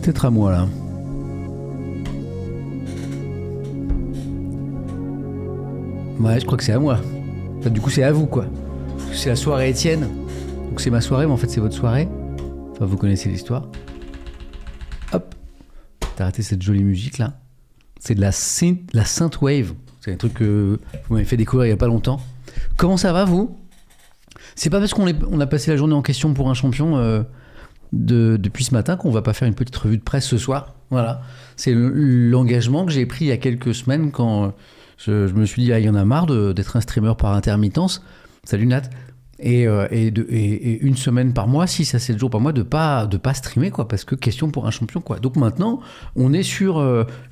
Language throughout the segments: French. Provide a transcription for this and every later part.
peut-être à moi là. Ouais, je crois que c'est à moi. Enfin, du coup, c'est à vous, quoi. C'est la soirée Étienne. Donc c'est ma soirée, mais en fait, c'est votre soirée. Enfin, vous connaissez l'histoire. Hop. T'as arrêté cette jolie musique là. C'est de la synthwave. C'est un truc que vous m'avez fait découvrir il y a pas longtemps. Comment ça va, vous? C'est pas parce on a passé la journée en question pour un champion depuis ce matin qu'on va pas faire une petite revue de presse ce soir. Voilà. C'est l'engagement que j'ai pris il y a quelques semaines quand je me suis dit, il y en a marre d'être un streamer par intermittence. Salut Nat. Et une semaine par mois, 6 à 7 jours par mois, de pas streamer, quoi, parce que question pour un champion, quoi. Donc maintenant, on est sur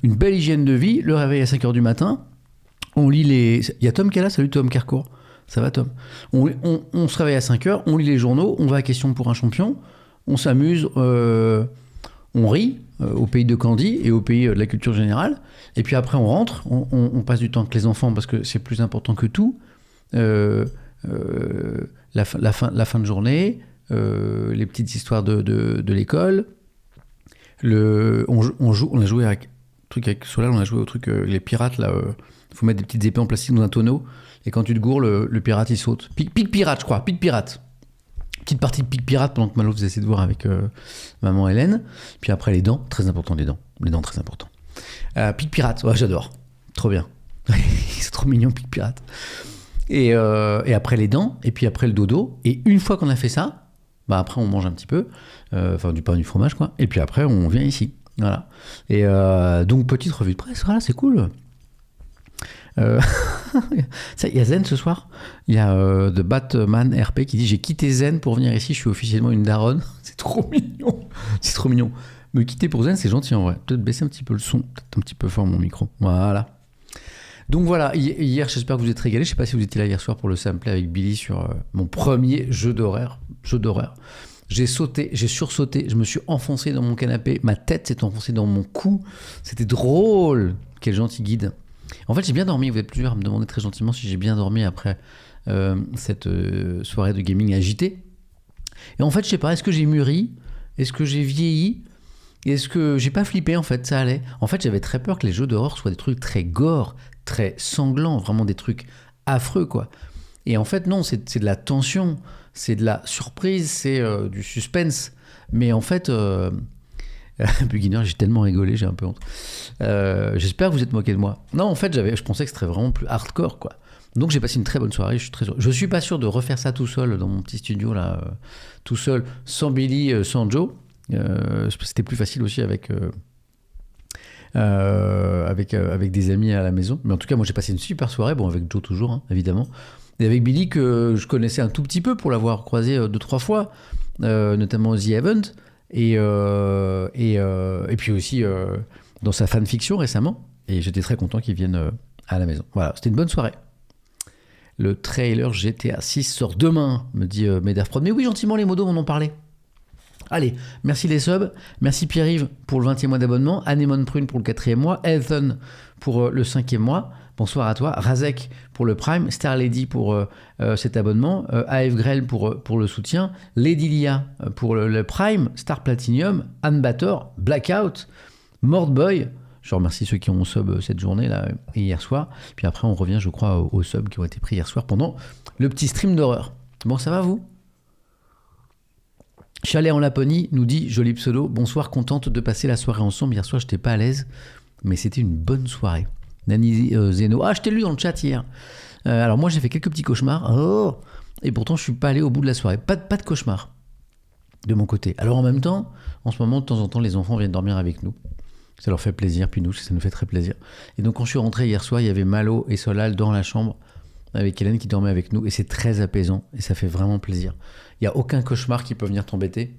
une belle hygiène de vie, le réveil à 5h du matin, on lit les... Il y a Tom qui est là, salut Tom Carcourt. Ça va Tom? On se réveille à 5h, on lit les journaux, on va à question pour un champion, on s'amuse, on rit au pays de Candy et au pays de la culture générale, et puis après on rentre, on passe du temps avec les enfants parce que c'est plus important que tout. La fin de journée, les petites histoires de l'école. On a joué avec Solal, on a joué au truc les pirates là. Faut mettre des petites épées en plastique dans un tonneau et quand tu te gourres, le pirate il saute. Pic pirate, je crois. Pic pirate. Petite partie de pic pirate pendant que Malo faisait ses devoirs avec maman Hélène. Puis après les dents, très important les dents très important. Pic pirate, ouais, j'adore. Trop bien. C'est trop mignon pic pirate. Et après les dents, et puis après le dodo. Et une fois qu'on a fait ça, bah après on mange un petit peu, enfin du pain, du fromage, quoi. Et puis après on vient ici, voilà. Et donc petite revue de presse, voilà, c'est cool. Il y a Zen ce soir. Il y a The Batman RP qui dit j'ai quitté Zen pour venir ici. Je suis officiellement une daronne. C'est trop mignon. C'est trop mignon. Me quitter pour Zen, c'est gentil en vrai. Peut-être baisser un petit peu le son, peut-être un petit peu fort mon micro. Voilà. Donc voilà, hier, j'espère que vous êtes régalés. Je sais pas si vous étiez là hier soir pour le sampler avec Billy sur mon premier jeu d'horreur. J'ai sauté, j'ai sursauté, je me suis enfoncé dans mon canapé, ma tête s'est enfoncée dans mon cou. C'était drôle. Quel gentil guide. En fait, j'ai bien dormi. Vous êtes plusieurs à me demander très gentiment si j'ai bien dormi après cette soirée de gaming agitée. Et en fait, je sais pas, est-ce que j'ai mûri? Est-ce que j'ai vieilli? Est-ce que j'ai pas flippé en fait? Ça allait. En fait, j'avais très peur que les jeux d'horreur soient des trucs très gore, très sanglants, vraiment des trucs affreux, quoi. Et en fait, non, c'est de la tension, c'est de la surprise, c'est du suspense. Mais en fait, Beginner, j'ai tellement rigolé, j'ai un peu honte. J'espère que vous êtes moqué de moi. Non, en fait, je pensais que ce serait vraiment plus hardcore, quoi. Donc j'ai passé une très bonne soirée, je suis très heureux. Je suis pas sûr de refaire ça tout seul dans mon petit studio là, tout seul, sans Billy, sans Joe. C'était plus facile aussi avec des amis à la maison. Mais en tout cas, moi j'ai passé une super soirée, bon avec Joe toujours, hein, évidemment. Et avec Billy que je connaissais un tout petit peu pour l'avoir croisé 2-3 fois, notamment The Event, et puis aussi dans sa fanfiction récemment. Et j'étais très content qu'il vienne à la maison. Voilà, c'était une bonne soirée. Le trailer GTA 6 sort demain, me dit Mederfrod. Mais oui, gentiment, les modos m'en ont parlé. Allez, merci les subs, merci Pierre-Yves pour le 20e mois d'abonnement, Anémone Prune pour le 4e mois, Elton pour le 5e mois, bonsoir à toi, Razek pour le Prime, Star Lady pour cet abonnement, AF Grell pour le soutien, Lady Lia pour le Prime, Star Platinum, Anne Bator, Blackout, Mordboy. Je remercie ceux qui ont sub cette journée là et hier soir. Puis après on revient je crois aux subs qui ont été pris hier soir pendant le petit stream d'horreur. Bon, ça va vous? Chalet en Laponie nous dit, joli pseudo, bonsoir, contente de passer la soirée ensemble. Hier soir, j'étais pas à l'aise, mais c'était une bonne soirée. Nani Zeno, je t'ai lu dans le chat hier. Alors moi, j'ai fait quelques petits cauchemars. Et pourtant, je suis pas allé au bout de la soirée. Pas de cauchemar de mon côté. Alors en même temps, en ce moment, de temps en temps, les enfants viennent dormir avec nous. Ça leur fait plaisir, puis nous, ça nous fait très plaisir. Et donc quand je suis rentré hier soir, il y avait Malo et Solal dans la chambre avec Hélène qui dormait avec nous. Et c'est très apaisant et ça fait vraiment plaisir. Il n'y a aucun cauchemar qui peut venir t'embêter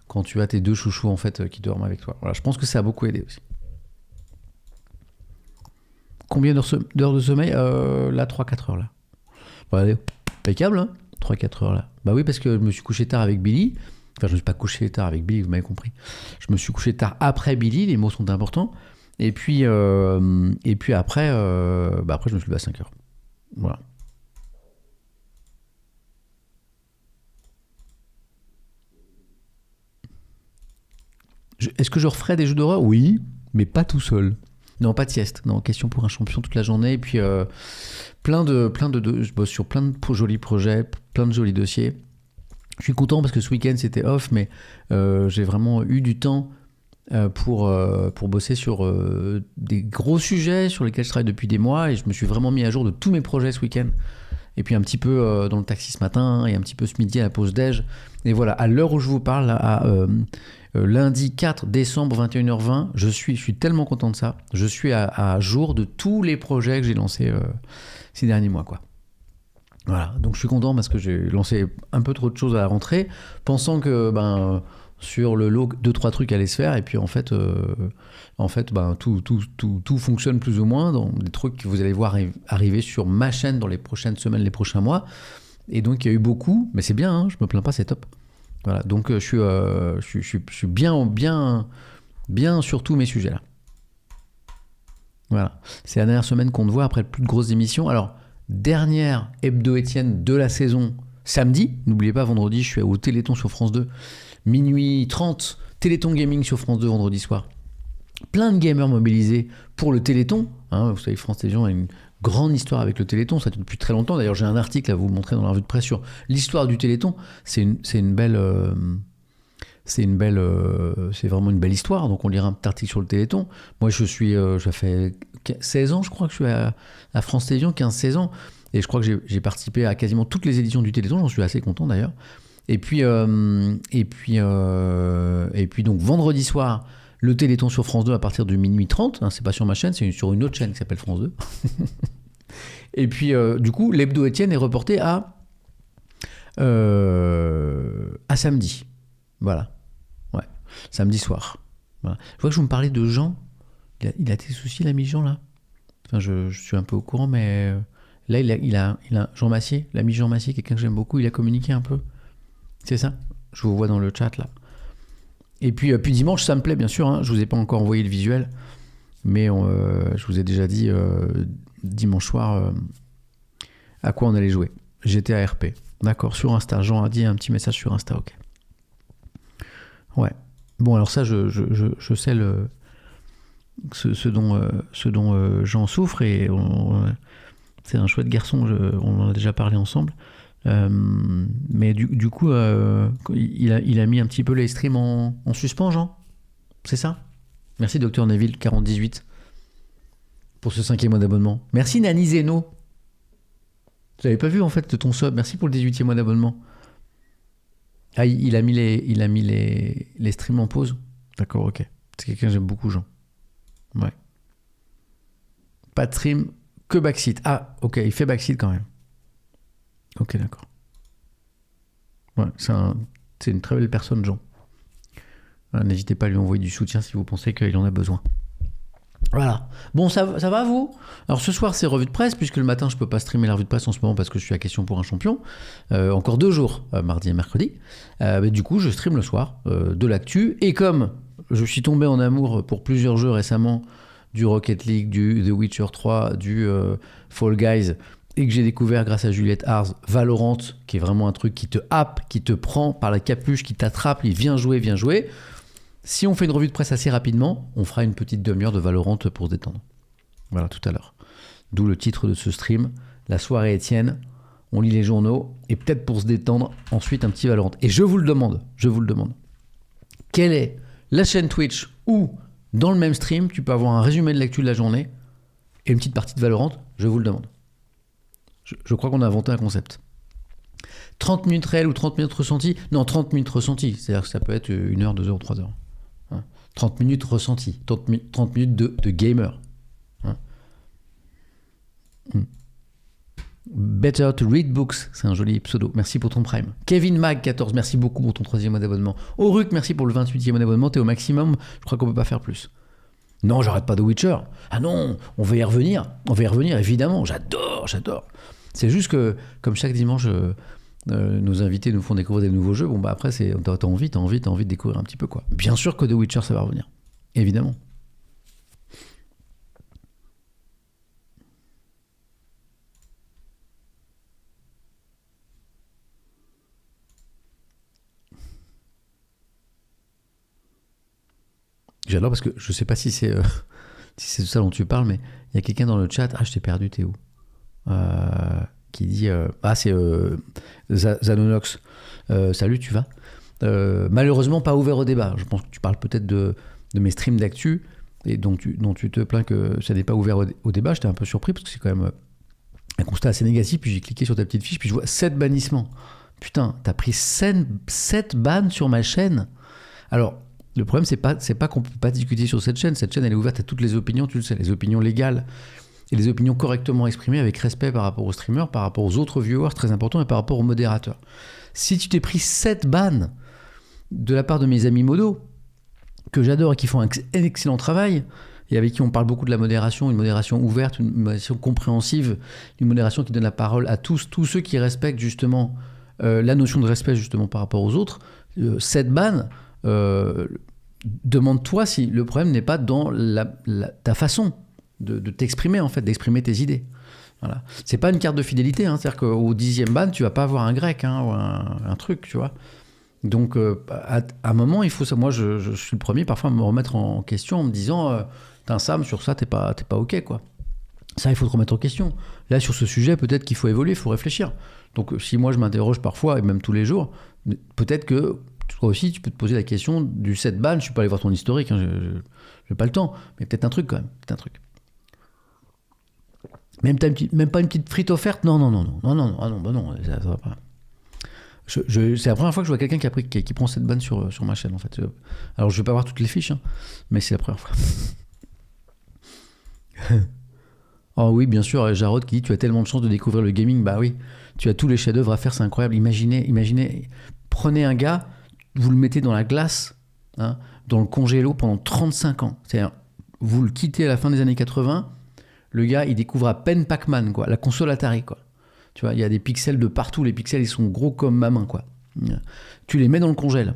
quand tu as tes deux chouchous en fait qui dorment avec toi. Voilà, je pense que ça a beaucoup aidé aussi. Combien d'heures de sommeil là, 3-4 heures là. Bon, allez, impeccable, hein, 3-4 heures là. Bah oui, parce que je me suis couché tard avec Billy. Enfin, je ne me suis pas couché tard avec Billy, vous m'avez compris. Je me suis couché tard après Billy, les mots sont importants. Et puis après, après je me suis levé à 5 heures. Voilà. Est-ce que je referais des jeux d'horreur? Oui, mais pas tout seul. Non, pas de sieste. Non, question pour un champion toute la journée. Et puis, je bosse sur plein de jolis projets, plein de jolis dossiers. Je suis content parce que ce week-end c'était off, mais j'ai vraiment eu du temps pour bosser sur des gros sujets sur lesquels je travaille depuis des mois et je me suis vraiment mis à jour de tous mes projets ce week-end. Et puis un petit peu dans le taxi ce matin et un petit peu ce midi à la pause déj. Et voilà, à l'heure où je vous parle, lundi 4 décembre 21h20, je suis tellement content de ça. Je suis à jour de tous les projets que j'ai lancés ces derniers mois, quoi. Voilà, donc je suis content parce que j'ai lancé un peu trop de choses à la rentrée, pensant que sur le lot, 2-3 trucs allaient se faire, et puis en fait, tout fonctionne plus ou moins dans des trucs que vous allez voir arriver sur ma chaîne dans les prochaines semaines, les prochains mois. Et donc il y a eu beaucoup, mais c'est bien, hein, je me plains pas, c'est top. Voilà, donc je suis bien sur tous mes sujets là. Voilà, c'est la dernière semaine qu'on te voit après plus de grosses émissions. Alors, dernière hebdo Étienne de la saison, samedi. N'oubliez pas, vendredi, je suis au Téléthon sur France 2. Minuit 30, Téléthon Gaming sur France 2 vendredi soir. Plein de gamers mobilisés pour le Téléthon. Hein, vous savez, France Télévisions a une grande histoire avec le Téléthon. Ça dure depuis très longtemps. D'ailleurs, j'ai un article à vous montrer dans la revue de presse sur l'histoire du Téléthon. C'est vraiment une belle histoire. Donc, on lira un petit article sur le Téléthon. Moi, ça fait 16 ans, je crois, que je suis à France Télévisions, 15-16 ans. Et je crois que j'ai participé à quasiment toutes les éditions du Téléthon. J'en suis assez content d'ailleurs. Et puis donc, vendredi soir, le Téléthon sur France 2 à partir de minuit 30. Hein, c'est pas sur ma chaîne, c'est sur une autre chaîne qui s'appelle France 2. Et puis, du coup, l'hebdo Étienne est reporté à samedi. Voilà. Ouais. Samedi soir. Voilà. Je vois que je vous me parlais de Jean. Il a des soucis, l'ami Jean, là. Enfin, je suis un peu au courant, mais là, il a Jean Massier, l'ami Jean Massier, quelqu'un que j'aime beaucoup, il a communiqué un peu. C'est ça? Je vous vois dans le chat, là. Et puis dimanche, ça me plaît, bien sûr. Hein. Je vous ai pas encore envoyé le visuel, mais je vous ai déjà dit dimanche soir à quoi on allait jouer. GTA RP. D'accord, sur Insta. Jean a dit un petit message sur Insta, ok. Ouais. Bon, alors ça, je sais ce dont Jean souffre et c'est un chouette garçon, on en a déjà parlé ensemble. Mais du coup, il a mis un petit peu les streams en suspens, Jean. C'est ça? Merci Docteur Neville 4018 pour ce 5e mois d'abonnement. Merci Nani Zeno. Je l'avais pas vu en fait de ton sub. Merci pour le 18e mois d'abonnement. Ah, il a mis les streams en pause. D'accord, ok. C'est quelqu'un que j'aime beaucoup, Jean. Ouais. Pas de stream, que backseat. Ah, ok, il fait backseat quand même. Ok, d'accord. Ouais, c'est une très belle personne, Jean. N'hésitez pas à lui envoyer du soutien si vous pensez qu'il en a besoin. Voilà. Bon, ça va, vous? Alors, ce soir, c'est revue de presse, puisque le matin, je peux pas streamer la revue de presse en ce moment parce que je suis à Question pour un champion. Encore 2 jours, mardi et mercredi. Mais du coup, je stream le soir de l'actu. Et comme je suis tombé en amour pour plusieurs jeux récemment, du Rocket League, du The Witcher 3, du Fall Guys, et que j'ai découvert grâce à Juliette Ars Valorant, qui est vraiment un truc qui te happe, qui te prend par la capuche, qui t'attrape, il vient jouer. Si on fait une revue de presse assez rapidement, on fera une petite demi-heure de Valorant pour se détendre. Voilà, tout à l'heure. D'où le titre de ce stream, La soirée Étienne. On lit les journaux, et peut-être pour se détendre, ensuite un petit Valorant. Et je vous le demande, quelle est la chaîne Twitch où, dans le même stream, tu peux avoir un résumé de l'actu de la journée et une petite partie de Valorant? Je vous le demande. Je crois qu'on a inventé un concept. 30 minutes réelles ou 30 minutes ressenties? Non, 30 minutes ressenties. C'est-à-dire que ça peut être 1 heure, 2 heures, 3 heures. 30 minutes ressenties. 30 minutes de gamer. Better to read books, c'est un joli pseudo. Merci pour ton prime. Kevin Mag 14, merci beaucoup pour ton 3e mois d'abonnement. Auruk, merci pour le 28e mois d'abonnement. T'es au maximum, je crois qu'on peut pas faire plus. Non, j'arrête pas The Witcher. Ah non, on va y revenir, évidemment. J'adore. C'est juste que, comme chaque dimanche, nos invités nous font découvrir des nouveaux jeux. Bon, bah après, t'as envie de découvrir un petit peu, quoi. Bien sûr que The Witcher, ça va revenir. Évidemment. J'adore parce que je sais pas si c'est si c'est ça dont tu parles, mais il y a quelqu'un dans le chat, je t'ai perdu, t'es où qui dit c'est Zanonox. Salut, tu vas malheureusement pas ouvert au débat. Je pense que tu parles peut-être de mes streams d'actu et dont tu te plains que ça n'est pas ouvert au débat. J'étais un peu surpris parce que c'est quand même un constat assez négatif. Puis j'ai cliqué sur ta petite fiche, puis je vois 7 bannissements. Putain, t'as pris 7 bans sur ma chaîne. Alors, le problème, c'est pas qu'on peut pas discuter sur cette chaîne. Cette chaîne, elle est ouverte à toutes les opinions, tu le sais, les opinions légales et les opinions correctement exprimées avec respect par rapport aux streamers, par rapport aux autres viewers, très important, et par rapport aux modérateurs. Si tu t'es pris 7 bans de la part de mes amis modos, que j'adore et qui font un excellent travail, et avec qui on parle beaucoup de la modération, une modération ouverte, une modération compréhensive, une modération qui donne la parole à tous ceux qui respectent justement la notion de respect justement par rapport aux autres, 7 bans, demande-toi si le problème n'est pas dans ta façon de t'exprimer, en fait, d'exprimer tes idées. Voilà. C'est pas une carte de fidélité, hein, c'est-à-dire qu'au 10e ban, tu vas pas avoir un grec, hein, ou un truc, tu vois. Donc, à un moment, il faut ça. Moi, je suis le premier parfois à me remettre en question en me disant Putain, Sam, sur ça, t'es pas OK, quoi. Ça, il faut te remettre en question. Là, sur ce sujet, peut-être qu'il faut évoluer, il faut réfléchir. Donc, si moi, je m'interroge parfois, et même tous les jours, peut-être que toi aussi, tu peux te poser la question du 7 ban. Je suis pas allé voir ton historique, hein, je n'ai pas le temps, mais peut-être un truc quand même. Peut-être un truc. Même pas une petite frite offerte? Non, ça va pas. C'est la première fois que je vois quelqu'un qui prend cette banne sur ma chaîne, en fait. Alors, je vais pas voir toutes les fiches, hein, mais c'est la première fois. Oh oui, bien sûr, Jarod qui dit tu as tellement de chance de découvrir le gaming. Bah oui, tu as tous les chefs-d'œuvre à faire, c'est incroyable. Imaginez, prenez un gars, vous le mettez dans la glace, hein, dans le congélo pendant 35 ans. C'est-à-dire, vous le quittez à la fin des années 80, le gars, il découvre à peine Pac-Man, quoi, la console Atari, quoi. Tu vois, il y a des pixels de partout, les pixels, ils sont gros comme ma main, quoi. Tu les mets dans le congèle.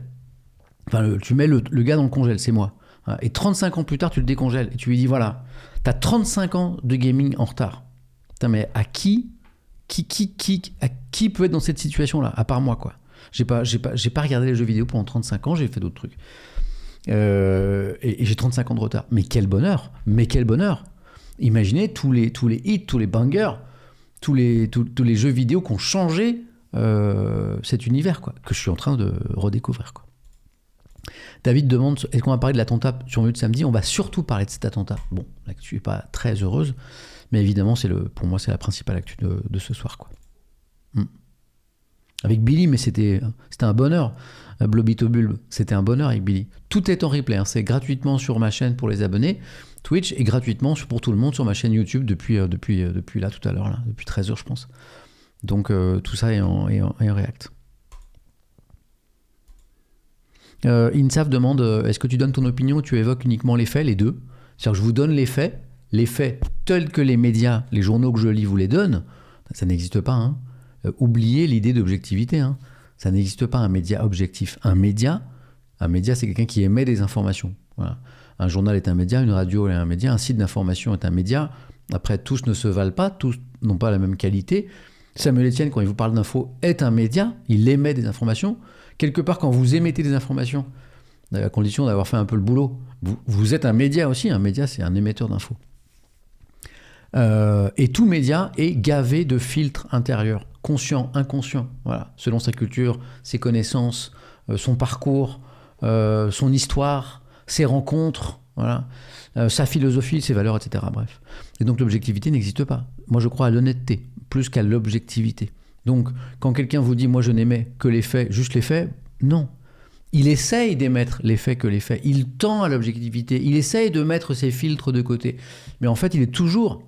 Enfin, tu mets le gars dans le congèle, c'est moi. Et 35 ans plus tard, tu le décongèles. Et tu lui dis, voilà, t'as 35 ans de gaming en retard. Putain, mais à qui peut être dans cette situation-là, à part moi, quoi. J'ai pas regardé les jeux vidéo pendant 35 ans, j'ai fait d'autres trucs. Et j'ai 35 ans de retard. Mais quel bonheur! Imaginez tous les hits, tous les bangers, tous les jeux vidéo qui ont changé cet univers, quoi, que je suis en train de redécouvrir, quoi. David demande, est-ce qu'on va parler de l'attentat sur Mute samedi? On va surtout parler de cet attentat. Bon, l'actu n'est pas très heureuse, mais évidemment, pour moi, c'est la principale actu de ce soir, quoi. Avec Billy, mais c'était un bonheur. Blobito Bulb, c'était un bonheur avec Billy. Tout est en replay, hein, c'est gratuitement sur ma chaîne pour les abonnés Twitch et gratuitement pour tout le monde sur ma chaîne YouTube depuis là tout à l'heure, là, depuis 13h, je pense. Donc tout ça est en React. Insav demande est-ce que tu donnes ton opinion ou tu évoques uniquement les faits? Les deux. C'est-à-dire que je vous donne les faits tels que les médias, les journaux que je lis vous les donnent. Ça n'existe pas, hein. Oubliez l'idée d'objectivité, hein. Ça n'existe pas un média objectif. Un média, c'est quelqu'un qui émet des informations. Voilà. Un journal est un média, une radio est un média, un site d'information est un média. Après, tous ne se valent pas, tous n'ont pas la même qualité. Samuel Etienne, quand il vous parle d'info, est un média, il émet des informations. Quelque part, quand vous émettez des informations, à la condition d'avoir fait un peu le boulot, vous êtes un média aussi. Un média, c'est un émetteur d'infos. Et tout média est gavé de filtres intérieurs, conscients, inconscients, voilà, selon sa culture, ses connaissances, son parcours, son histoire, ses rencontres, voilà, sa philosophie, ses valeurs, etc. Bref. Et donc l'objectivité n'existe pas. Moi, je crois à l'honnêteté, plus qu'à l'objectivité. Donc, quand quelqu'un vous dit « moi, je n'émets que les faits, juste les faits », non. Il essaye d'émettre les faits que les faits. Il tend à l'objectivité. Il essaye de mettre ses filtres de côté. Mais en fait, il est toujours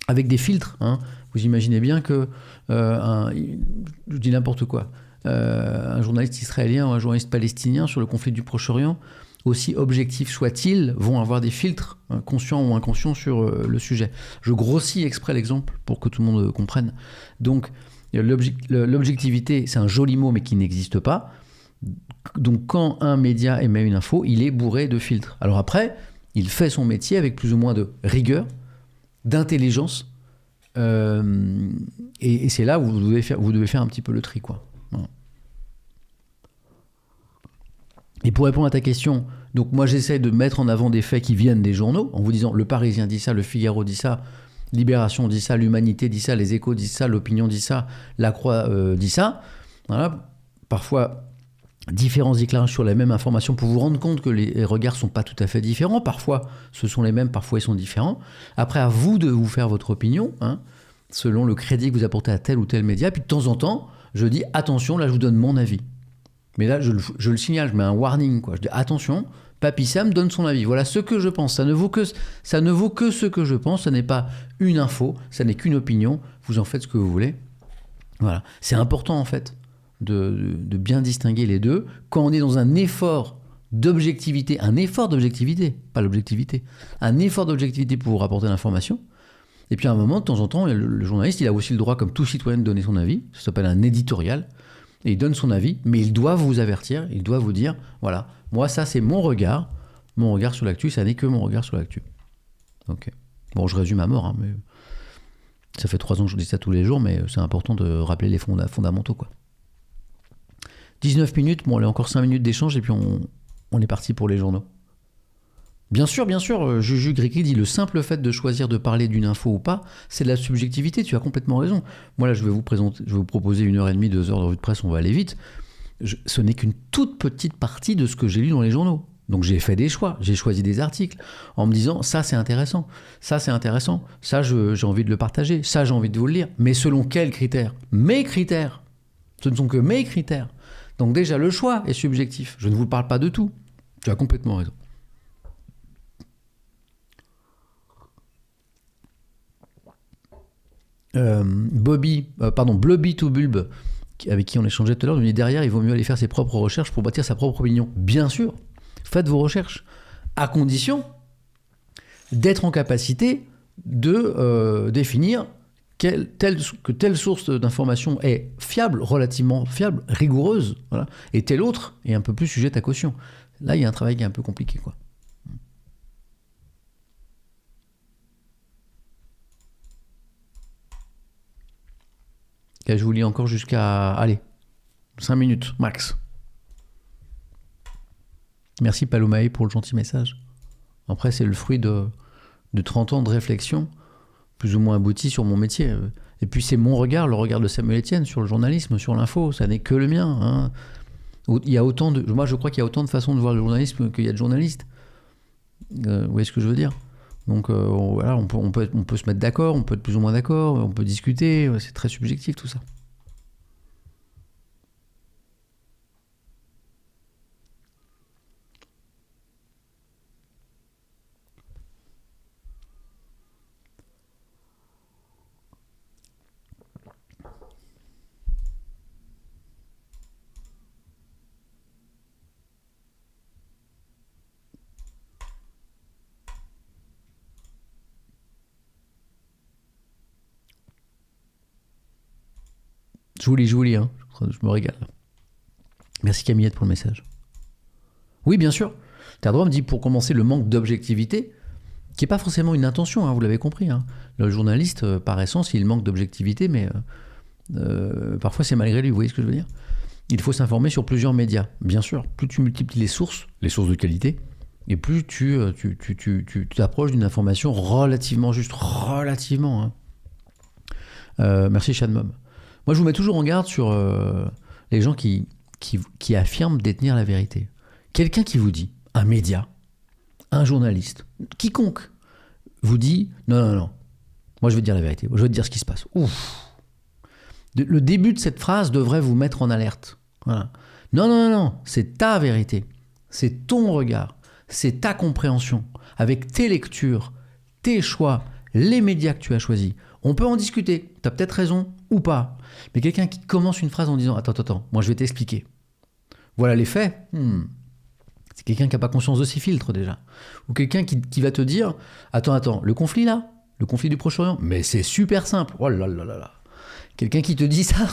avec des filtres, hein. Vous imaginez bien que, je dis n'importe quoi, un journaliste israélien ou un journaliste palestinien sur le conflit du Proche-Orient, aussi objectifs soient-ils, vont avoir des filtres, hein, conscients ou inconscients sur le sujet. Je grossis exprès l'exemple pour que tout le monde comprenne. Donc, l'objectivité, c'est un joli mot mais qui n'existe pas. Donc, quand un média émet une info, il est bourré de filtres. Alors après, il fait son métier avec plus ou moins de rigueur, d'intelligence, et c'est là où vous devez faire un petit peu le tri, quoi. Voilà. Et pour répondre à ta question, Donc moi j'essaie de mettre en avant des faits qui viennent des journaux, en vous disant le Parisien dit ça, le Figaro dit ça, Libération dit ça, l'Humanité dit ça, les Échos disent ça, l'Opinion dit ça, La Croix dit ça. Voilà. Parfois différents éclairages sur la même information pour vous rendre compte que les regards sont pas tout à fait différents. Parfois ce sont les mêmes, parfois ils sont différents. Après à vous de vous faire votre opinion, hein, selon le crédit que vous apportez à tel ou tel média. Puis de temps en temps, je dis attention, là je vous donne mon avis. Mais là, je le signale, je mets un warning, quoi. Je dis attention, Papy Sam donne son avis. Voilà ce que je pense. Ça ne vaut que ce que je pense. Ça n'est pas une info, ça n'est qu'une opinion. Vous en faites ce que vous voulez. Voilà. C'est important, en fait, de bien distinguer les deux. Quand on est dans un effort d'objectivité, pas l'objectivité, un effort d'objectivité pour vous rapporter l'information. Et puis à un moment, de temps en temps, le journaliste, il a aussi le droit, comme tout citoyen, de donner son avis. Ça s'appelle un éditorial. Et il donne son avis, mais il doit vous avertir, il doit vous dire, voilà, moi ça c'est mon regard sur l'actu, ça n'est que mon regard sur l'actu. Ok. Bon, je résume à mort, hein, mais ça fait 3 ans que je dis ça tous les jours, mais c'est important de rappeler les fondamentaux, quoi. 19 minutes, bon, il y a encore 5 minutes d'échange, et puis on est parti pour les journaux. Bien sûr, Juju Grigri dit le simple fait de choisir de parler d'une info ou pas, c'est de la subjectivité, tu as complètement raison. Moi là, je vais vous proposer 1h30, 2 heures de revue de presse, on va aller vite. Ce n'est qu'une toute petite partie de ce que j'ai lu dans les journaux. Donc j'ai fait des choix, j'ai choisi des articles en me disant ça c'est intéressant, ça j'ai envie de le partager, ça j'ai envie de vous le lire. Mais selon quels critères ? Mes critères. Ce ne sont que mes critères. Donc déjà le choix est subjectif. Je ne vous parle pas de tout. Tu as complètement raison. Blubby to Bulb, avec qui on échangeait tout à l'heure, nous dit derrière, il vaut mieux aller faire ses propres recherches pour bâtir sa propre opinion. Bien sûr, faites vos recherches, à condition d'être en capacité de définir que telle source d'information est fiable, relativement fiable, rigoureuse, voilà, et telle autre est un peu plus sujette à caution. Là, il y a un travail qui est un peu compliqué, quoi. Et je vous lis encore jusqu'à... Allez, 5 minutes, max. Merci Palomae pour le gentil message. Après, c'est le fruit de 30 ans de réflexion, plus ou moins abouti sur mon métier. Et puis c'est mon regard, le regard de Samuel Etienne sur le journalisme, sur l'info. Ça n'est que le mien. Hein. Il y a moi, je crois qu'il y a autant de façons de voir le journalisme qu'il y a de journalistes. Vous voyez ce que je veux dire ? Donc voilà, on peut se mettre d'accord, on peut être plus ou moins d'accord, on peut discuter, c'est très subjectif tout ça. Je vous lis, hein. Je me régale. Merci Camillette pour le message. Oui, bien sûr. Terdrum dit pour commencer le manque d'objectivité, qui n'est pas forcément une intention, hein, vous l'avez compris. Hein. Le journaliste, par essence, il manque d'objectivité, mais parfois c'est malgré lui, vous voyez ce que je veux dire ? Il faut s'informer sur plusieurs médias. Bien sûr, plus tu multiplies les sources de qualité, et plus tu t'approches d'une information relativement juste. Relativement. Hein. Merci Shadmom. Moi, je vous mets toujours en garde sur les gens qui affirment détenir la vérité. Quelqu'un qui vous dit, un média, un journaliste, quiconque, vous dit non, moi je vais te dire la vérité, je vais te dire ce qui se passe. Ouf. Le début de cette phrase devrait vous mettre en alerte. Voilà. Non, c'est ta vérité, c'est ton regard, c'est ta compréhension, avec tes lectures, tes choix, les médias que tu as choisis. On peut en discuter, tu as peut-être raison ou pas. Mais quelqu'un qui commence une phrase en disant « Attends, moi je vais t'expliquer. Voilà les faits. » C'est quelqu'un qui n'a pas conscience de ses filtres déjà. Ou quelqu'un qui va te dire « Attends, le conflit là, le conflit du Proche-Orient, mais c'est super simple. Oh là là là là. » Quelqu'un qui te dit ça,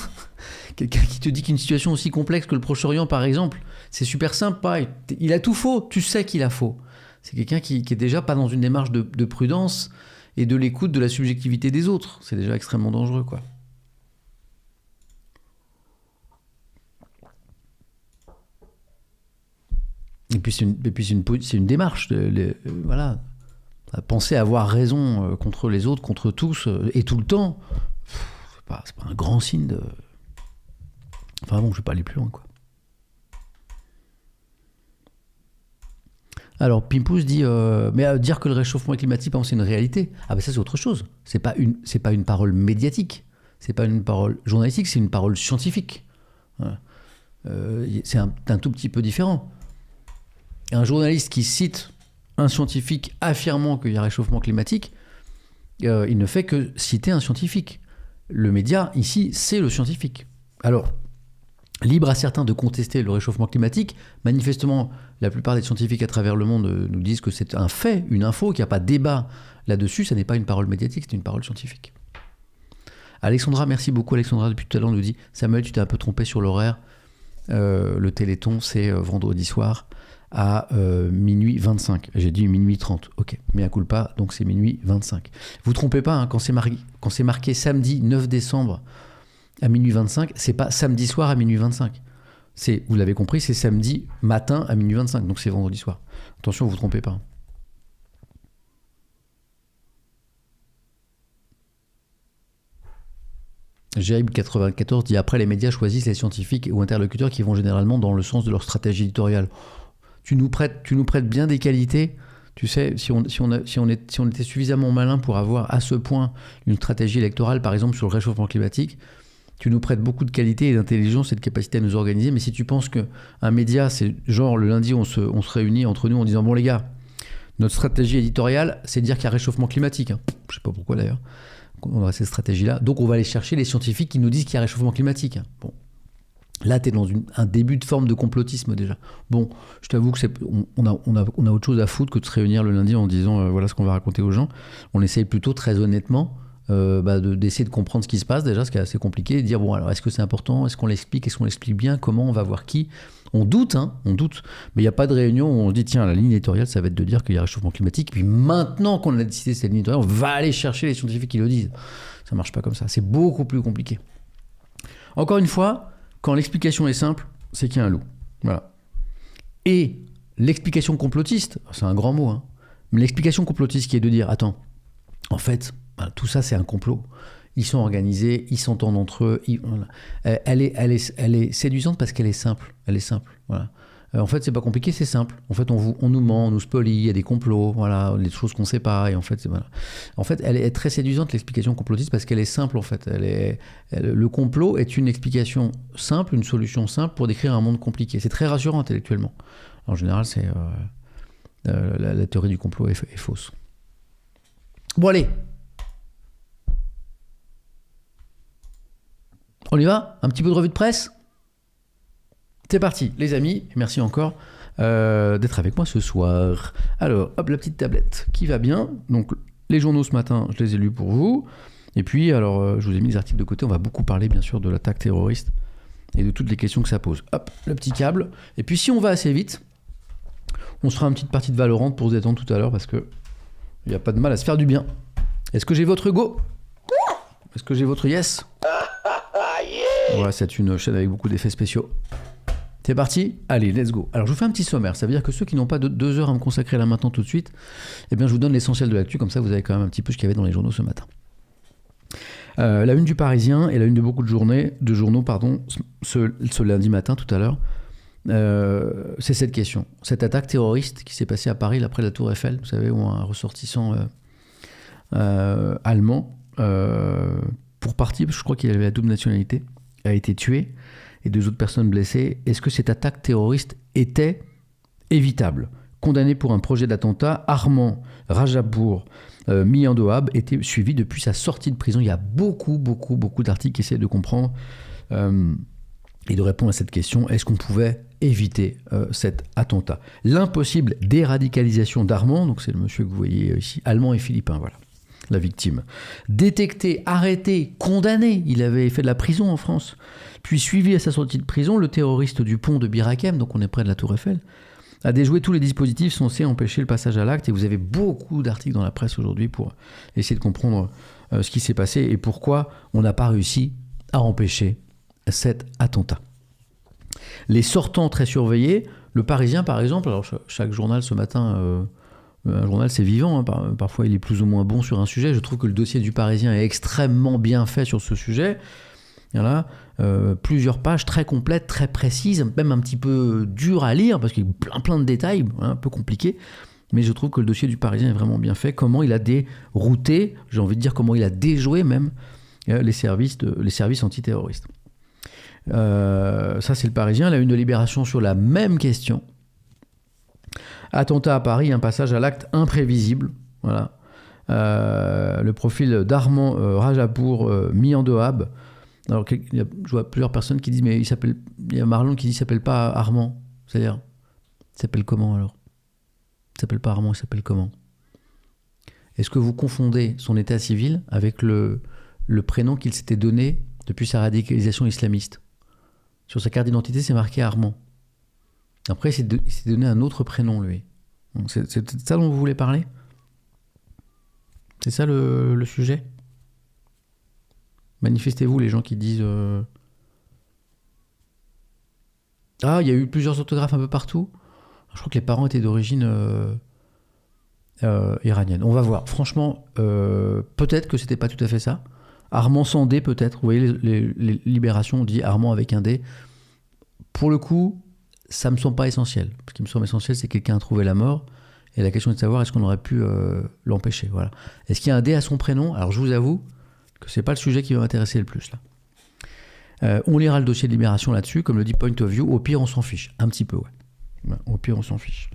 quelqu'un qui te dit qu'une situation aussi complexe que le Proche-Orient par exemple, c'est super simple, pareil. Il a tout faux, tu sais qu'il a faux. C'est quelqu'un qui est déjà pas dans une démarche de prudence et de l'écoute de la subjectivité des autres. C'est déjà extrêmement dangereux, quoi. puis c'est une démarche. Voilà. Penser avoir raison contre les autres, contre tous, et tout le temps, c'est pas un grand signe de... Enfin bon, je vais pas aller plus loin, quoi. Alors, Pimpous dit, mais dire que le réchauffement climatique, par exemple, c'est une réalité. Ah ben ça, c'est autre chose. C'est pas une parole médiatique. C'est pas une parole journalistique, c'est une parole scientifique. Voilà. C'est un tout petit peu différent. Un journaliste qui cite un scientifique affirmant qu'il y a réchauffement climatique, il ne fait que citer un scientifique. Le média, ici, c'est le scientifique. Alors, libre à certains de contester le réchauffement climatique. Manifestement, la plupart des scientifiques à travers le monde nous disent que c'est un fait, une info, qu'il n'y a pas de débat là-dessus. Ça n'est pas une parole médiatique, c'est une parole scientifique. Alexandra, merci beaucoup. Alexandra, depuis tout à l'heure, nous dit « Samuel, tu t'es un peu trompé sur l'horaire. Le Téléthon, c'est vendredi soir à minuit 25. J'ai dit minuit 30. Ok, mea culpa, donc c'est minuit 25. Vous ne trompez pas, hein, quand c'est marqué samedi 9 décembre à minuit 25, c'est pas samedi soir à minuit 25. Vous l'avez compris, c'est samedi matin à minuit 25, donc c'est vendredi soir. Attention, vous ne vous trompez pas. Jaib94 dit après les médias choisissent les scientifiques ou interlocuteurs qui vont généralement dans le sens de leur stratégie éditoriale. Tu nous prêtes bien des qualités. Tu sais, si on était suffisamment malin pour avoir à ce point une stratégie électorale, par exemple sur le réchauffement climatique, tu nous prêtes beaucoup de qualité et d'intelligence et de capacité à nous organiser. Mais si tu penses qu'un média, c'est genre le lundi, on se réunit entre nous en disant bon les gars, notre stratégie éditoriale, c'est de dire qu'il y a réchauffement climatique. Je sais pas pourquoi d'ailleurs. On a cette stratégie-là. Donc on va aller chercher les scientifiques qui nous disent qu'il y a réchauffement climatique. Bon. Là, tu es dans un début de forme de complotisme déjà. Bon, je t'avoue que on a autre chose à foutre que de se réunir le lundi en disant voilà ce qu'on va raconter aux gens. On essaye plutôt très honnêtement d'essayer de comprendre ce qui se passe déjà, ce qui est assez compliqué, et de dire bon alors est-ce que c'est important, est-ce qu'on l'explique bien, comment, on va voir qui. On doute, mais il n'y a pas de réunion où on se dit tiens, la ligne éditoriale, ça va être de dire qu'il y a réchauffement climatique, puis maintenant qu'on a décidé cette ligne éditoriale, on va aller chercher les scientifiques qui le disent. Ça ne marche pas comme ça, c'est beaucoup plus compliqué. Encore une fois, quand l'explication est simple, c'est qu'il y a un loup. Voilà. Et l'explication complotiste, c'est un grand mot, mais l'explication complotiste qui est de dire attends, en fait, tout ça c'est un complot. Ils sont organisés, ils s'entendent entre eux. Elle est séduisante parce qu'elle est simple. Elle est simple. Voilà. En fait, c'est pas compliqué, c'est simple. En fait, on nous ment, on nous spolie, il y a des complots, voilà, des choses qu'on sait pas. Et en fait, voilà. En fait, elle est très séduisante l'explication complotiste parce qu'elle est simple. En fait, le complot est une explication simple, une solution simple pour décrire un monde compliqué. C'est très rassurant intellectuellement. En général, c'est la théorie du complot est fausse. Bon allez. On y va ? Un petit peu de revue de presse ? C'est parti, les amis. Merci encore d'être avec moi ce soir. Alors, hop, la petite tablette qui va bien. Donc, les journaux ce matin, je les ai lus pour vous. Et puis, alors, je vous ai mis les articles de côté. On va beaucoup parler, bien sûr, de l'attaque terroriste et de toutes les questions que ça pose. Hop, le petit câble. Et puis, si on va assez vite, on se fera une petite partie de Valorant pour se détendre tout à l'heure parce qu'il n'y a pas de mal à se faire du bien. Est-ce que j'ai votre go ? Est-ce que j'ai votre yes ? Voilà, c'est une chaîne avec beaucoup d'effets spéciaux. C'est parti ? Allez, let's go. Alors, je vous fais un petit sommaire. Ça veut dire que ceux qui n'ont pas 2 heures à me consacrer là maintenant tout de suite, eh bien, je vous donne l'essentiel de l'actu. Comme ça, vous avez quand même un petit peu ce qu'il y avait dans les journaux ce matin. La une du Parisien et la une de beaucoup de journaux, ce lundi matin, tout à l'heure, c'est cette question. Cette attaque terroriste qui s'est passée à Paris, après la Tour Eiffel, vous savez, où un ressortissant allemand, pour partie, je crois qu'il avait la double nationalité, a été tué et 2 autres personnes blessées. Est-ce que cette attaque terroriste était évitable ? Condamné pour un projet d'attentat, Armand Rajapour Miandoab était suivi depuis sa sortie de prison. Il y a beaucoup d'articles qui essaient de comprendre et de répondre à cette question. Est-ce qu'on pouvait éviter cet attentat ? L'impossible déradicalisation d'Armand, donc c'est le monsieur que vous voyez ici, allemand et philippin, voilà. La victime. Détecté, arrêté, condamné, il avait fait de la prison en France, puis suivi à sa sortie de prison, le terroriste du pont de Bir Hakeim, donc on est près de la Tour Eiffel, a déjoué tous les dispositifs censés empêcher le passage à l'acte, et vous avez beaucoup d'articles dans la presse aujourd'hui pour essayer de comprendre ce qui s'est passé et pourquoi on n'a pas réussi à empêcher cet attentat. Les sortants très surveillés, le Parisien par exemple, alors chaque journal ce matin, un journal c'est vivant, hein, parfois il est plus ou moins bon sur un sujet, je trouve que le dossier du Parisien est extrêmement bien fait sur ce sujet. Voilà, plusieurs pages très complètes, très précises, même un petit peu dur à lire parce qu'il y a plein de détails, hein, un peu compliqués. Mais je trouve que le dossier du Parisien est vraiment bien fait. Comment il a dérouté, j'ai envie de dire comment il a déjoué même les services antiterroristes. Ça c'est le Parisien. La une de Libération sur la même question. Attentat à Paris, un passage à l'acte imprévisible. Voilà. Le profil d'Armand Rajapour mis en dehab. Alors, je vois plusieurs personnes qui disent, mais il y a Marlon qui dit, il s'appelle pas Armand. C'est-à-dire, il s'appelle comment alors ? Il s'appelle pas Armand, il s'appelle comment ? Est-ce que vous confondez son état civil avec le prénom qu'il s'était donné depuis sa radicalisation islamiste ? Sur sa carte d'identité, c'est marqué Armand. Après, il s'est donné un autre prénom, lui. Donc, c'est ça dont vous voulez parler ? C'est ça le sujet ? Manifestez-vous, les gens qui disent... Ah, il y a eu plusieurs orthographes un peu partout. Je crois que les parents étaient d'origine iranienne. On va voir. Franchement, peut-être que c'était pas tout à fait ça. Armand sans D, peut-être. Vous voyez, les Libérations, on dit Armand avec un D. Pour le coup, ça me semble pas essentiel. Ce qui me semble essentiel, c'est que quelqu'un a trouvé la mort. Et la question est de savoir, est-ce qu'on aurait pu l'empêcher ? Voilà. Est-ce qu'il y a un D à son prénom ? Alors, je vous avoue que c'est pas le sujet qui va m'intéresser le plus, là. On lira le dossier de Libération là-dessus, comme le dit Point of View. Au pire, on s'en fiche. Un petit peu, ouais. Au pire, on s'en fiche.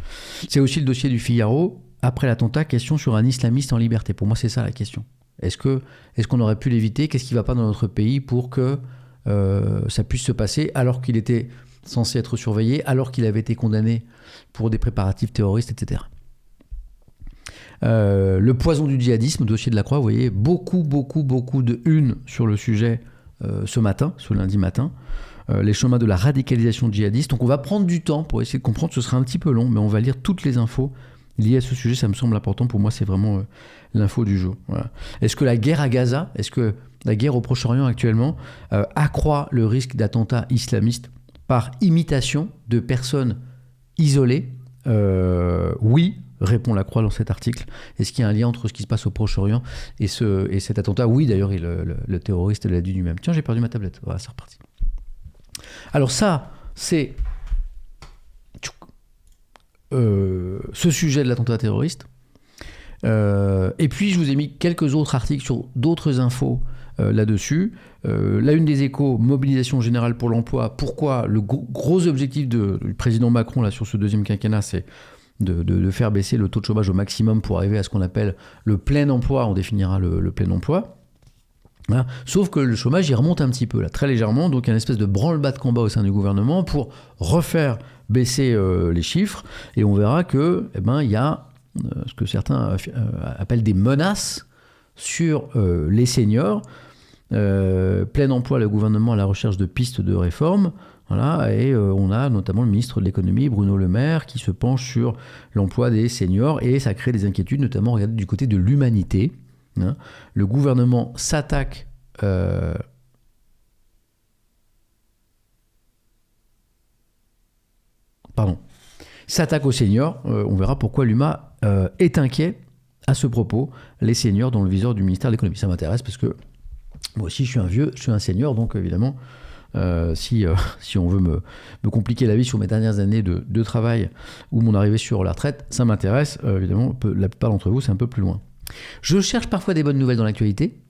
C'est aussi le dossier du Figaro. Après l'attentat, question sur un islamiste en liberté. Pour moi, c'est ça la question. Est-ce qu'on aurait pu l'éviter ? Qu'est-ce qui ne va pas dans notre pays pour que ça puisse se passer alors qu'il était censé être surveillé, alors qu'il avait été condamné pour des préparatifs terroristes, etc. Le poison du djihadisme, dossier de la Croix, vous voyez, beaucoup de une sur le sujet ce lundi matin. Les chemins de la radicalisation djihadiste. Donc on va prendre du temps pour essayer de comprendre, ce sera un petit peu long, mais on va lire toutes les infos liées à ce sujet, ça me semble important. Pour moi, c'est vraiment l'info du jour. Voilà. Est-ce que la guerre à Gaza, est-ce que la guerre au Proche-Orient actuellement accroît le risque d'attentats islamistes par imitation de personnes isolées ? Oui, répond la Croix dans cet article. Est-ce qu'il y a un lien entre ce qui se passe au Proche-Orient et cet attentat ? Oui, d'ailleurs, le terroriste l'a dit lui-même. Tiens, j'ai perdu ma tablette. Voilà, c'est reparti. Alors ça, c'est ce sujet de l'attentat terroriste. Et puis, je vous ai mis quelques autres articles sur d'autres infos là-dessus. La une des Échos, mobilisation générale pour l'emploi. Pourquoi le gros objectif du président Macron là, sur ce deuxième quinquennat, c'est de faire baisser le taux de chômage au maximum pour arriver à ce qu'on appelle le plein emploi. On définira le plein emploi. Voilà. Sauf que le chômage, il remonte un petit peu, là, très légèrement. Donc, il y a une espèce de branle-bas de combat au sein du gouvernement pour refaire baisser les chiffres. Et on verra que, il y a ce que certains appellent des menaces sur les seniors. Plein emploi, le gouvernement à la recherche de pistes de réforme. Voilà, et on a notamment le ministre de l'économie, Bruno Le Maire, qui se penche sur l'emploi des seniors. Et ça crée des inquiétudes, notamment, regardez, du côté de l'humanité. Hein. Le gouvernement s'attaque s'attaque aux seniors. On verra pourquoi l'UMA est inquiet à ce propos. Les seniors dans le viseur du ministère de l'économie. Ça m'intéresse parce que moi aussi je suis un senior, donc évidemment si on veut me compliquer la vie sur mes dernières années de travail ou mon arrivée sur la retraite, ça m'intéresse. Évidemment, la plupart d'entre vous, c'est un peu plus loin. Je cherche parfois des bonnes nouvelles dans l'actualité.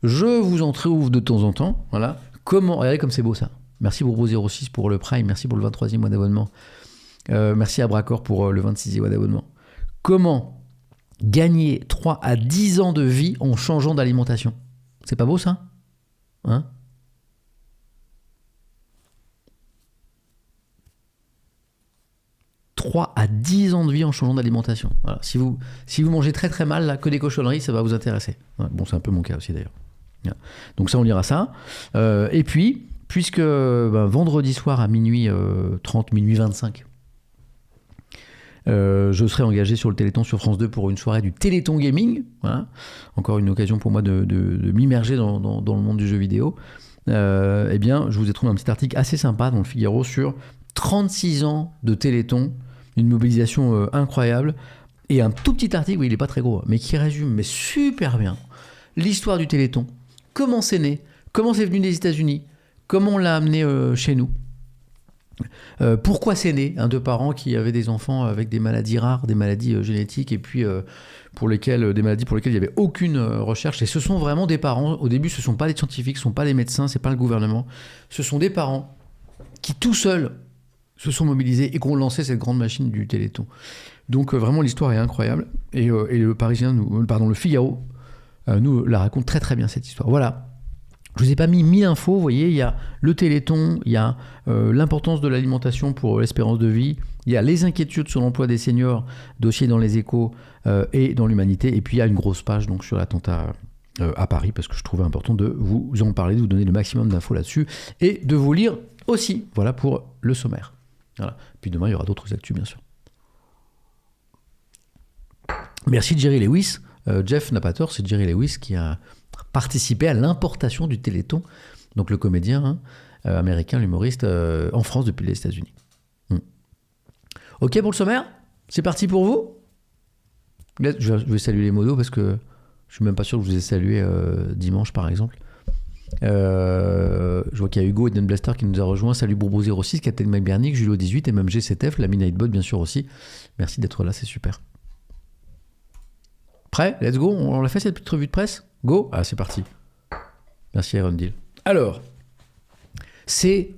Je vous en trouve de temps en temps. Voilà. Regardez comme c'est beau ça. Merci Bourbeau06 pour le Prime. Merci pour le 23e mois d'abonnement. Merci à Bracor pour le 26e mois d'abonnement. Comment gagner 3 à 10 ans de vie en changeant d'alimentation ? C'est pas beau ça ? Hein ? « 3 à 10 ans de vie en changeant d'alimentation. » Voilà. Si vous mangez très très mal, là, que des cochonneries, ça va vous intéresser. Ouais, bon, c'est un peu mon cas aussi d'ailleurs. Voilà. Donc ça, on lira ça. Et puis, puisque vendredi soir à minuit 30, minuit 25, je serai engagé sur le Téléthon sur France 2 pour une soirée du Téléthon Gaming. Voilà. Encore une occasion pour moi de m'immerger dans le monde du jeu vidéo. eh bien, je vous ai trouvé un petit article assez sympa dans le Figaro sur 36 ans de Téléthon, une mobilisation incroyable, et un tout petit article, oui, il n'est pas très gros, mais qui résume mais super bien l'histoire du Téléthon, comment c'est né, comment c'est venu des États-Unis, comment on l'a amené chez nous. Pourquoi c'est né de parents qui avaient des enfants avec des maladies rares, des maladies génétiques, et puis des maladies pour lesquelles il n'y avait aucune recherche. Et ce sont vraiment des parents, au début ce ne sont pas des scientifiques, ce ne sont pas des médecins, ce n'est pas le gouvernement, ce sont des parents qui tout seuls se sont mobilisés et qui ont lancé cette grande machine du Téléthon. Donc vraiment l'histoire est incroyable, et le Figaro nous la raconte très très bien cette histoire. Voilà. Je vous ai pas mis 1000 infos, vous voyez, il y a le Téléthon, il y a l'importance de l'alimentation pour l'espérance de vie, il y a les inquiétudes sur l'emploi des seniors, dossier dans les Échos et dans l'Humanité, et puis il y a une grosse page donc, sur l'attentat à Paris, parce que je trouvais important de vous en parler, de vous donner le maximum d'infos là-dessus, et de vous lire aussi, voilà pour le sommaire. Voilà. Puis demain, il y aura d'autres actus, bien sûr. Merci Jerry Lewis. Jeff n'a pas tort, c'est Jerry Lewis qui a participé à l'importation du Téléthon, donc le comédien américain, l'humoriste, en France depuis les États-Unis. Ok pour le sommaire ? C'est parti pour vous ? Je vais saluer les modos parce que je suis même pas sûr que je vous ai salué dimanche par exemple. Je vois qu'il y a Hugo Eden Blaster qui nous a rejoint. Salut Bourbeau06, Catherine McBernick, Julio 18, MMG7F, l'ami Nightbot bien sûr aussi. Merci d'être là, c'est super. Prêt ? Let's go. On l'a fait cette petite revue de presse ? Go ? Ah, c'est parti. Merci Iron Deal. Alors, c'est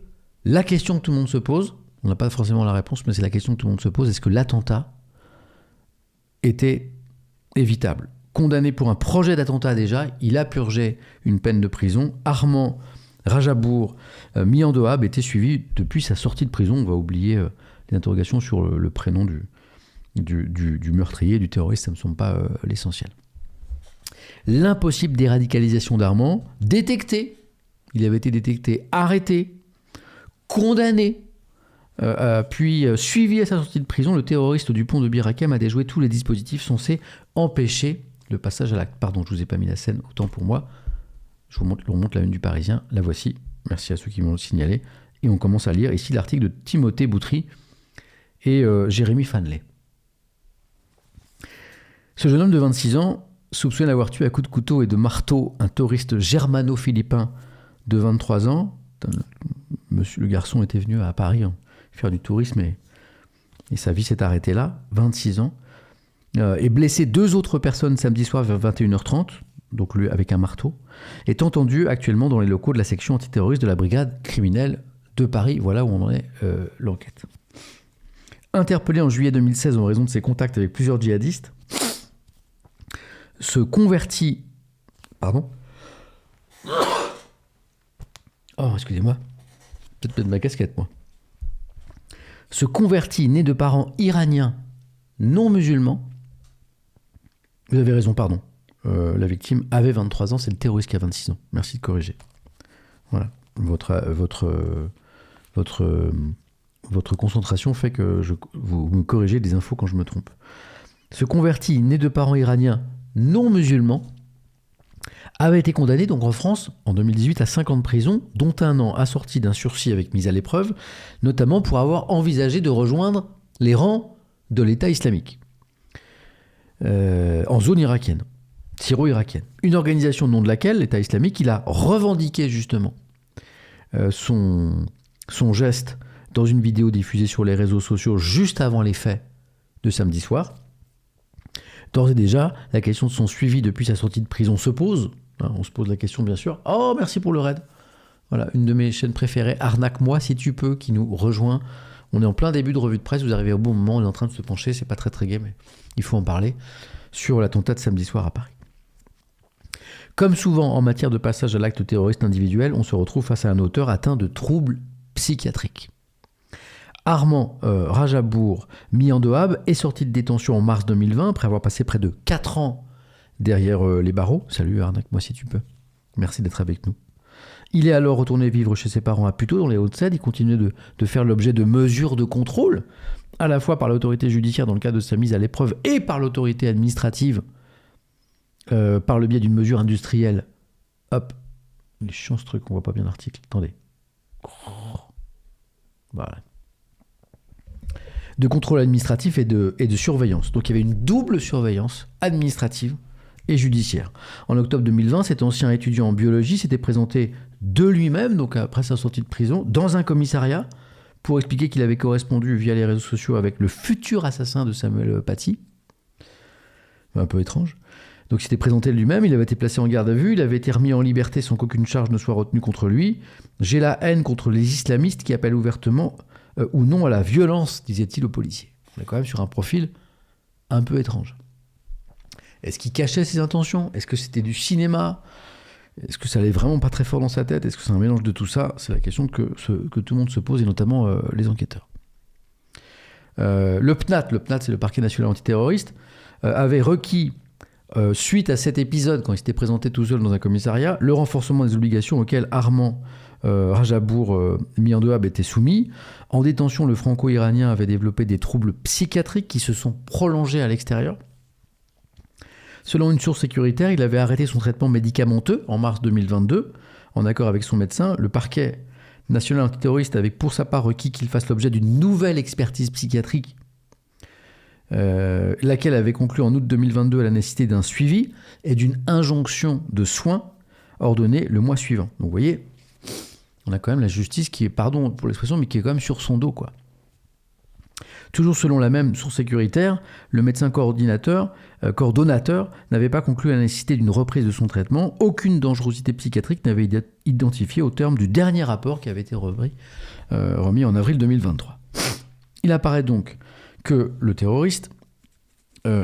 la question que tout le monde se pose. On n'a pas forcément la réponse, mais c'est la question que tout le monde se pose. Est-ce que l'attentat était évitable ? Condamné pour un projet d'attentat déjà, il a purgé une peine de prison. Armand Rajabour, mis en Dohab, était suivi depuis sa sortie de prison. On va oublier les interrogations sur le prénom du meurtrier, du terroriste, ça ne me semble pas l'essentiel. L'impossible déradicalisation d'Armand, détecté, il avait été détecté, arrêté, condamné, puis suivi à sa sortie de prison, le terroriste du pont de Bir Hakeim a déjoué tous les dispositifs censés empêcher le passage à l'acte. Pardon, je ne vous ai pas mis la scène, autant pour moi. Je vous remonte la une du Parisien, la voici, merci à ceux qui m'ont signalé, et on commence à lire ici l'article de Timothée Boutry et Jérémy Fanley. Ce jeune homme de 26 ans soupçonné d'avoir tué à coups de couteau et de marteau un touriste germano-philippin de 23 ans. Le garçon était venu à Paris faire du tourisme et sa vie s'est arrêtée là, 26 ans. Et blessé 2 autres personnes samedi soir vers 21h30, donc lui avec un marteau, est entendu actuellement dans les locaux de la section antiterroriste de la brigade criminelle de Paris. Voilà où on en est l'enquête. Interpellé en juillet 2016 en raison de ses contacts avec plusieurs djihadistes, se convertit... Pardon ? Oh, excusez-moi. Peut-être ma casquette, moi. Se convertit, né de parents iraniens non musulmans. Vous avez raison, pardon. La victime avait 23 ans, c'est le terroriste qui a 26 ans. Merci de corriger. Voilà. Votre concentration fait que vous me corrigez des infos quand je me trompe. Se convertit, né de parents iraniens non musulmans, avait été condamné donc en France en 2018 à 5 ans de prison, dont 1 an assorti d'un sursis avec mise à l'épreuve, notamment pour avoir envisagé de rejoindre les rangs de l'État islamique en zone irakienne, syro-irakienne. Une organisation au nom de laquelle, l'État islamique, il a revendiqué justement son geste dans une vidéo diffusée sur les réseaux sociaux juste avant les faits de samedi soir. D'ores et déjà, la question de son suivi depuis sa sortie de prison se pose. On se pose la question, bien sûr. Oh, merci pour le raid. Voilà, une de mes chaînes préférées, Arnaque-moi si tu peux, qui nous rejoint. On est en plein début de revue de presse, vous arrivez au bon moment, on est en train de se pencher, c'est pas très très gai, mais il faut en parler, sur l'attentat de samedi soir à Paris. Comme souvent en matière de passage à l'acte terroriste individuel, on se retrouve face à un auteur atteint de troubles psychiatriques. Armand Rajabour, mis en Dohab, est sorti de détention en mars 2020 après avoir passé près de 4 ans derrière les barreaux. Salut Arnaque-moi si tu peux. Merci d'être avec nous. Il est alors retourné vivre chez ses parents à Puteaux, dans les Hauts-de-Seine. Il continue de faire l'objet de mesures de contrôle, à la fois par l'autorité judiciaire dans le cadre de sa mise à l'épreuve et par l'autorité administrative par le biais d'une mesure industrielle Il est chiant ce truc, on voit pas bien l'article. Attendez. Voilà. De contrôle administratif et de surveillance. Donc il y avait une double surveillance administrative et judiciaire. En octobre 2020, cet ancien étudiant en biologie s'était présenté de lui-même, donc après sa sortie de prison, dans un commissariat pour expliquer qu'il avait correspondu via les réseaux sociaux avec le futur assassin de Samuel Paty. Un peu étrange. Donc il s'était présenté lui-même, il avait été placé en garde à vue, il avait été remis en liberté sans qu'aucune charge ne soit retenue contre lui. J'ai la haine contre les islamistes qui appellent ouvertement ou non à la violence, disait-il aux policiers. On est quand même sur un profil un peu étrange. Est-ce qu'il cachait ses intentions ? Est-ce que c'était du cinéma ? Est-ce que ça allait vraiment pas très fort dans sa tête ? Est-ce que c'est un mélange de tout ça ? C'est la question que tout le monde se pose, et notamment les enquêteurs. Le PNAT, c'est le parquet national antiterroriste, avait requis, suite à cet épisode, quand il s'était présenté tout seul dans un commissariat, le renforcement des obligations auxquelles Armand Rajabour Miandouab était soumis. En détention, le franco-iranien avait développé des troubles psychiatriques qui se sont prolongés à l'extérieur. Selon une source sécuritaire, il avait arrêté son traitement médicamenteux en mars 2022. En accord avec son médecin, le parquet national antiterroriste avait pour sa part requis qu'il fasse l'objet d'une nouvelle expertise psychiatrique, laquelle avait conclu en août 2022 à la nécessité d'un suivi et d'une injonction de soins ordonnée le mois suivant. Donc vous voyez, on a quand même la justice qui est, pardon pour l'expression, mais qui est quand même sur son dos, quoi. Toujours selon la même source sécuritaire, le médecin coordonnateur n'avait pas conclu à la nécessité d'une reprise de son traitement. Aucune dangerosité psychiatrique n'avait été identifiée au terme du dernier rapport qui avait été remis en avril 2023. Il apparaît donc que le terroriste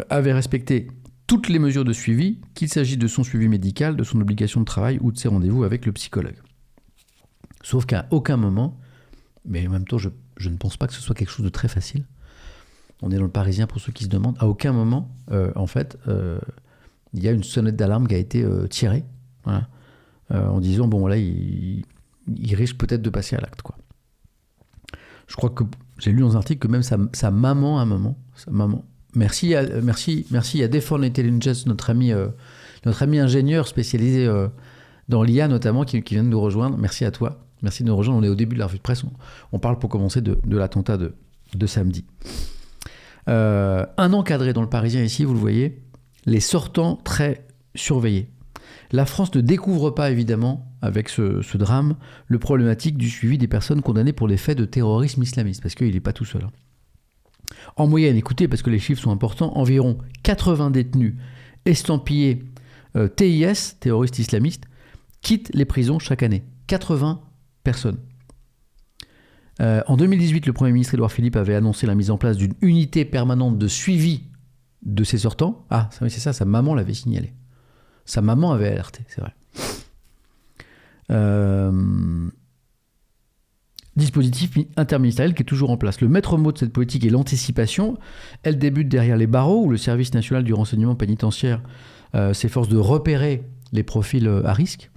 avait respecté toutes les mesures de suivi, qu'il s'agisse de son suivi médical, de son obligation de travail ou de ses rendez-vous avec le psychologue. Sauf qu'à aucun moment, mais en même temps je ne pense pas que ce soit quelque chose de très facile, on est dans le Parisien pour ceux qui se demandent, à aucun moment, il y a une sonnette d'alarme qui a été tirée, voilà, en disant, bon là, il risque peut-être de passer à l'acte, quoi. Je crois que j'ai lu dans un article que même sa maman, à un moment, merci à Defend Intelligence, notre ami ingénieur spécialisé dans l'IA notamment, qui vient de nous rejoindre. Merci à toi. Merci de nous rejoindre. On est au début de la revue de presse. On parle pour commencer de l'attentat de samedi. Un encadré dans le Parisien ici, vous le voyez, les sortants très surveillés. La France ne découvre pas, évidemment, avec ce drame, le problématique du suivi des personnes condamnées pour les faits de terrorisme islamiste, parce qu'il n'est pas tout seul. En moyenne, écoutez, parce que les chiffres sont importants, environ 80 détenus estampillés TIS, terroristes islamistes, quittent les prisons chaque année. 80 personnes. En 2018, le Premier ministre Édouard Philippe avait annoncé la mise en place d'une unité permanente de suivi de ses sortants. Ah, c'est ça, sa maman l'avait signalé. Sa maman avait alerté, c'est vrai. Dispositif interministériel qui est toujours en place. Le maître mot de cette politique est l'anticipation. Elle débute derrière les barreaux, où le service national du renseignement pénitentiaire s'efforce de repérer les profils à risque.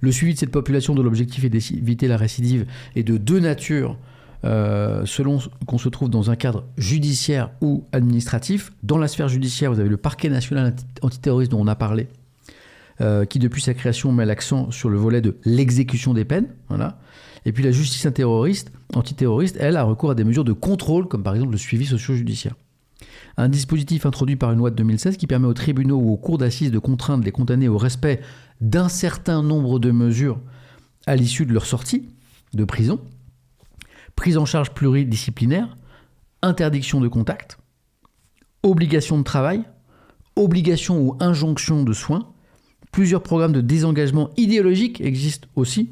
Le suivi de cette population, dont l'objectif est d'éviter la récidive, est de deux natures, selon qu'on se trouve dans un cadre judiciaire ou administratif. Dans la sphère judiciaire, vous avez le parquet national antiterroriste dont on a parlé, qui depuis sa création met l'accent sur le volet de l'exécution des peines. Voilà. Et puis la justice antiterroriste, elle, a recours à des mesures de contrôle, comme par exemple le suivi socio-judiciaire. Un dispositif introduit par une loi de 2016 qui permet aux tribunaux ou aux cours d'assises de contraindre les condamnés au respect d'un certain nombre de mesures à l'issue de leur sortie de prison. Prise en charge pluridisciplinaire, interdiction de contact, obligation de travail, obligation ou injonction de soins. Plusieurs programmes de désengagement idéologique existent aussi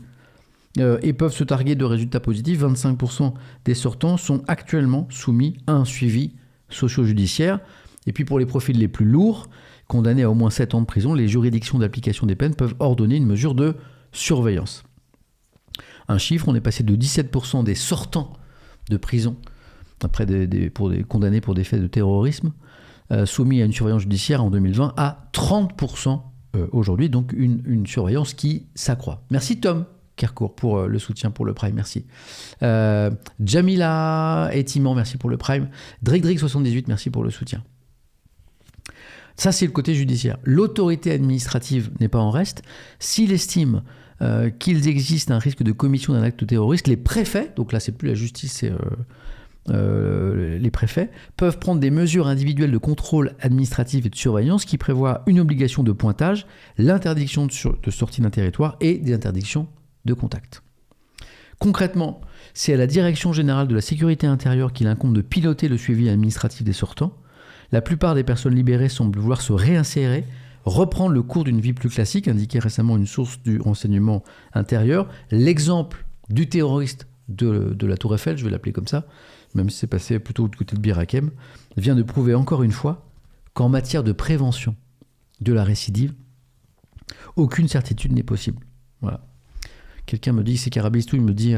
et peuvent se targuer de résultats positifs. 25% des sortants sont actuellement soumis à un suivi socio-judiciaire. Et puis pour les profils les plus lourds, condamnés à au moins 7 ans de prison, les juridictions d'application des peines peuvent ordonner une mesure de surveillance. Un chiffre, on est passé de 17% des sortants de prison condamnés pour des faits de terrorisme soumis à une surveillance judiciaire en 2020 à 30% aujourd'hui, donc une surveillance qui s'accroît. Merci Tom Kercourt pour le soutien pour le Prime, merci. Jamila et Timon, merci pour le Prime. Drake78, merci pour le soutien. Ça, c'est le côté judiciaire. L'autorité administrative n'est pas en reste. S'il estime qu'il existe un risque de commission d'un acte terroriste, les préfets, donc là, c'est plus la justice, c'est les préfets, peuvent prendre des mesures individuelles de contrôle administratif et de surveillance qui prévoient une obligation de pointage, l'interdiction de sortie d'un territoire et des interdictions de contact. Concrètement, c'est à la Direction générale de la sécurité intérieure qu'il incombe de piloter le suivi administratif des sortants. La plupart des personnes libérées semblent vouloir se réinsérer, reprendre le cours d'une vie plus classique, indiquait récemment une source du renseignement intérieur. L'exemple du terroriste de la Tour Eiffel, je vais l'appeler comme ça, même si c'est passé plutôt du côté de Bir Hakeim, vient de prouver encore une fois qu'en matière de prévention de la récidive, aucune certitude n'est possible. Voilà. Quelqu'un me dit, c'est Carabistou, il me dit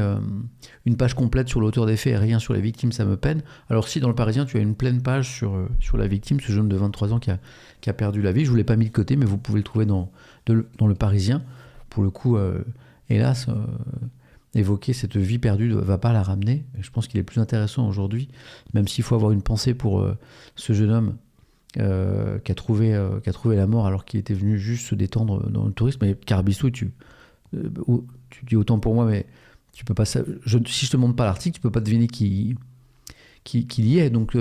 une page complète sur l'auteur des faits et rien sur les victimes, ça me peine. Alors si dans le Parisien, tu as une pleine page sur la victime, ce jeune de 23 ans qui a perdu la vie, je ne vous l'ai pas mis de côté, mais vous pouvez le trouver dans le Parisien. Pour le coup, hélas, évoquer cette vie perdue ne va pas la ramener. Je pense qu'il est plus intéressant aujourd'hui, même s'il faut avoir une pensée pour ce jeune homme qui a trouvé la mort alors qu'il était venu juste se détendre dans le tourisme. Mais Carabistou, tu dis autant pour moi, mais tu peux pas. Si je te montre pas l'article, tu peux pas deviner qui y est. Donc, tu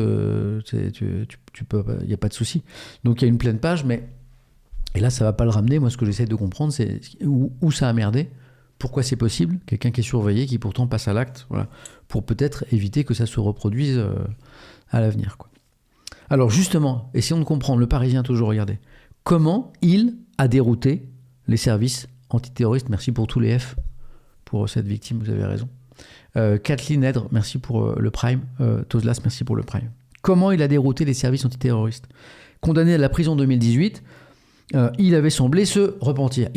peux. Il y a pas de souci. Donc, il y a une pleine page, mais et là, ça va pas le ramener. Moi, ce que j'essaie de comprendre, c'est où ça a merdé, pourquoi c'est possible. Quelqu'un qui est surveillé, qui pourtant passe à l'acte, voilà, pour peut-être éviter que ça se reproduise à l'avenir, quoi. Alors, justement, essayons de comprendre. Le Parisien, toujours regardez. Comment il a dérouté les services antiterroriste, merci pour tous les F pour cette victime, vous avez raison. Kathleen Edre, merci pour le Prime. Toslas, merci pour le Prime. Comment il a dérouté les services antiterroristes? Condamné à la prison en 2018, il avait semblé se repentir.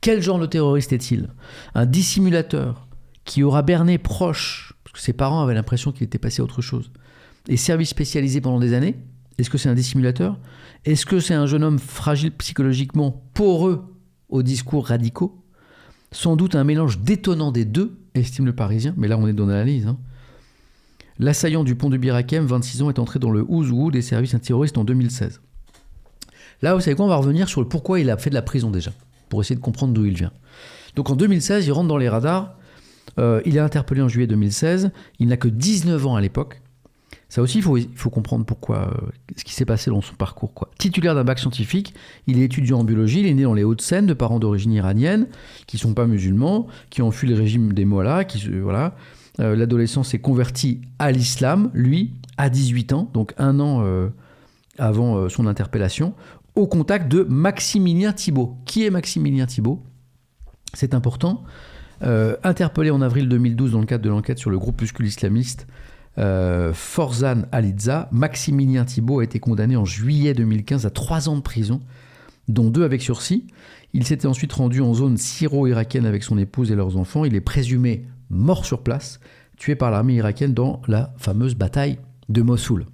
Quel genre de terroriste est-il? Un dissimulateur qui aura berné proche, parce que ses parents avaient l'impression qu'il était passé à autre chose, et service spécialisé pendant des années? Est-ce que c'est un dissimulateur? Est-ce que c'est un jeune homme fragile psychologiquement, poreux aux discours radicaux? Sans doute un mélange détonnant des deux, estime le Parisien, mais là on est dans l'analyse. L'assaillant du pont de Bir Hakeim, 26 ans, est entré dans le Ouzou des services antiterroristes en 2016. Là, vous savez quoi, on va revenir sur le pourquoi il a fait de la prison déjà, pour essayer de comprendre d'où il vient. Donc en 2016, il rentre dans les radars, il est interpellé en juillet 2016, il n'a que 19 ans à l'époque. Ça aussi, il faut comprendre pourquoi, ce qui s'est passé dans son parcours, quoi. Titulaire d'un bac scientifique, il est étudiant en biologie, il est né dans les Hauts-de-Seine de parents d'origine iranienne, qui ne sont pas musulmans, qui ont fui le régime des Mollahs, voilà. L'adolescent s'est converti à l'islam, lui, à 18 ans, donc un an avant son interpellation, au contact de Maximilien Thibault. Qui est Maximilien Thibault? C'est important. Interpellé en avril 2012 dans le cadre de l'enquête sur le groupuscule islamiste Forzan Alizza, Maximilien Thibault a été condamné en juillet 2015 à 3 ans de prison, dont 2 avec sursis. Il s'était ensuite rendu en zone syro-irakienne avec son épouse et leurs enfants. Il est présumé mort sur place, tué par l'armée irakienne dans la fameuse bataille de Mossoul.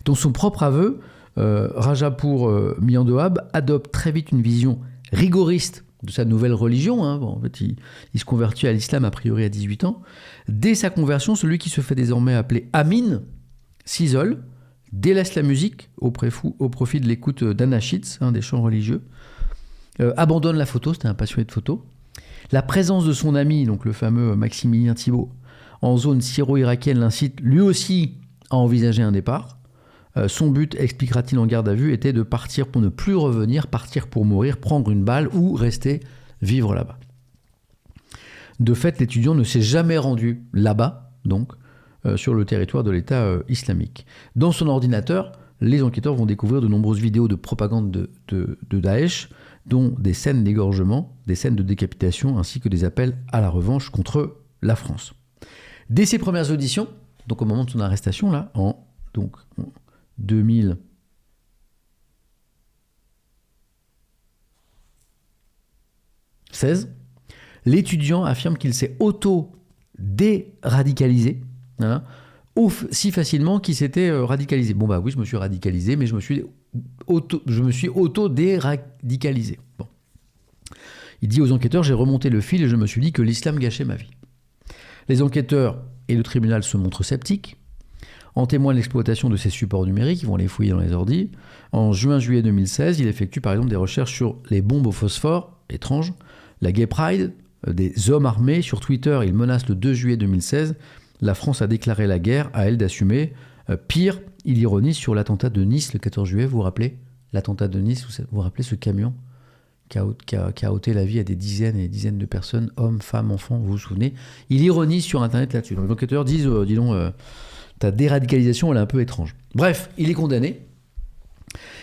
Dans son propre aveu, Rajapour Miandoab adopte très vite une vision rigoriste de sa nouvelle religion. En fait, il se convertit à l'islam a priori à 18 ans. Dès sa conversion, celui qui se fait désormais appeler Amin s'isole, délaisse la musique au profit de l'écoute d'anachids, des chants religieux, abandonne la photo, c'était un passionné de photo. La présence de son ami, donc le fameux Maximilien Thibault, en zone syro-irakienne l'incite lui aussi à envisager un départ. Son but, expliquera-t-il en garde à vue, était de partir pour ne plus revenir, partir pour mourir, prendre une balle ou rester vivre là-bas. De fait, l'étudiant ne s'est jamais rendu là-bas, donc, sur le territoire de l'État islamique. Dans son ordinateur, les enquêteurs vont découvrir de nombreuses vidéos de propagande de Daesh, dont des scènes d'égorgement, des scènes de décapitation, ainsi que des appels à la revanche contre la France. Dès ses premières auditions, donc au moment de son arrestation, là, en 2016, l'étudiant affirme qu'il s'est auto-déradicalisé, si facilement qu'il s'était radicalisé. Bon bah oui, je me suis radicalisé, mais je me suis auto-déradicalisé. Bon. Il dit aux enquêteurs, j'ai remonté le fil et je me suis dit que l'islam gâchait ma vie. Les enquêteurs et le tribunal se montrent sceptiques. En témoigne l'exploitation de ces supports numériques, ils vont les fouiller dans les ordis. En juin-juillet 2016, il effectue par exemple des recherches sur les bombes au phosphore, étrange, la Gay Pride, des hommes armés. Sur Twitter, il menace le 2 juillet 2016. La France a déclaré la guerre, à elle d'assumer. Pire, il ironise sur l'attentat de Nice le 14 juillet, vous vous rappelez? L'attentat de Nice, vous vous rappelez ce camion qui a ôté la vie à des dizaines et des dizaines de personnes, hommes, femmes, enfants, vous vous souvenez? Il ironise sur Internet là-dessus. Donc les enquêteurs disent, dis donc, ta déradicalisation, elle est un peu étrange. Bref, il est condamné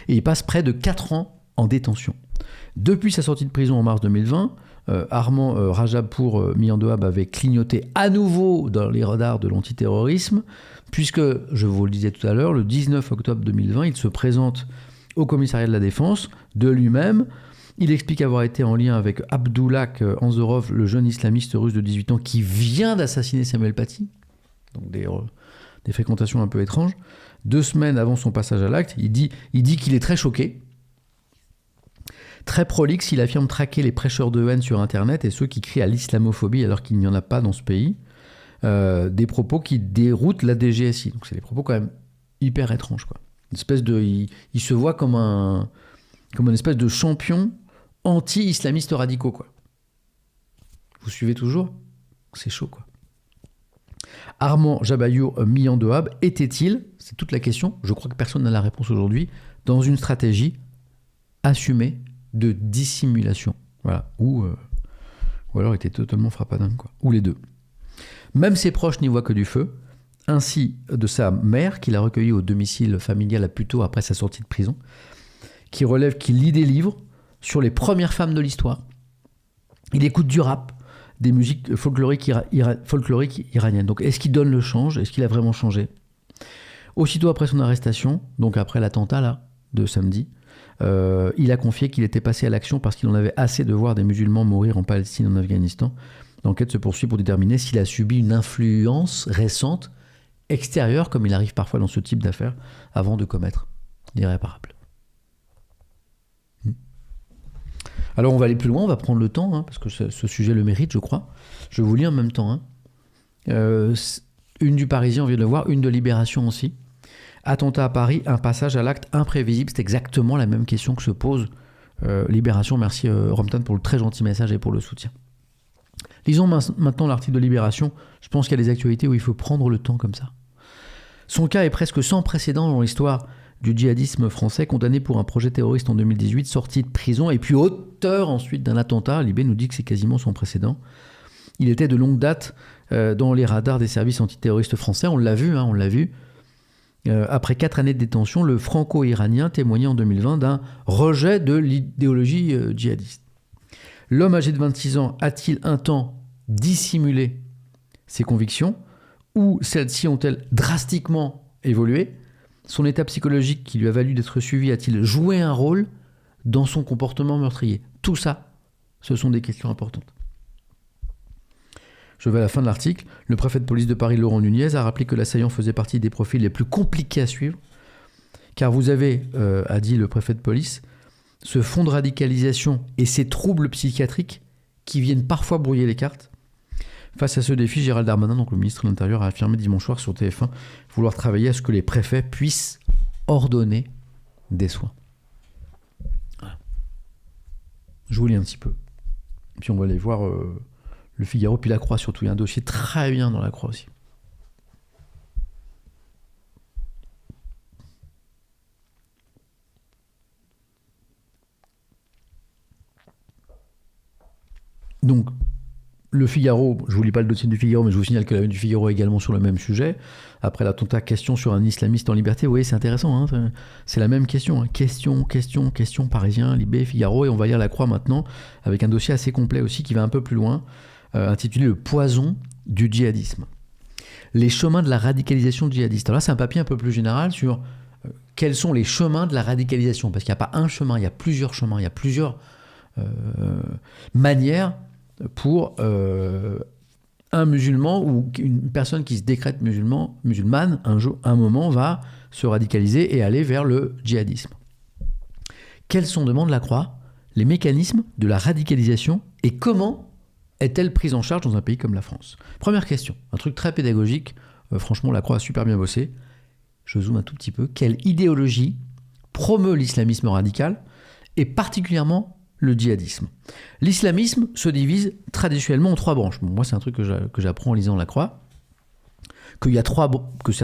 et il passe près de 4 ans en détention. Depuis sa sortie de prison en mars 2020, Armand Rajapour Miandoab avait clignoté à nouveau dans les radars de l'antiterrorisme, puisque, je vous le disais tout à l'heure, le 19 octobre 2020, il se présente au commissariat de la Défense de lui-même. Il explique avoir été en lien avec Abdullah Anzorov, le jeune islamiste russe de 18 ans qui vient d'assassiner Samuel Paty. Donc des fréquentations un peu étranges. 2 semaines avant son passage à l'acte, il dit qu'il est très choqué. Très prolixe, il affirme traquer les prêcheurs de haine sur Internet et ceux qui crient à l'islamophobie alors qu'il n'y en a pas dans ce pays. Des propos qui déroutent la DGSI. Donc c'est des propos quand même hyper étranges, quoi. Une espèce de, il se voit comme une espèce de champion anti-islamiste radicaux, quoi. Vous suivez toujours? C'est chaud, quoi. Armand Jabayour Miandoab était-il, c'est toute la question, je crois que personne n'a la réponse aujourd'hui, dans une stratégie assumée de dissimulation, voilà, ou alors était totalement frappadingue, quoi, ou les deux. Même ses proches n'y voient que du feu, ainsi de sa mère, qu'il a recueillie au domicile familial à Puteaux après sa sortie de prison, qui relève qu'il lit des livres sur les premières femmes de l'histoire. Il écoute du rap, des musiques folkloriques iraniennes. Donc est-ce qu'il donne le change? Est-ce qu'il a vraiment changé? Aussitôt après son arrestation, donc après l'attentat là, de samedi, il a confié qu'il était passé à l'action parce qu'il en avait assez de voir des musulmans mourir en Palestine et en Afghanistan. L'enquête se poursuit pour déterminer s'il a subi une influence récente, extérieure, comme il arrive parfois dans ce type d'affaires, avant de commettre l'irréparable. Alors on va aller plus loin, on va prendre le temps, parce que ce sujet le mérite, je crois. Je vous lis en même temps. Une du Parisien, on vient de le voir, une de Libération aussi. Attentat à Paris, un passage à l'acte imprévisible. C'est exactement la même question que se pose Libération. Merci Romtan pour le très gentil message et pour le soutien. Lisons maintenant l'article de Libération. Je pense qu'il y a des actualités où il faut prendre le temps comme ça. Son cas est presque sans précédent dans l'histoire du djihadisme français, condamné pour un projet terroriste en 2018, sorti de prison et puis auteur ensuite d'un attentat. Libé nous dit que c'est quasiment sans précédent. Il était de longue date dans les radars des services antiterroristes français. On l'a vu, on l'a vu. Après 4 années de détention, le franco-iranien témoignait en 2020 d'un rejet de l'idéologie djihadiste. L'homme âgé de 26 ans a-t-il un temps dissimulé ses convictions ou celles-ci ont-elles drastiquement évolué? Son état psychologique qui lui a valu d'être suivi a-t-il joué un rôle dans son comportement meurtrier? Tout ça, ce sont des questions importantes. Je vais à la fin de l'article. Le préfet de police de Paris, Laurent Nunez, a rappelé que l'assaillant faisait partie des profils les plus compliqués à suivre, car vous avez, a dit le préfet de police, ce fond de radicalisation et ces troubles psychiatriques qui viennent parfois brouiller les cartes. Face à ce défi, Gérald Darmanin, donc le ministre de l'Intérieur, a affirmé dimanche soir sur TF1 vouloir travailler à ce que les préfets puissent ordonner des soins. Voilà. Je vous lis un petit peu. Puis on va aller voir le Figaro, puis la Croix surtout. Il y a un dossier très bien dans la Croix aussi. Donc, le Figaro, je ne vous lis pas le dossier du Figaro, mais je vous signale que la une du Figaro est également sur le même sujet. Après l'attentat, question sur un islamiste en liberté. Vous voyez, c'est intéressant, c'est la même question. Question, Parisien, Libé, Figaro. Et on va lire la Croix maintenant, avec un dossier assez complet aussi, qui va un peu plus loin, intitulé « Le poison du djihadisme ». Les chemins de la radicalisation djihadiste. Alors là, c'est un papier un peu plus général sur quels sont les chemins de la radicalisation. Parce qu'il n'y a pas un chemin, il y a plusieurs chemins, il y a plusieurs manières pour un musulman ou une personne qui se décrète musulmane, un moment va se radicaliser et aller vers le djihadisme. Quels sont, demande la Croix, les mécanismes de la radicalisation et comment est-elle prise en charge dans un pays comme la France? Première question, un truc très pédagogique, franchement la Croix a super bien bossé. je zoome un tout petit peu, quelle idéologie promeut l'islamisme radical et particulièrement le djihadisme. L'islamisme se divise traditionnellement en 3 branches. Bon, moi, c'est un truc que j'apprends en lisant La Croix, qu'il y a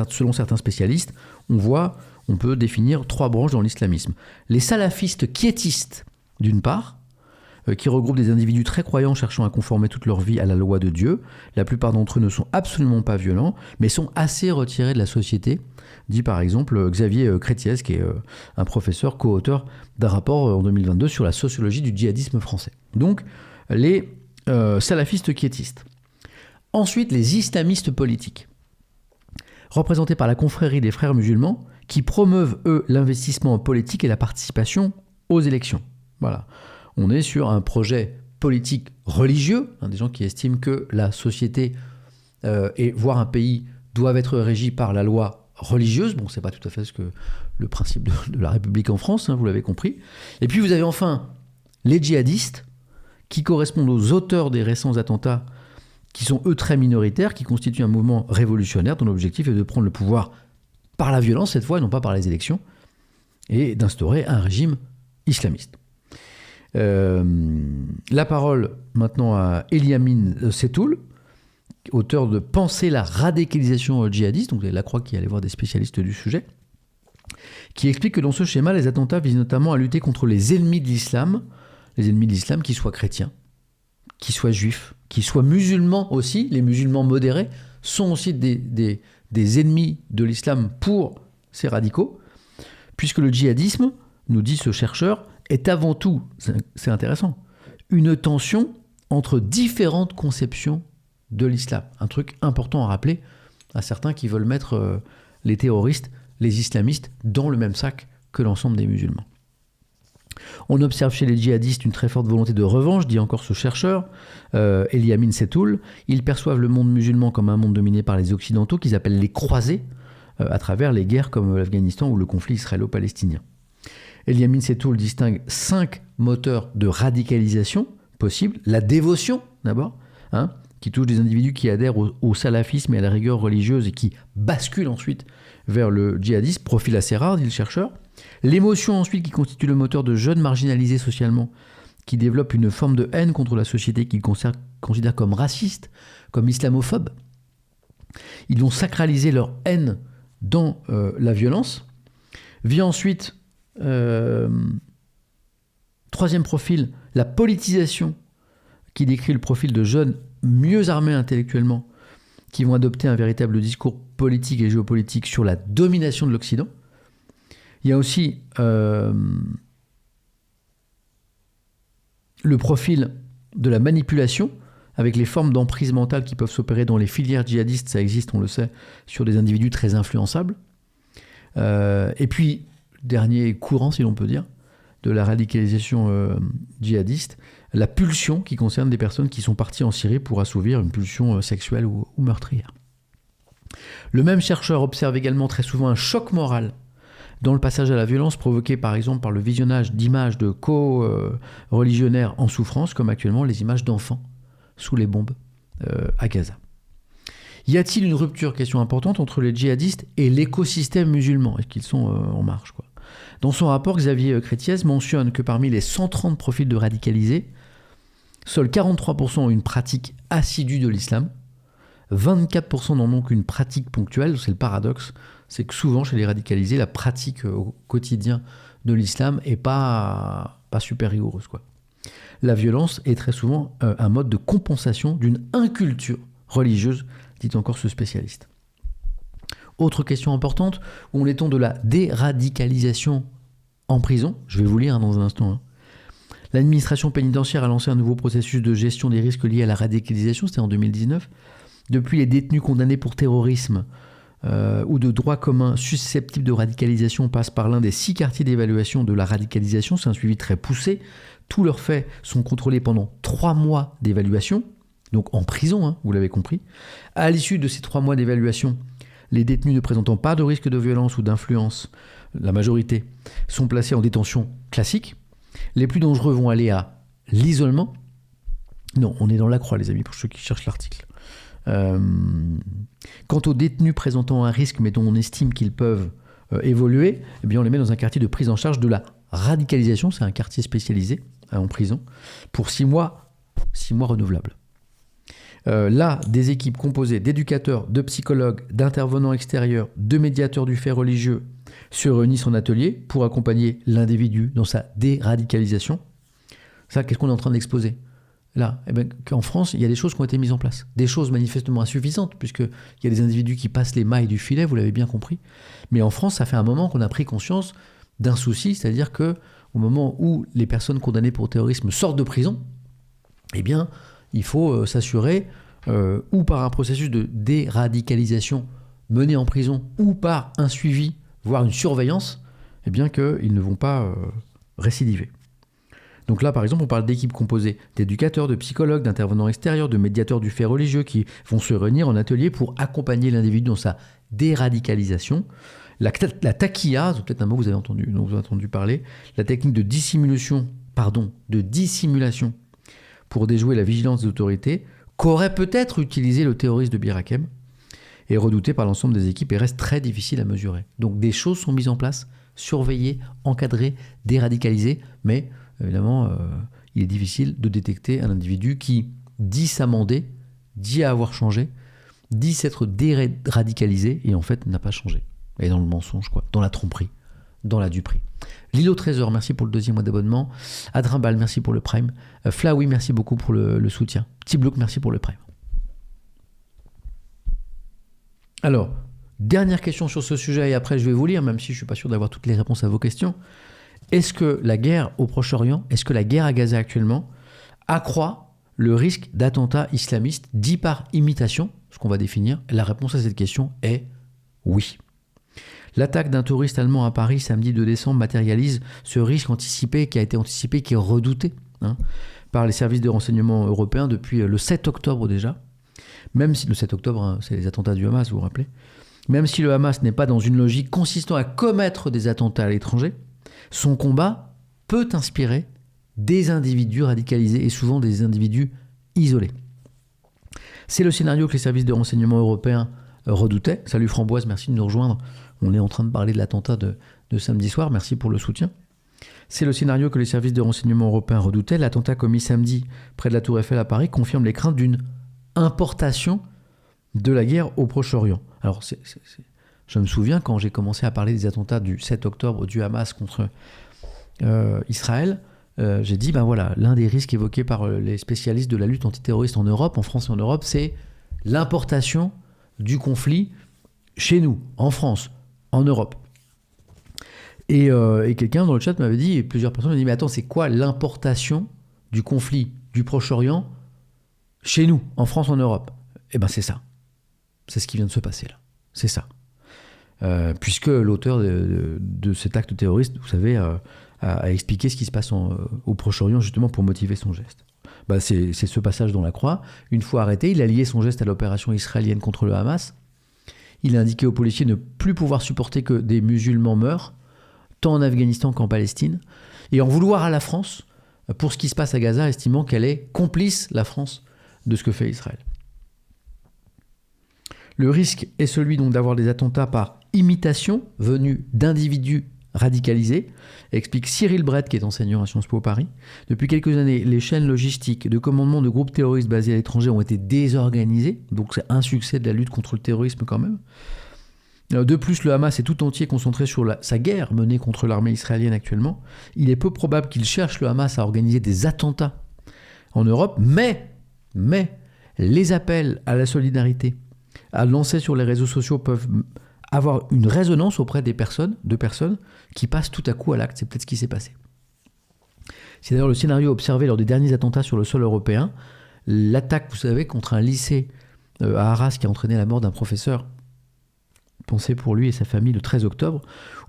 selon certains spécialistes, on peut définir 3 branches dans l'islamisme. Les salafistes quiétistes, d'une part, qui regroupent des individus très croyants cherchant à conformer toute leur vie à la loi de Dieu. La plupart d'entre eux ne sont absolument pas violents, mais sont assez retirés de la société, dit par exemple Xavier Crétiez, qui est un professeur co-auteur d'un rapport en 2022 sur la sociologie du djihadisme français. Donc, les salafistes quiétistes. Ensuite, les islamistes politiques, représentés par la confrérie des frères musulmans, qui promeuvent, eux, l'investissement politique et la participation aux élections. Voilà. On est sur un projet politique religieux, des gens qui estiment que la société voire un pays doivent être régis par la loi religieuse. Bon, c'est pas tout à fait le principe de la République en France, vous l'avez compris. Et puis vous avez enfin les djihadistes, qui correspondent aux auteurs des récents attentats, qui sont eux très minoritaires, qui constituent un mouvement révolutionnaire dont l'objectif est de prendre le pouvoir par la violence cette fois, et non pas par les élections, et d'instaurer un régime islamiste. La parole maintenant à Eliamin Setoul, auteur de Penser la radicalisation djihadiste, donc La Croix qui allait voir des spécialistes du sujet, qui explique que dans ce schéma, les attentats visent notamment à lutter contre les ennemis de l'islam, qu'ils soient chrétiens, qu'ils soient juifs, qu'ils soient musulmans aussi. Les musulmans modérés sont aussi des ennemis de l'islam pour ces radicaux, puisque le djihadisme, nous dit ce chercheur, est avant tout, c'est intéressant, une tension entre différentes conceptions de l'islam. Un truc important à rappeler à certains qui veulent mettre les terroristes, les islamistes, dans le même sac que l'ensemble des musulmans. On observe chez les djihadistes une très forte volonté de revanche, dit encore ce chercheur, Eliamin Setoul. Ils perçoivent le monde musulman comme un monde dominé par les Occidentaux, qu'ils appellent les croisés, à travers les guerres comme l'Afghanistan ou le conflit israélo-palestinien. Eliamin Setoul distingue 5 moteurs de radicalisation possibles. La dévotion, d'abord, qui touche des individus qui adhèrent au salafisme et à la rigueur religieuse et qui basculent ensuite vers le djihadisme, profil assez rare, dit le chercheur. L'émotion ensuite, qui constitue le moteur de jeunes marginalisés socialement, qui développent une forme de haine contre la société qu'ils considèrent comme raciste, comme islamophobe. Ils vont sacraliser leur haine dans la violence. Vient ensuite, troisième profil, la politisation, qui décrit le profil de jeunes mieux armés intellectuellement, qui vont adopter un véritable discours politique et géopolitique sur la domination de l'Occident. Il y a aussi le profil de la manipulation, avec les formes d'emprise mentale qui peuvent s'opérer dans les filières djihadistes, ça existe, on le sait, sur des individus très influençables. Et puis, dernier courant, si l'on peut dire, de la radicalisation djihadiste, la pulsion qui concerne des personnes qui sont parties en Syrie pour assouvir une pulsion sexuelle ou meurtrière. Le même chercheur observe également très souvent un choc moral dans le passage à la violence provoqué par exemple par le visionnage d'images de co-religionnaires en souffrance, comme actuellement les images d'enfants sous les bombes à Gaza. Y a-t-il une rupture, question importante, entre les djihadistes et l'écosystème musulman? Est-ce qu'ils sont en marche, quoi? Dans son rapport, Xavier Crétiez mentionne que parmi les 130 profils de radicalisés, seuls 43% ont une pratique assidue de l'islam, 24% n'en ont qu'une pratique ponctuelle. C'est le paradoxe, c'est que souvent chez les radicalisés, la pratique au quotidien de l'islam n'est pas super rigoureuse, quoi. La violence est très souvent un mode de compensation d'une inculture religieuse, dit encore ce spécialiste. Autre question importante, où en est-on de la déradicalisation en prison? Je vais vous lire dans un instant. L'administration pénitentiaire a lancé un nouveau processus de gestion des risques liés à la radicalisation, c'était en 2019. Depuis, les détenus condamnés pour terrorisme ou de droit commun susceptibles de radicalisation passent par l'un des 6 quartiers d'évaluation de la radicalisation. C'est un suivi très poussé. Tous leurs faits sont contrôlés pendant 3 mois d'évaluation, donc en prison, vous l'avez compris. À l'issue de ces 3 mois d'évaluation, les détenus ne présentant pas de risque de violence ou d'influence, la majorité, sont placés en détention classique. Les plus dangereux vont aller à l'isolement. Non, on est dans La Croix, les amis, pour ceux qui cherchent l'article. Quant aux détenus présentant un risque, mais dont on estime qu'ils peuvent évoluer, eh bien on les met dans un quartier de prise en charge de la radicalisation, c'est un quartier spécialisé en prison, pour 6 mois renouvelables. Là, des équipes composées d'éducateurs, de psychologues, d'intervenants extérieurs, de médiateurs du fait religieux se réunissent en atelier pour accompagner l'individu dans sa déradicalisation. Ça, qu'est-ce qu'on est en train d'exposer ? Là, qu'en France, il y a des choses qui ont été mises en place. Des choses manifestement insuffisantes, puisqu'il y a des individus qui passent les mailles du filet, vous l'avez bien compris. Mais en France, ça fait un moment qu'on a pris conscience d'un souci, c'est-à-dire qu'au moment où les personnes condamnées pour terrorisme sortent de prison, eh bien, il faut s'assurer, ou par un processus de déradicalisation mené en prison, ou par un suivi, voire une surveillance, eh bien qu'ils ne vont pas récidiver. Donc là, par exemple, on parle d'équipes composées d'éducateurs, de psychologues, d'intervenants extérieurs, de médiateurs du fait religieux qui vont se réunir en atelier pour accompagner l'individu dans sa déradicalisation. La taquilla, c'est peut-être un mot que vous avez entendu parler, la technique de dissimulation pour déjouer la vigilance des autorités, qu'aurait peut-être utilisé le terroriste de Bir Hakeim, est redoutée par l'ensemble des équipes et reste très difficile à mesurer. Donc des choses sont mises en place, surveillées, encadrées, déradicalisées, mais évidemment, il est difficile de détecter un individu qui dit s'amender, dit avoir changé, dit s'être déradicalisé et en fait n'a pas changé. Et dans le mensonge, dans la tromperie, dans la duperie. Lilo Trésor, merci pour le 2e mois d'abonnement. Adrimbal, merci pour le Prime. Flaoui, merci beaucoup pour le soutien. Petit Bloc, merci pour le Prime. Alors, dernière question sur ce sujet et après je vais vous lire, même si je ne suis pas sûr d'avoir toutes les réponses à vos questions. Est-ce que la guerre au Proche-Orient, est-ce que la guerre à Gaza actuellement accroît le risque d'attentats islamistes dit par imitation, ce qu'on va définir? La réponse à cette question est oui. L'attaque d'un touriste allemand à Paris samedi 2 décembre matérialise ce risque anticipé, qui a été anticipé, qui est redouté par les services de renseignement européens depuis le 7 octobre déjà. Même si le 7 octobre, c'est les attentats du Hamas, vous vous rappelez. Même si le Hamas n'est pas dans une logique consistant à commettre des attentats à l'étranger, son combat peut inspirer des individus radicalisés et souvent des individus isolés. C'est le scénario que les services de renseignement européens redoutaient. Salut Framboise, merci de nous rejoindre. On est en train de parler de l'attentat de samedi soir, merci pour le soutien. C'est le scénario que les services de renseignement européens redoutaient. L'attentat commis samedi près de la Tour Eiffel à Paris confirme les craintes d'une importation de la guerre au Proche-Orient. Alors, je me souviens quand j'ai commencé à parler des attentats du 7 octobre du Hamas contre Israël, j'ai dit, l'un des risques évoqués par les spécialistes de la lutte antiterroriste en Europe, en France et en Europe, c'est l'importation du conflit chez nous, en France, en Europe. Et quelqu'un dans le chat m'avait dit, et plusieurs personnes m'ont dit, mais attends, c'est quoi l'importation du conflit du Proche-Orient chez nous, en France, en Europe? Eh bien, c'est ça. C'est ce qui vient de se passer là. C'est ça. Puisque l'auteur de cet acte terroriste, vous savez, a expliqué ce qui se passe au Proche-Orient justement pour motiver son geste. C'est ce passage dans la croix. Une fois arrêté, il a lié son geste à l'opération israélienne contre le Hamas. Il a indiqué aux policiers ne plus pouvoir supporter que des musulmans meurent, tant en Afghanistan qu'en Palestine, et en vouloir à la France pour ce qui se passe à Gaza, estimant qu'elle est complice, la France, de ce que fait Israël. Le risque est celui donc d'avoir des attentats par imitation venus d'individus radicalisés, explique Cyril Brett, qui est enseignant à Sciences Po Paris. Depuis quelques années, les chaînes logistiques de commandement de groupes terroristes basés à l'étranger ont été désorganisées, donc c'est un succès de la lutte contre le terrorisme quand même. De plus, le Hamas est tout entier concentré sur sa guerre menée contre l'armée israélienne actuellement. Il est peu probable qu'il cherche, le Hamas, à organiser des attentats en Europe, mais les appels à la solidarité à lancer sur les réseaux sociaux peuvent avoir une résonance auprès de personnes qui passent tout à coup à l'acte. C'est peut-être ce qui s'est passé. C'est d'ailleurs le scénario observé lors des derniers attentats sur le sol européen. L'attaque, vous savez, contre un lycée à Arras qui a entraîné la mort d'un professeur, pensez pour lui et sa famille, le 13 octobre,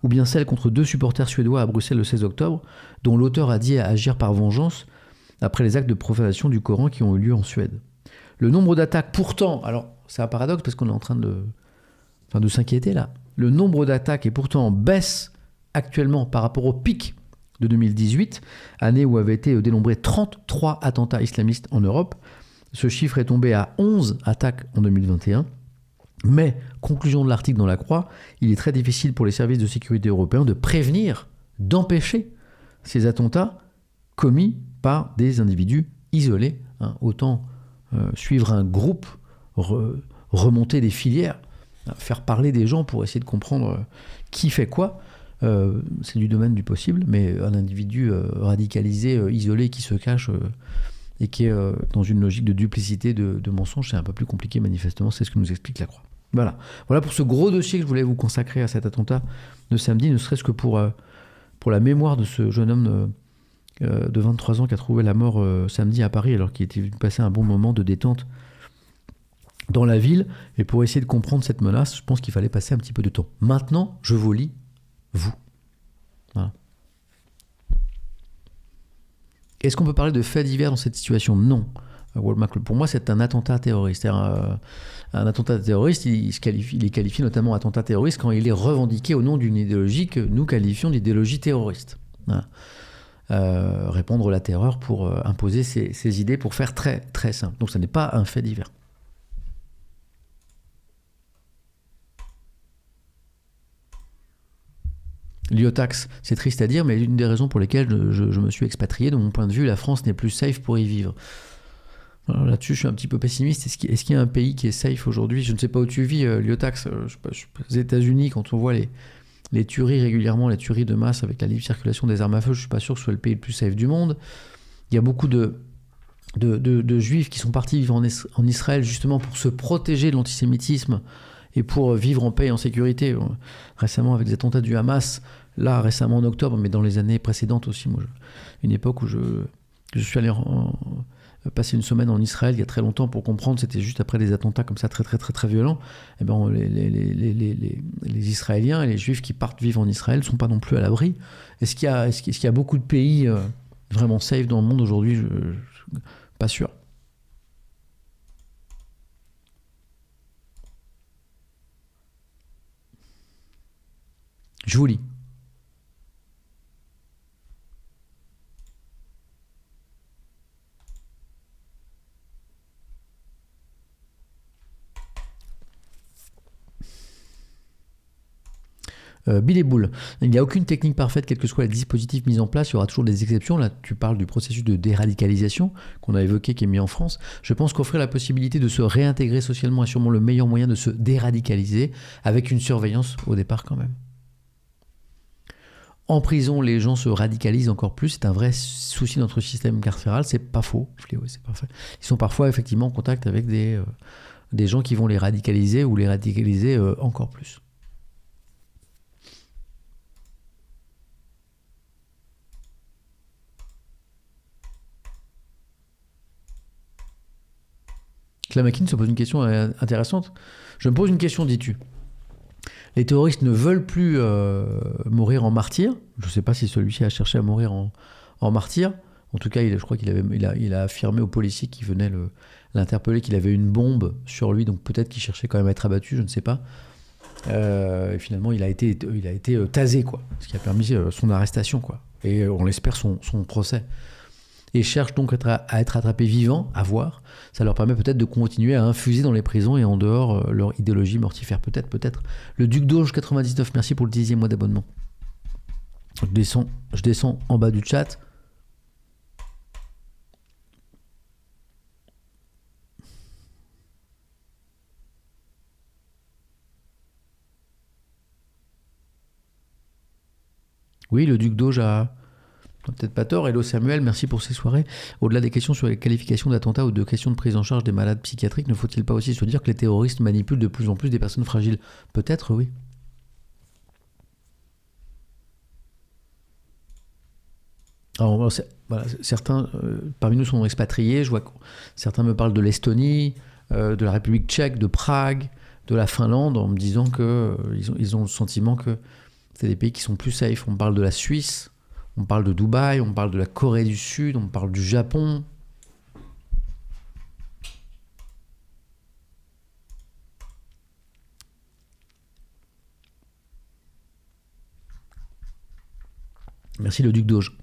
ou bien celle contre 2 supporters suédois à Bruxelles le 16 octobre, dont l'auteur a dit agir par vengeance après les actes de profanation du Coran qui ont eu lieu en Suède. Le nombre d'attaques, pourtant, alors c'est un paradoxe parce qu'on est en train de s'inquiéter là, le nombre d'attaques est pourtant en baisse actuellement par rapport au pic de 2018, année où avaient été dénombrés 33 attentats islamistes en Europe. Ce chiffre est tombé à 11 attaques en 2021. Mais, conclusion de l'article dans La Croix, il est très difficile pour les services de sécurité européens de prévenir, d'empêcher ces attentats commis par des individus isolés. Autant suivre un groupe, remonter des filières, faire parler des gens pour essayer de comprendre qui fait quoi. C'est du domaine du possible, mais un individu radicalisé, isolé, qui se cache et qui est dans une logique de duplicité, de mensonge, c'est un peu plus compliqué manifestement, c'est ce que nous explique La Croix. Voilà pour ce gros dossier que je voulais vous consacrer à cet attentat de samedi, ne serait-ce que pour la mémoire de ce jeune homme de 23 ans qui a trouvé la mort samedi à Paris, alors qu'il était venu passer un bon moment de détente dans la ville. Et pour essayer de comprendre cette menace, je pense qu'il fallait passer un petit peu de temps. Maintenant, je vous lis, vous. Voilà. Est-ce qu'on peut parler de faits divers dans cette situation ? Non. Pour moi, c'est un attentat terroriste. Un attentat terroriste, il est qualifié notamment attentat terroriste quand il est revendiqué au nom d'une idéologie que nous qualifions d'idéologie terroriste. Voilà. Répandre la terreur pour imposer ses idées, pour faire très très simple. Donc, ce n'est pas un fait divers. L'IOTAX, c'est triste à dire, mais l'une des raisons pour lesquelles je me suis expatrié, de mon point de vue, la France n'est plus safe pour y vivre. Alors là-dessus, je suis un petit peu pessimiste. Est-ce qu'il y a un pays qui est safe aujourd'hui ? Je ne sais pas où tu vis, l'IOTAX. Je sais pas, aux États-Unis, quand on voit les tueries régulièrement, les tueries de masse avec la libre circulation des armes à feu, je ne suis pas sûr que ce soit le pays le plus safe du monde. Il y a beaucoup de juifs qui sont partis vivre en Israël justement pour se protéger de l'antisémitisme et pour vivre en paix et en sécurité. Récemment, avec les attentats du Hamas, là, récemment en octobre, mais dans les années précédentes aussi, une époque où je suis allé passer une semaine en Israël il y a très longtemps pour comprendre, c'était juste après des attentats comme ça très très très très violents. Et ben les Israéliens et les Juifs qui partent vivre en Israël ne sont pas non plus à l'abri. Est-ce qu'il y a beaucoup de pays vraiment safe dans le monde aujourd'hui ? Pas sûr. Je vous lis. Bill et boule. Il n'y a aucune technique parfaite, quels que soient les dispositifs mis en place, il y aura toujours des exceptions. Là, tu parles du processus de déradicalisation qu'on a évoqué, qui est mis en France. Je pense qu'offrir la possibilité de se réintégrer socialement est sûrement le meilleur moyen de se déradicaliser, avec une surveillance au départ quand même. En prison, les gens se radicalisent encore plus. C'est un vrai souci de notre système carcéral. C'est pas faux. C'est parfait. Ils sont parfois effectivement en contact avec des gens qui vont les radicaliser ou les radicaliser encore plus. Clamakin se pose une question intéressante. Je me pose une question, dis-tu. Les terroristes ne veulent plus mourir en martyr. Je ne sais pas si celui-ci a cherché à mourir en martyr. En tout cas, je crois qu'il a affirmé aux policiers qui venaient l'interpeller qu'il avait une bombe sur lui, donc peut-être qu'il cherchait quand même à être abattu, je ne sais pas. Et finalement, il a été tasé, quoi, ce qui a permis son arrestation, quoi. Et on l'espère son procès. Et cherchent donc à être attrapés vivants, à voir. Ça leur permet peut-être de continuer à infuser dans les prisons et en dehors leur idéologie mortifère. Peut-être. Le Duc d'Auge 99, merci pour le 10e mois d'abonnement. Je descends en bas du chat. Oui, le Duc d'Auge a peut-être pas tort. Hello Samuel, merci pour ces soirées. Au-delà des questions sur les qualifications d'attentats ou de questions de prise en charge des malades psychiatriques, ne faut-il pas aussi se dire que les terroristes manipulent de plus en plus des personnes fragiles ? Peut-être, oui. Alors, certains parmi nous sont expatriés. Je vois que certains me parlent de l'Estonie, de la République tchèque, de Prague, de la Finlande, en me disant qu'ils ont le sentiment que c'est des pays qui sont plus safe. On parle de la Suisse. On parle de Dubaï, on parle de la Corée du Sud, on parle du Japon. Merci le Duc d'Auge.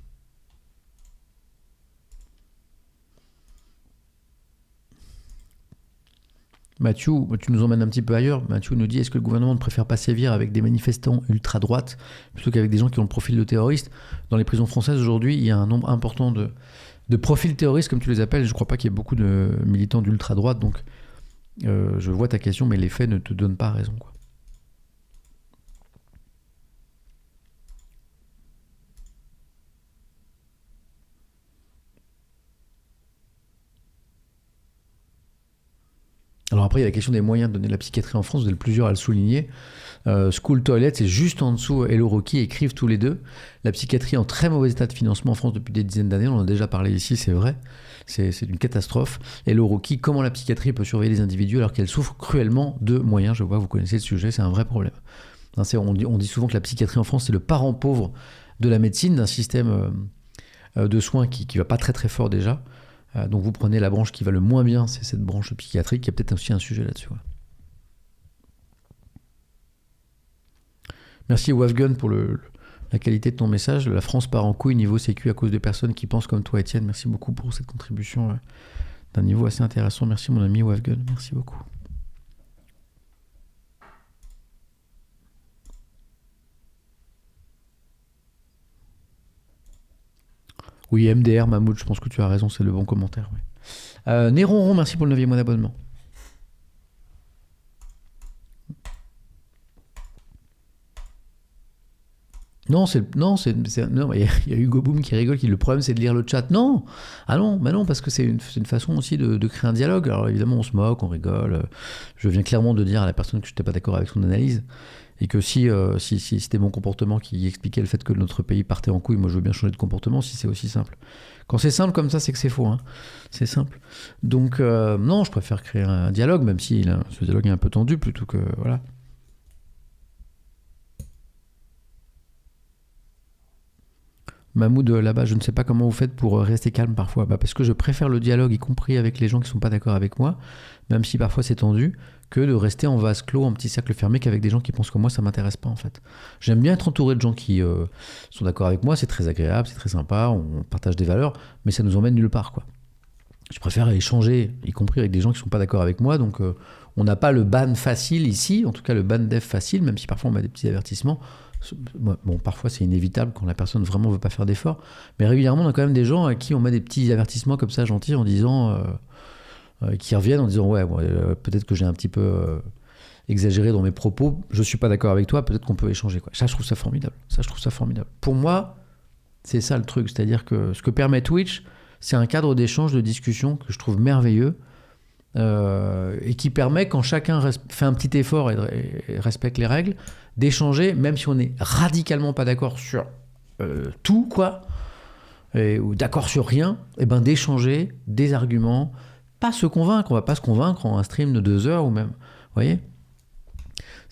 Mathieu, tu nous emmènes un petit peu ailleurs. Mathieu nous dit, est-ce que le gouvernement ne préfère pas sévir avec des manifestants ultra-droite plutôt qu'avec des gens qui ont le profil de terroristes? Dans les prisons françaises, aujourd'hui, il y a un nombre important de profils terroristes, comme tu les appelles. Je ne crois pas qu'il y ait beaucoup de militants d'ultra-droite. Donc, je vois ta question, mais les faits ne te donnent pas raison, quoi. Alors après, il y a la question des moyens de donner de la psychiatrie en France. Vous êtes plusieurs à le souligner. School Toilet, c'est juste en dessous. Hello Rocky écrivent tous les deux. La psychiatrie en très mauvais état de financement en France depuis des dizaines d'années. On en a déjà parlé ici, c'est vrai. C'est une catastrophe. Hello Rocky, comment la psychiatrie peut surveiller les individus alors qu'elle souffre cruellement de moyens? Je vois que vous connaissez le sujet, c'est un vrai problème. On dit souvent que la psychiatrie en France, c'est le parent pauvre de la médecine, d'un système de soins qui va pas très très fort déjà. Donc vous prenez la branche qui va le moins bien, c'est cette branche psychiatrique. Il y a peut-être aussi un sujet là-dessus. Ouais. Merci Wafgun pour la qualité de ton message. La France part en couille niveau sécu à cause de personnes qui pensent comme toi, Étienne. Merci beaucoup pour cette contribution d'un niveau assez intéressant. Merci mon ami Wafgun, merci beaucoup. Oui, MDR, Mahmoud, je pense que tu as raison, c'est le bon commentaire. Ouais. Néron, merci pour le 9e mois d'abonnement. Non, il y a Hugo Boom qui rigole, le problème c'est de lire le chat. Non, ah non, bah non, parce que c'est une façon aussi de créer un dialogue. Alors évidemment, on se moque, on rigole. Je viens clairement de dire à la personne que je n'étais pas d'accord avec son analyse. Et que si c'était mon comportement qui expliquait le fait que notre pays partait en couille, moi je veux bien changer de comportement si c'est aussi simple. Quand c'est simple comme ça, c'est que c'est faux. Hein. C'est simple. Donc non, je préfère créer un dialogue, même si ce dialogue est un peu tendu, plutôt que... Voilà. Mahmoud, là-bas, je ne sais pas comment vous faites pour rester calme parfois. Parce que je préfère le dialogue, y compris avec les gens qui ne sont pas d'accord avec moi, même si parfois c'est tendu, que de rester en vase clos, en petit cercle fermé, qu'avec des gens qui pensent comme moi, ça ne m'intéresse pas en fait. J'aime bien être entouré de gens qui sont d'accord avec moi, c'est très agréable, c'est très sympa, on partage des valeurs, mais ça nous emmène nulle part, quoi. Je préfère échanger, y compris avec des gens qui ne sont pas d'accord avec moi, donc on n'a pas le ban facile ici, en tout cas le ban dev facile, même si parfois on met des petits avertissements. Bon, parfois c'est inévitable quand la personne vraiment veut pas faire d'efforts, mais régulièrement on a quand même des gens à qui on met des petits avertissements comme ça gentils en disant qui reviennent en disant ouais, peut-être que j'ai un petit peu exagéré dans mes propos, je suis pas d'accord avec toi, peut-être qu'on peut échanger, quoi. Ça je trouve ça formidable. Pour moi c'est ça le truc, c'est-à-dire que ce que permet Twitch, c'est un cadre d'échange, de discussion que je trouve merveilleux et qui permet, quand chacun fait un petit effort et respecte les règles, d'échanger, même si on n'est radicalement pas d'accord sur tout, quoi, ou d'accord sur rien, et ben d'échanger des arguments, pas se convaincre, on va pas se convaincre en un stream de 2 heures ou même, vous voyez.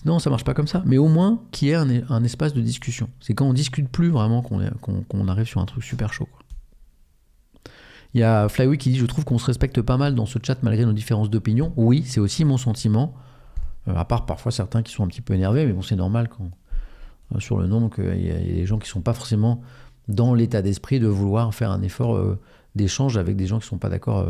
Non, ça marche pas comme ça, mais au moins qu'il y ait un espace de discussion. C'est quand on discute plus vraiment qu'on arrive sur un truc super chaud, quoi. Il y a Flyway qui dit « Je trouve qu'on se respecte pas mal dans ce chat malgré nos différences d'opinion. » Oui, c'est aussi mon sentiment. À part parfois certains qui sont un petit peu énervés, mais bon, c'est normal quand, sur le nombre qu'il y a des gens qui ne sont pas forcément dans l'état d'esprit de vouloir faire un effort d'échange avec des gens qui ne sont pas d'accord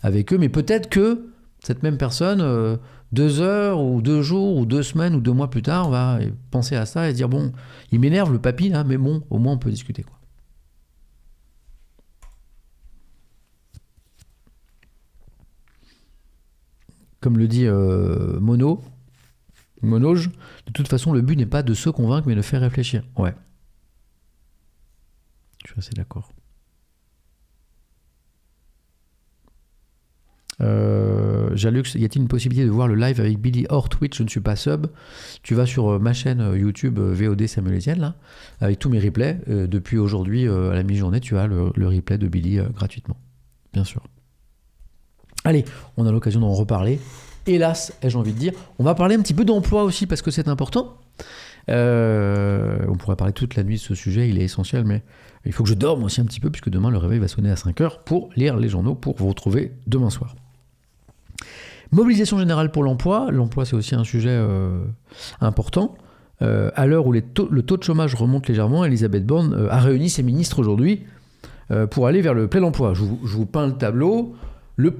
avec eux. Mais peut-être que cette même personne, 2 heures ou 2 jours ou 2 semaines ou 2 mois plus tard, va penser à ça et dire « Bon, il m'énerve le papy là, mais bon, au moins on peut discuter, quoi. » Comme le dit Monoj, de toute façon, le but n'est pas de se convaincre, mais de faire réfléchir. Ouais. Je suis assez d'accord. Jalux, y a-t-il une possibilité de voir le live avec Billy hors Twitch? Je ne suis pas sub. Tu vas sur ma chaîne YouTube VOD Samuel Etienne, là, avec tous mes replays. Depuis aujourd'hui, à la mi-journée, tu as le replay de Billy gratuitement. Bien sûr. Allez, on a l'occasion d'en reparler. Hélas, ai-je envie de dire. On va parler un petit peu d'emploi aussi, parce que c'est important. On pourrait parler toute la nuit de ce sujet, il est essentiel, mais il faut que je dorme aussi un petit peu, puisque demain, le réveil va sonner à 5h pour lire les journaux, pour vous retrouver demain soir. Mobilisation générale pour l'emploi. L'emploi, c'est aussi un sujet important. À l'heure où le taux de chômage remonte légèrement, Elisabeth Borne a réuni ses ministres aujourd'hui pour aller vers le plein emploi. Je vous peins le tableau.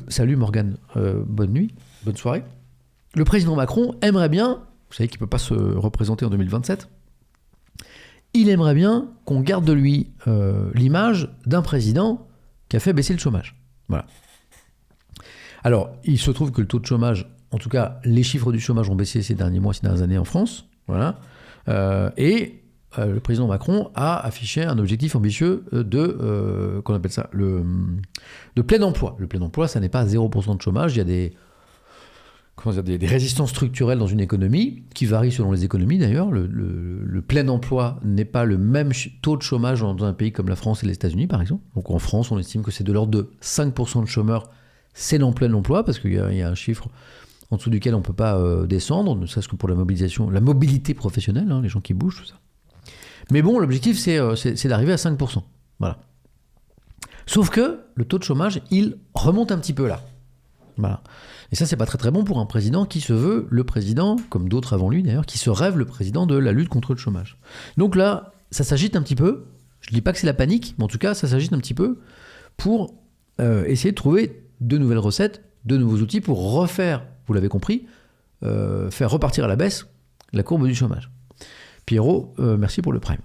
Salut Morgane, bonne nuit, bonne soirée. le président Macron aimerait bien, vous savez qu'il ne peut pas se représenter en 2027, il aimerait bien qu'on garde de lui l'image d'un président qui a fait baisser le chômage. Voilà. Alors, il se trouve que le taux de chômage, en tout cas, les chiffres du chômage ont baissé ces derniers mois, ces dernières années en France. Voilà. Le président Macron a affiché un objectif ambitieux qu'on appelle ça, de plein emploi. Le plein emploi, ça n'est pas 0% de chômage. Il y a des résistances structurelles dans une économie, qui varient selon les économies d'ailleurs. Le plein emploi n'est pas le même taux de chômage dans un pays comme la France et les États-Unis, par exemple. Donc en France, on estime que c'est de l'ordre de 5% de chômeurs, c'est dans le plein emploi, parce qu'il y a un chiffre en dessous duquel on ne peut pas descendre, ne serait-ce que pour la mobilité professionnelle, les gens qui bougent, tout ça. Mais bon, l'objectif, c'est d'arriver à 5%. Voilà. Sauf que le taux de chômage, il remonte un petit peu là. Voilà. Et ça, c'est pas très très bon pour un président qui se veut le président, comme d'autres avant lui d'ailleurs, qui se rêve le président de la lutte contre le chômage. Donc là, ça s'agite un petit peu. Je dis pas que c'est la panique, mais en tout cas, ça s'agite un petit peu pour essayer de trouver de nouvelles recettes, de nouveaux outils pour refaire, vous l'avez compris, faire repartir à la baisse la courbe du chômage. Pierrot, merci pour le prime.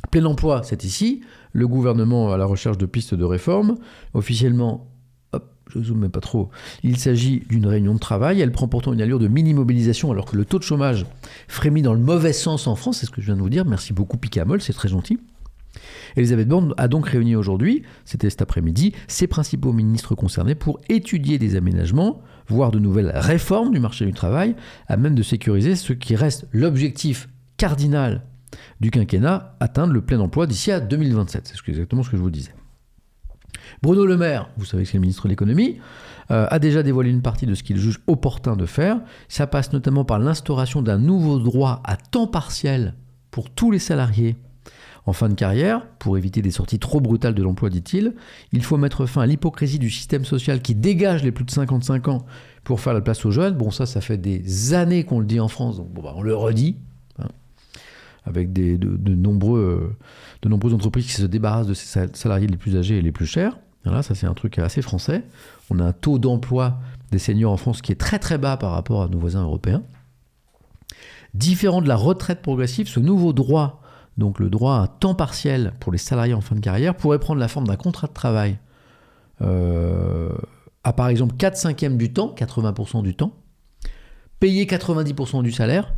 Plein emploi, c'est ici. Le gouvernement à la recherche de pistes de réforme. Officiellement, je zoome même pas trop, il s'agit d'une réunion de travail. Elle prend pourtant une allure de mini-mobilisation alors que le taux de chômage frémit dans le mauvais sens en France. C'est ce que je viens de vous dire. Merci beaucoup Picamol, c'est très gentil. Elisabeth Borne a donc réuni aujourd'hui, c'était cet après-midi, ses principaux ministres concernés pour étudier des aménagements, voire de nouvelles réformes du marché du travail, à même de sécuriser ce qui reste l'objectif cardinal du quinquennat, atteindre le plein emploi d'ici à 2027. C'est exactement ce que je vous disais. Bruno Le Maire, vous savez que c'est le ministre de l'économie, a déjà dévoilé une partie de ce qu'il juge opportun de faire. Ça passe notamment par l'instauration d'un nouveau droit à temps partiel pour tous les salariés en fin de carrière, pour éviter des sorties trop brutales de l'emploi, dit-il. Il faut mettre fin à l'hypocrisie du système social qui dégage les plus de 55 ans pour faire la place aux jeunes. Bon, ça fait des années qu'on le dit en France, donc on le redit, avec de nombreuses entreprises qui se débarrassent de ces salariés les plus âgés et les plus chers. Voilà, ça c'est un truc assez français. On a un taux d'emploi des seniors en France qui est très très bas par rapport à nos voisins européens. Différent de la retraite progressive, ce nouveau droit, donc le droit à temps partiel pour les salariés en fin de carrière, pourrait prendre la forme d'un contrat de travail à par exemple 4/5 du temps, 80% du temps, payer 90% du salaire,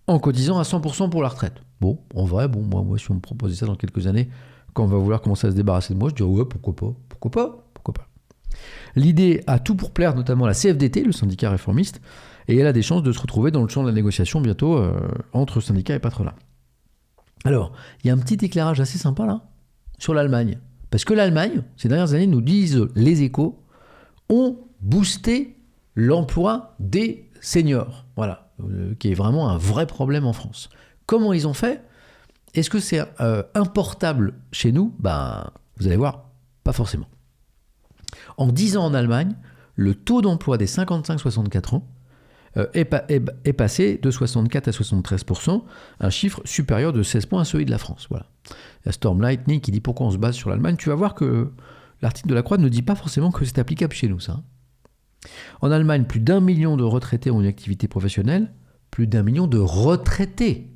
en cotisant à 100% pour la retraite. Bon, en vrai, moi, si on me proposait ça dans quelques années, quand on va vouloir commencer à se débarrasser de moi, je dirais ouais, pourquoi pas. L'idée a tout pour plaire, notamment à la CFDT, le syndicat réformiste, et elle a des chances de se retrouver dans le champ de la négociation bientôt entre syndicats et patronat. Alors, il y a un petit éclairage assez sympa là, sur l'Allemagne. Parce que l'Allemagne, ces dernières années, nous disent les Échos, ont boosté l'emploi des seniors. Voilà, qui est vraiment un vrai problème en France. Comment ils ont fait ? Est-ce que c'est importable chez nous ? Vous allez voir, pas forcément. En 10 ans en Allemagne, le taux d'emploi des 55-64 ans est passé de 64 à 73%, un chiffre supérieur de 16 points à celui de la France. Voilà. Il y a Storm Lightning qui dit pourquoi on se base sur l'Allemagne. Tu vas voir que l'article de la Croix ne dit pas forcément que c'est applicable chez nous, ça. En Allemagne, plus d'1 million de retraités ont une activité professionnelle. Plus d'1 million de retraités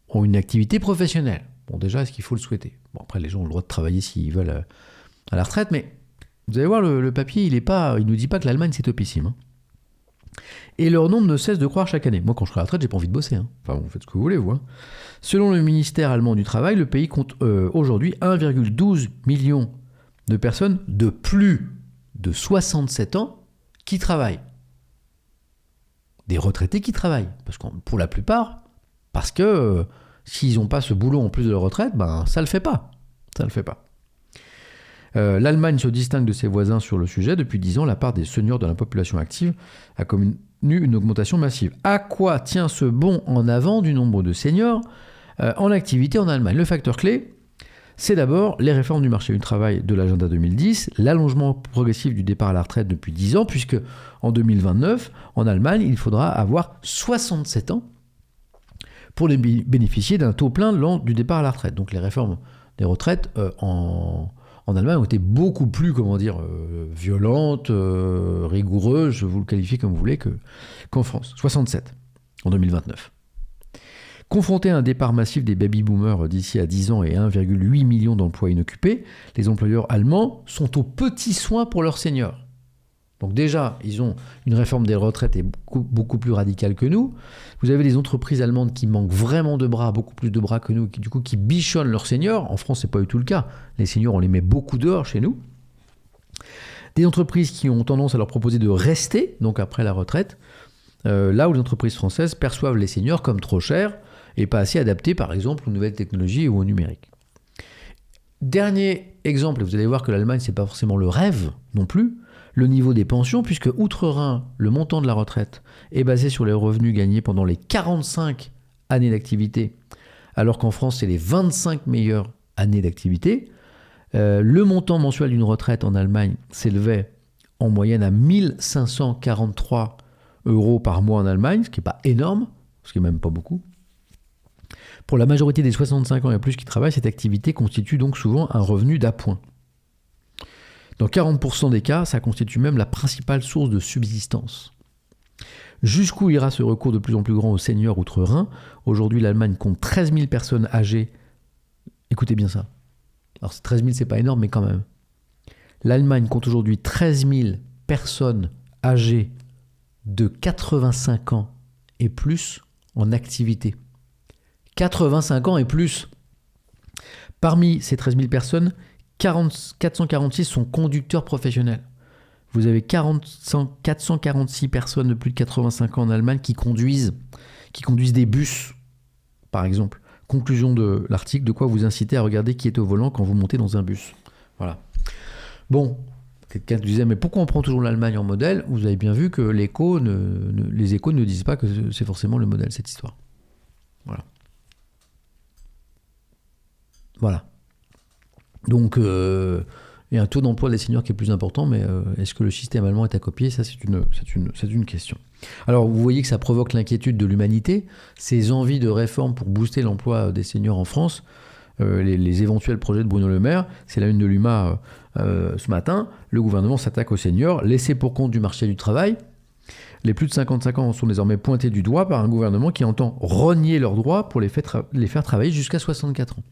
ont une activité professionnelle. Bon, déjà, est-ce qu'il faut le souhaiter ? Bon, après, les gens ont le droit de travailler s'ils veulent à la retraite, mais vous allez voir, le papier, il nous dit pas que l'Allemagne, c'est topissime. Hein. Et leur nombre ne cesse de croître chaque année. Moi, quand je serai à la retraite, j'ai pas envie de bosser. Hein. Enfin, bon, faites ce que vous voulez, vous. Hein. Selon le ministère allemand du Travail, le pays compte aujourd'hui 1,12 million de personnes de plus de 67 ans qui travaillent. Des retraités qui travaillent. Parce que pour la plupart, parce que s'ils n'ont pas ce boulot en plus de leur retraite, ça le fait pas. Ça le fait pas. L'Allemagne se distingue de ses voisins sur le sujet. Depuis 10 ans, la part des seniors de la population active a connu une augmentation massive. À quoi tient ce bond en avant du nombre de seniors en activité en Allemagne ? Le facteur clé, c'est d'abord les réformes du marché du travail de l'agenda 2010, l'allongement progressif du départ à la retraite depuis 10 ans, puisque en 2029, en Allemagne, il faudra avoir 67 ans pour bénéficier d'un taux plein du départ à la retraite. Donc les réformes des retraites en en Allemagne ont été beaucoup plus, violentes, rigoureuses, vous le qualifiez comme vous voulez, qu'en France. 67, en 2029. Confrontés à un départ massif des baby-boomers d'ici à 10 ans et 1,8 million d'emplois inoccupés, les employeurs allemands sont aux petits soins pour leurs seniors. Donc déjà, ils ont une réforme des retraites est beaucoup plus radicale que nous. Vous avez des entreprises allemandes qui manquent vraiment de bras, beaucoup plus de bras que nous, qui bichonnent leurs seniors. En France, ce n'est pas du tout le cas. Les seniors, on les met beaucoup dehors chez nous. Des entreprises qui ont tendance à leur proposer de rester, donc après la retraite, là où les entreprises françaises perçoivent les seniors comme trop chers et pas assez adaptés, par exemple, aux nouvelles technologies ou au numérique. Dernier exemple, et vous allez voir que l'Allemagne, ce n'est pas forcément le rêve non plus, le niveau des pensions, puisque outre-Rhin, le montant de la retraite est basé sur les revenus gagnés pendant les 45 années d'activité, alors qu'en France, c'est les 25 meilleures années d'activité. Le montant mensuel d'une retraite en Allemagne s'élevait en moyenne à 1543 € par mois en Allemagne, ce qui n'est pas énorme, ce qui n'est même pas beaucoup. Pour la majorité des 65 ans et plus qui travaillent, cette activité constitue donc souvent un revenu d'appoint. Dans 40% des cas, ça constitue même la principale source de subsistance. Jusqu'où ira ce recours de plus en plus grand aux seniors outre-Rhin ? Aujourd'hui, l'Allemagne compte 13 000 personnes âgées. Écoutez bien ça. Alors 13 000, c'est pas énorme, mais quand même. L'Allemagne compte aujourd'hui 13 000 personnes âgées de 85 ans et plus en activité. 85 ans et plus. Parmi ces 13 000 personnes, 446 sont conducteurs professionnels. Vous avez 446 personnes de plus de 85 ans en Allemagne qui conduisent des bus, par exemple. Conclusion de l'article, de quoi vous inciter à regarder qui est au volant quand vous montez dans un bus. Voilà. Bon, quelqu'un disait, mais pourquoi on prend toujours l'Allemagne en modèle ? Vous avez bien vu que les échos ne disent pas que c'est forcément le modèle, cette histoire. Voilà. Donc, il y a un taux d'emploi des seniors qui est plus important, mais est-ce que le système allemand est à copier ? Ça, c'est une question. Alors, vous voyez que ça provoque l'inquiétude de l'humanité, ces envies de réforme pour booster l'emploi des seniors en France, les éventuels projets de Bruno Le Maire. C'est la une de l'UMA ce matin. Le gouvernement s'attaque aux seniors, laissés pour compte du marché du travail. Les plus de 55 ans sont désormais pointés du doigt par un gouvernement qui entend rogner leurs droits pour les faire travailler jusqu'à 64 ans.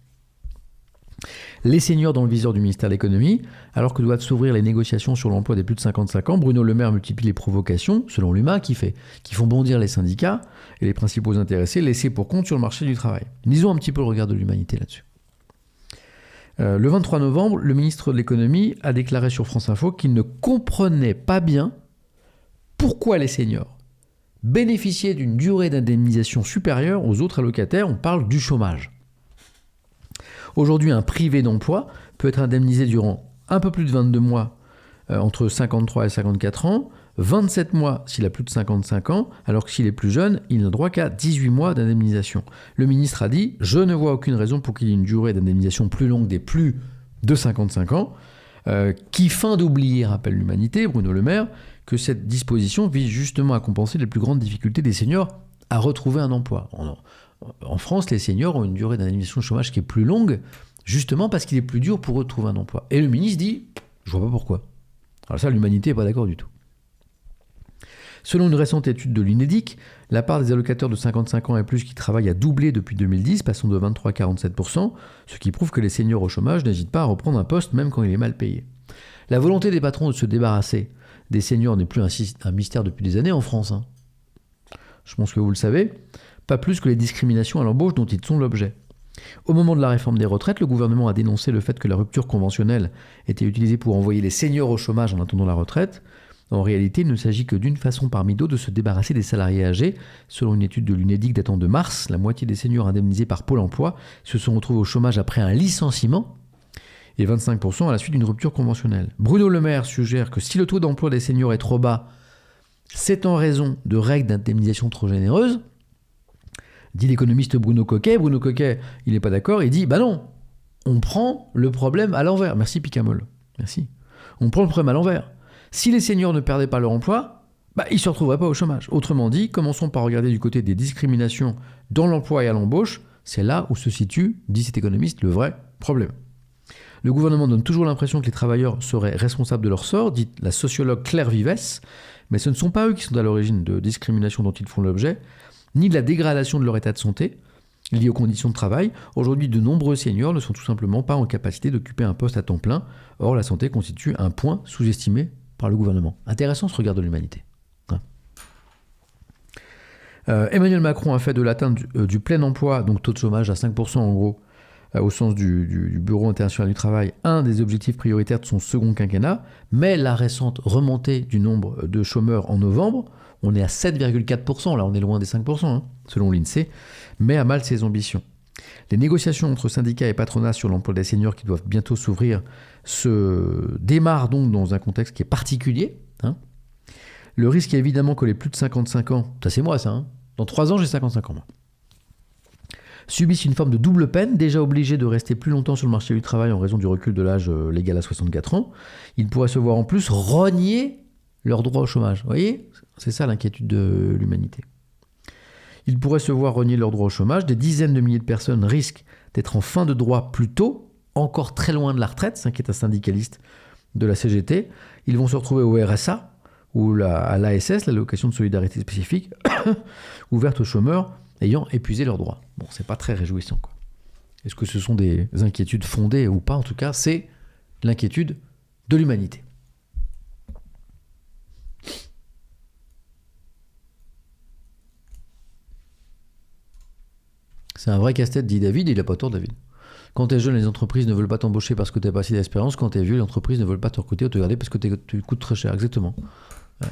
Les seniors dans le viseur du ministère de l'économie, alors que doivent s'ouvrir les négociations sur l'emploi des plus de 55 ans, Bruno Le Maire multiplie les provocations, selon l'UMA, qui font bondir les syndicats et les principaux intéressés laissés pour compte sur le marché du travail. Lisons un petit peu le regard de l'humanité là-dessus. Le 23 novembre, le ministre de l'économie a déclaré sur France Info qu'il ne comprenait pas bien pourquoi les seniors bénéficiaient d'une durée d'indemnisation supérieure aux autres allocataires. On parle du chômage. Aujourd'hui, un privé d'emploi peut être indemnisé durant un peu plus de 22 mois entre 53 et 54 ans, 27 mois s'il a plus de 55 ans, alors que s'il est plus jeune, il n'a droit qu'à 18 mois d'indemnisation. Le ministre a dit « Je ne vois aucune raison pour qu'il y ait une durée d'indemnisation plus longue des plus de 55 ans, qui feint d'oublier, rappelle l'humanité, Bruno Le Maire, que cette disposition vise justement à compenser les plus grandes difficultés des seniors à retrouver un emploi. » En France, les seniors ont une durée d'indemnisation de chômage qui est plus longue, justement parce qu'il est plus dur pour eux de trouver un emploi. Et le ministre dit « Je vois pas pourquoi ». Alors ça, l'humanité n'est pas d'accord du tout. Selon une récente étude de l'UNEDIC, la part des allocataires de 55 ans et plus qui travaillent a doublé depuis 2010, passant de 23 à 47%, ce qui prouve que les seniors au chômage n'hésitent pas à reprendre un poste même quand il est mal payé. La volonté des patrons de se débarrasser des seniors n'est plus un mystère depuis des années en France. Je pense que vous le savez. Pas plus que les discriminations à l'embauche dont ils sont l'objet. Au moment de la réforme des retraites, le gouvernement a dénoncé le fait que la rupture conventionnelle était utilisée pour envoyer les seniors au chômage en attendant la retraite. En réalité, il ne s'agit que d'une façon parmi d'autres de se débarrasser des salariés âgés. Selon une étude de l'UNEDIC datant de mars, la moitié des seniors indemnisés par Pôle emploi se sont retrouvés au chômage après un licenciement et 25% à la suite d'une rupture conventionnelle. Bruno Le Maire suggère que si le taux d'emploi des seniors est trop bas, c'est en raison de règles d'indemnisation trop généreuses. Dit l'économiste Bruno Coquet. Bruno Coquet, il n'est pas d'accord, il dit « Bah non, on prend le problème à l'envers. » Merci Picamol, merci. On prend le problème à l'envers. Si les seniors ne perdaient pas leur emploi, ils ne se retrouveraient pas au chômage. Autrement dit, commençons par regarder du côté des discriminations dans l'emploi et à l'embauche. C'est là où se situe, dit cet économiste, le vrai problème. Le gouvernement donne toujours l'impression que les travailleurs seraient responsables de leur sort, dit la sociologue Claire Vivès, mais ce ne sont pas eux qui sont à l'origine de discriminations dont ils font l'objet, ni de la dégradation de leur état de santé liée aux conditions de travail. Aujourd'hui, de nombreux seniors ne sont tout simplement pas en capacité d'occuper un poste à temps plein. Or, la santé constitue un point sous-estimé par le gouvernement. Intéressant ce regard de l'humanité. Emmanuel Macron a fait de l'atteinte du plein emploi, donc taux de chômage à 5% en gros, au sens du Bureau international du travail, un des objectifs prioritaires de son second quinquennat, mais la récente remontée du nombre de chômeurs en novembre, on est à 7,4%, là on est loin des 5%, hein, selon l'INSEE, met à mal ses ambitions. Les négociations entre syndicats et patronat sur l'emploi des seniors qui doivent bientôt s'ouvrir se démarrent donc dans un contexte qui est particulier. Hein. Le risque est évidemment que les plus de 55 ans, ça c'est moi ça, hein, dans 3 ans j'ai 55 ans moi, subissent une forme de double peine, déjà obligés de rester plus longtemps sur le marché du travail en raison du recul de l'âge légal à 64 ans. Ils pourraient se voir en plus rogner leur droit au chômage. Vous voyez, c'est ça l'inquiétude de l'humanité. Ils pourraient se voir renier leur droit au chômage. Des dizaines de milliers de personnes risquent d'être en fin de droit plus tôt, encore très loin de la retraite, s'inquiète un syndicaliste de la CGT. Ils vont se retrouver au RSA ou à l'ASS, l'allocation de solidarité spécifique, ouverte aux chômeurs ayant épuisé leurs droits. Bon, c'est pas très réjouissant, quoi. Est-ce que ce sont des inquiétudes fondées ou pas? En tout cas, c'est l'inquiétude de l'humanité. C'est un vrai casse-tête, dit David, il n'a pas tort, David. Quand t'es jeune, les entreprises ne veulent pas t'embaucher parce que t'as pas assez d'expérience. Quand t'es vieux, les entreprises ne veulent pas te recruter ou te garder parce que tu coûtes très cher. Exactement. Ouais.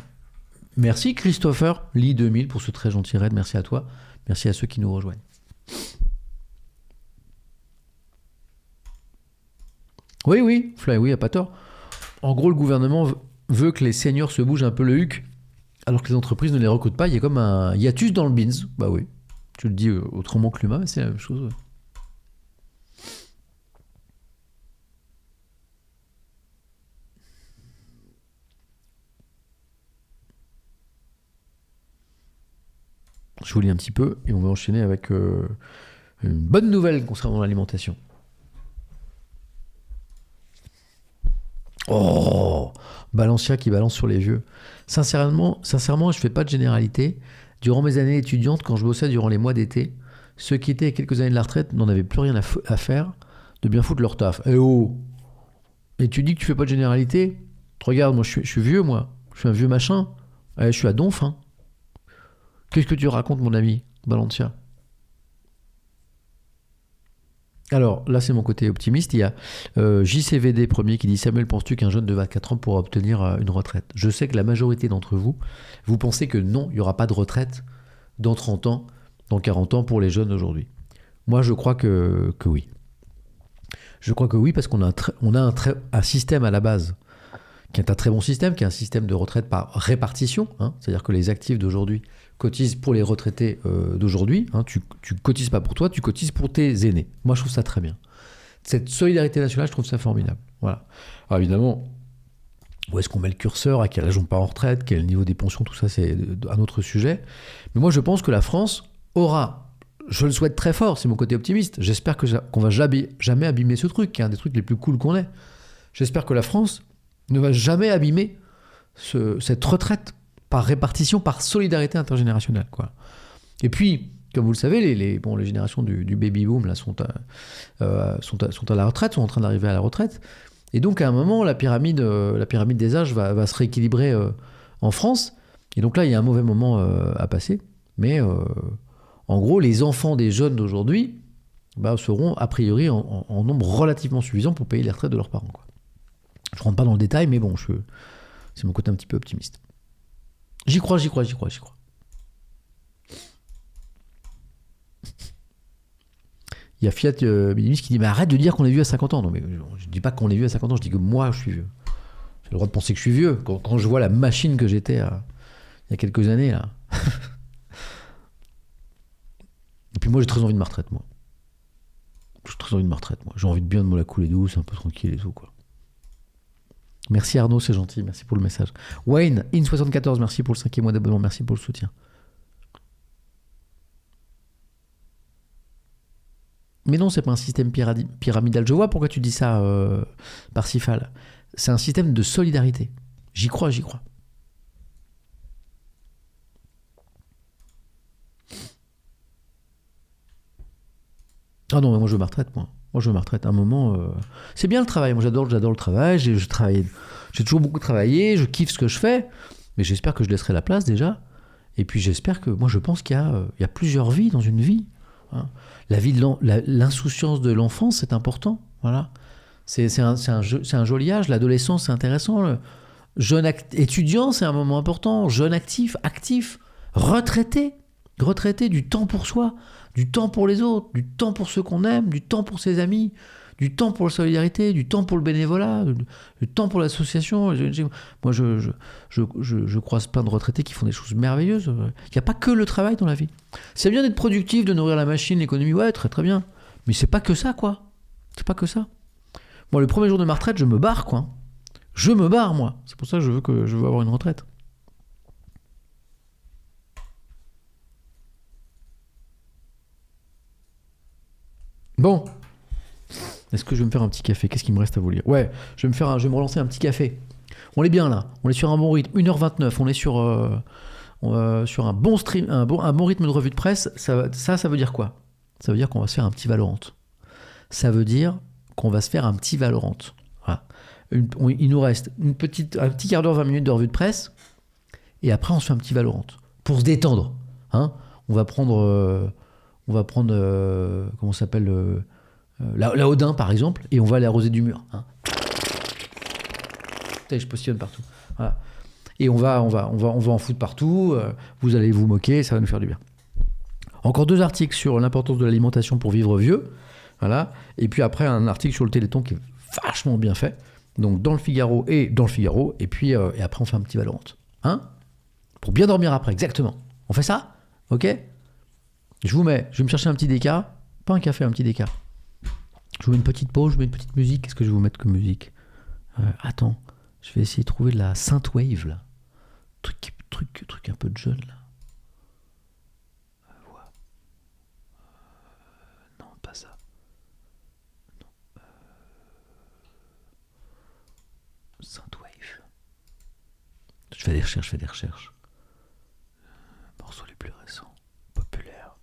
Merci Christopher Lee 2000 pour ce très gentil raid. Merci à toi. Merci à ceux qui nous rejoignent. Oui, Fly, oui, a pas tort. En gros, le gouvernement veut que les seniors se bougent un peu le huc alors que les entreprises ne les recrutent pas. Il y a comme un hiatus dans le beans. Bah oui. Tu le dis autrement que l'humain, mais c'est la même chose. Ouais. Je vous lis un petit peu et on va enchaîner avec une bonne nouvelle concernant l'alimentation. Oh, Balancia qui balance sur les vieux. Sincèrement, je fais pas de généralité. Durant mes années étudiantes, quand je bossais durant les mois d'été, ceux qui étaient à quelques années de la retraite n'en avaient plus rien à faire de bien foutre leur taf. Eh oh! Et tu dis que tu fais pas de généralité? Regarde, moi je suis vieux, moi. Je suis un vieux machin. Je suis à donf, hein. Qu'est-ce que tu racontes, mon ami Balancia? Alors, là, c'est mon côté optimiste. Il y a JCVD premier qui dit « Samuel, penses-tu qu'un jeune de 24 ans pourra obtenir une retraite ?» Je sais que la majorité d'entre vous, vous pensez que non, il n'y aura pas de retraite dans 30 ans, dans 40 ans pour les jeunes d'aujourd'hui. Moi, je crois que oui. Je crois que oui, parce qu'on a un système à la base qui est un très bon système, qui est un système de retraite par répartition, hein, c'est-à-dire que les actifs d'aujourd'hui cotisent pour les retraités d'aujourd'hui. Hein, tu cotises pas pour toi, tu cotises pour tes aînés. Moi, je trouve ça très bien. Cette solidarité nationale, je trouve ça formidable. Voilà. Alors évidemment, où est-ce qu'on met le curseur? À quel âge on part en retraite? Quel niveau des pensions? Tout ça, c'est un autre sujet. Mais moi, je pense que la France aura, je le souhaite très fort, c'est mon côté optimiste, j'espère qu'on va jamais abîmer ce truc, qui est un des trucs les plus cool qu'on ait. J'espère que la France ne va jamais abîmer cette retraite par répartition, par solidarité intergénérationnelle, quoi. Et puis, comme vous le savez, les générations du baby-boom là, sont à la retraite, sont en train d'arriver à la retraite. Et donc, à un moment, la pyramide des âges va se rééquilibrer en France. Et donc là, il y a un mauvais moment à passer. Mais en gros, les enfants des jeunes d'aujourd'hui seront, a priori, en nombre relativement suffisant pour payer les retraites de leurs parents, quoi. Je ne rentre pas dans le détail, mais bon, c'est mon côté un petit peu optimiste. J'y crois. Il y a Fiat Minimis qui dit « Mais arrête de dire qu'on est vieux à 50 ans !» Non, mais je ne dis pas qu'on est vieux à 50 ans, je dis que moi, je suis vieux. J'ai le droit de penser que je suis vieux. Quand je vois la machine que j'étais il y a quelques années, là. Et puis moi, j'ai très envie de ma retraite, moi. J'ai envie de bien de me la couler douce, un peu tranquille et tout, quoi. Merci Arnaud, c'est gentil, merci pour le message. Wayne, In74, merci pour le 5e mois d'abonnement, merci pour le soutien. Mais non, c'est pas un système pyramidal. Je vois pourquoi tu dis ça, Parsifal. C'est un système de solidarité. J'y crois, j'y crois. Ah non, mais moi je veux ma retraite, moi. Moi je veux ma retraite. À un moment, c'est bien le travail. Moi j'adore le travail. J'ai toujours beaucoup travaillé. Je kiffe ce que je fais. Mais j'espère que je laisserai la place déjà. Et puis j'espère que, moi je pense qu'il y a plusieurs vies dans une vie. Hein. La vie de l'insouciance de l'enfance, c'est important. Voilà. C'est un joli âge. L'adolescence, c'est intéressant. Le jeune étudiant, c'est un moment important. Jeune actif, retraité, du temps pour soi, du temps pour les autres, du temps pour ceux qu'on aime, du temps pour ses amis, du temps pour la solidarité, du temps pour le bénévolat, du temps pour l'association. Moi, je croise plein de retraités qui font des choses merveilleuses. Il n'y a pas que le travail dans la vie. C'est bien d'être productif, de nourrir la machine, l'économie, ouais, très très bien. Mais c'est pas que ça, quoi. C'est pas que ça. Moi, le premier jour de ma retraite, je me barre, quoi. Je me barre, moi. C'est pour ça que je veux avoir une retraite. Bon. Est-ce que je vais me faire un petit café? Qu'est-ce qu'il me reste à vous lire? Ouais, je vais me relancer un petit café. On est bien là. On est sur un bon rythme. 1h29. On est sur un bon stream, un bon rythme de revue de presse. Ça veut dire quoi? Ça veut dire qu'on va se faire un petit Valorant. Ça veut dire qu'on va se faire un petit Valorant. Voilà. Il nous reste un petit quart d'heure, 20 minutes de revue de presse. Et après, on se fait un petit Valorant. Pour se détendre. Hein, on va prendre... comment ça s'appelle la Odin, par exemple, et on va aller arroser du mur. Hein. Je positionne partout. Voilà. Et on va en foutre partout. Vous allez vous moquer, ça va nous faire du bien. Encore 2 articles sur l'importance de l'alimentation pour vivre vieux. Voilà. Et puis après, un article sur le Téléthon qui est vachement bien fait. Donc dans le Figaro. Et puis et après, on fait un petit Valorant. Hein? Pour bien dormir après, exactement. On fait ça? Ok? Je vais me chercher un petit déca. Pas un café, un petit déca. Je vous mets une petite pause, je vous mets une petite musique. Qu'est-ce que je vais vous mettre comme musique? Attends, je vais essayer de trouver de la synthwave, là. Truc un peu de jeune, là. Non, pas ça. Non. Synthwave. Je fais des recherches. Morceaux les plus récents, populaires.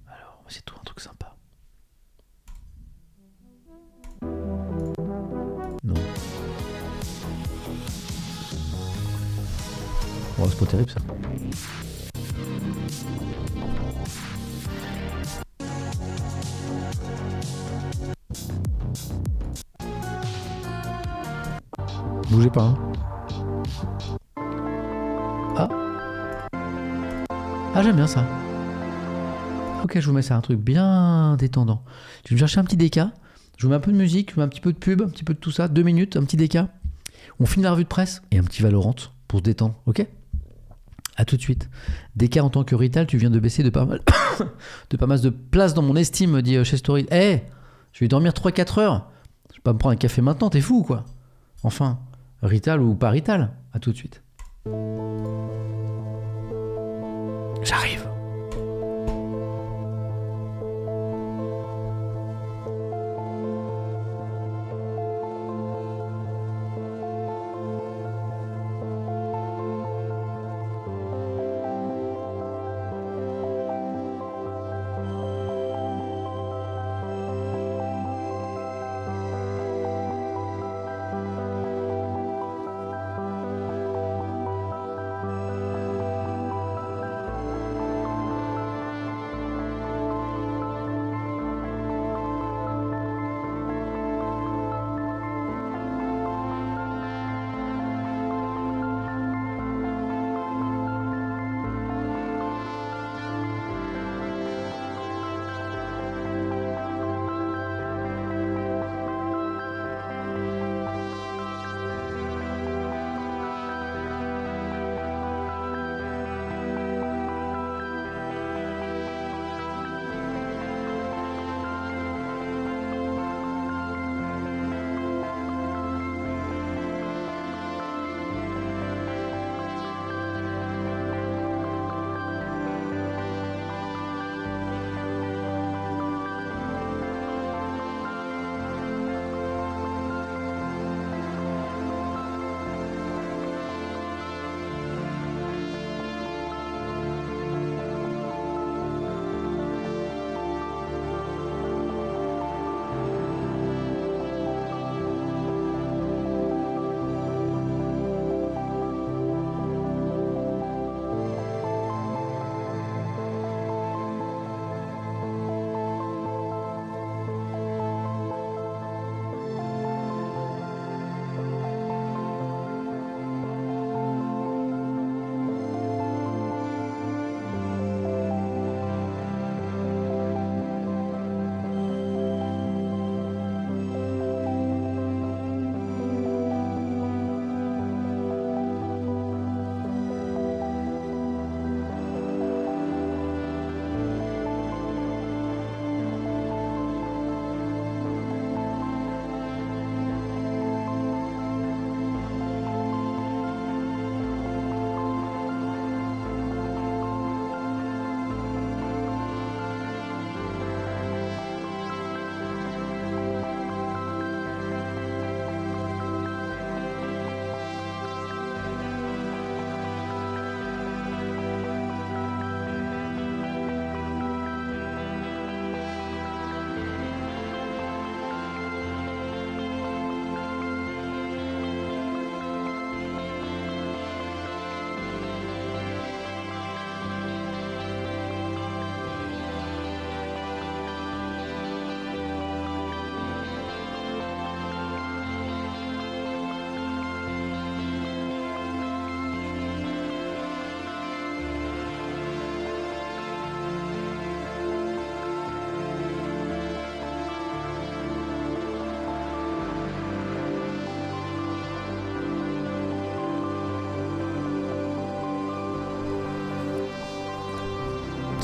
Alors, on va essayer de trouver un truc sympa. Non. Oh, c'est pas terrible ça. Bougez pas, hein. Ah, j'aime bien ça. Ok, je vous mets ça, un truc bien détendant. Je vais me chercher un petit déca. Je vous mets un peu de musique, je vous mets un petit peu de pub, un petit peu de tout ça. 2 minutes, un petit déca. On finit la revue de presse et un petit Valorant pour se détendre, ok? A tout de suite. Déca en tant que Rital, tu viens de baisser de pas mal de place dans mon estime, me dit chez Story. Je vais dormir 3-4 heures. Je vais pas me prendre un café maintenant, t'es fou quoi? Enfin, Rital ou pas Rital? A tout de suite. J'arrive.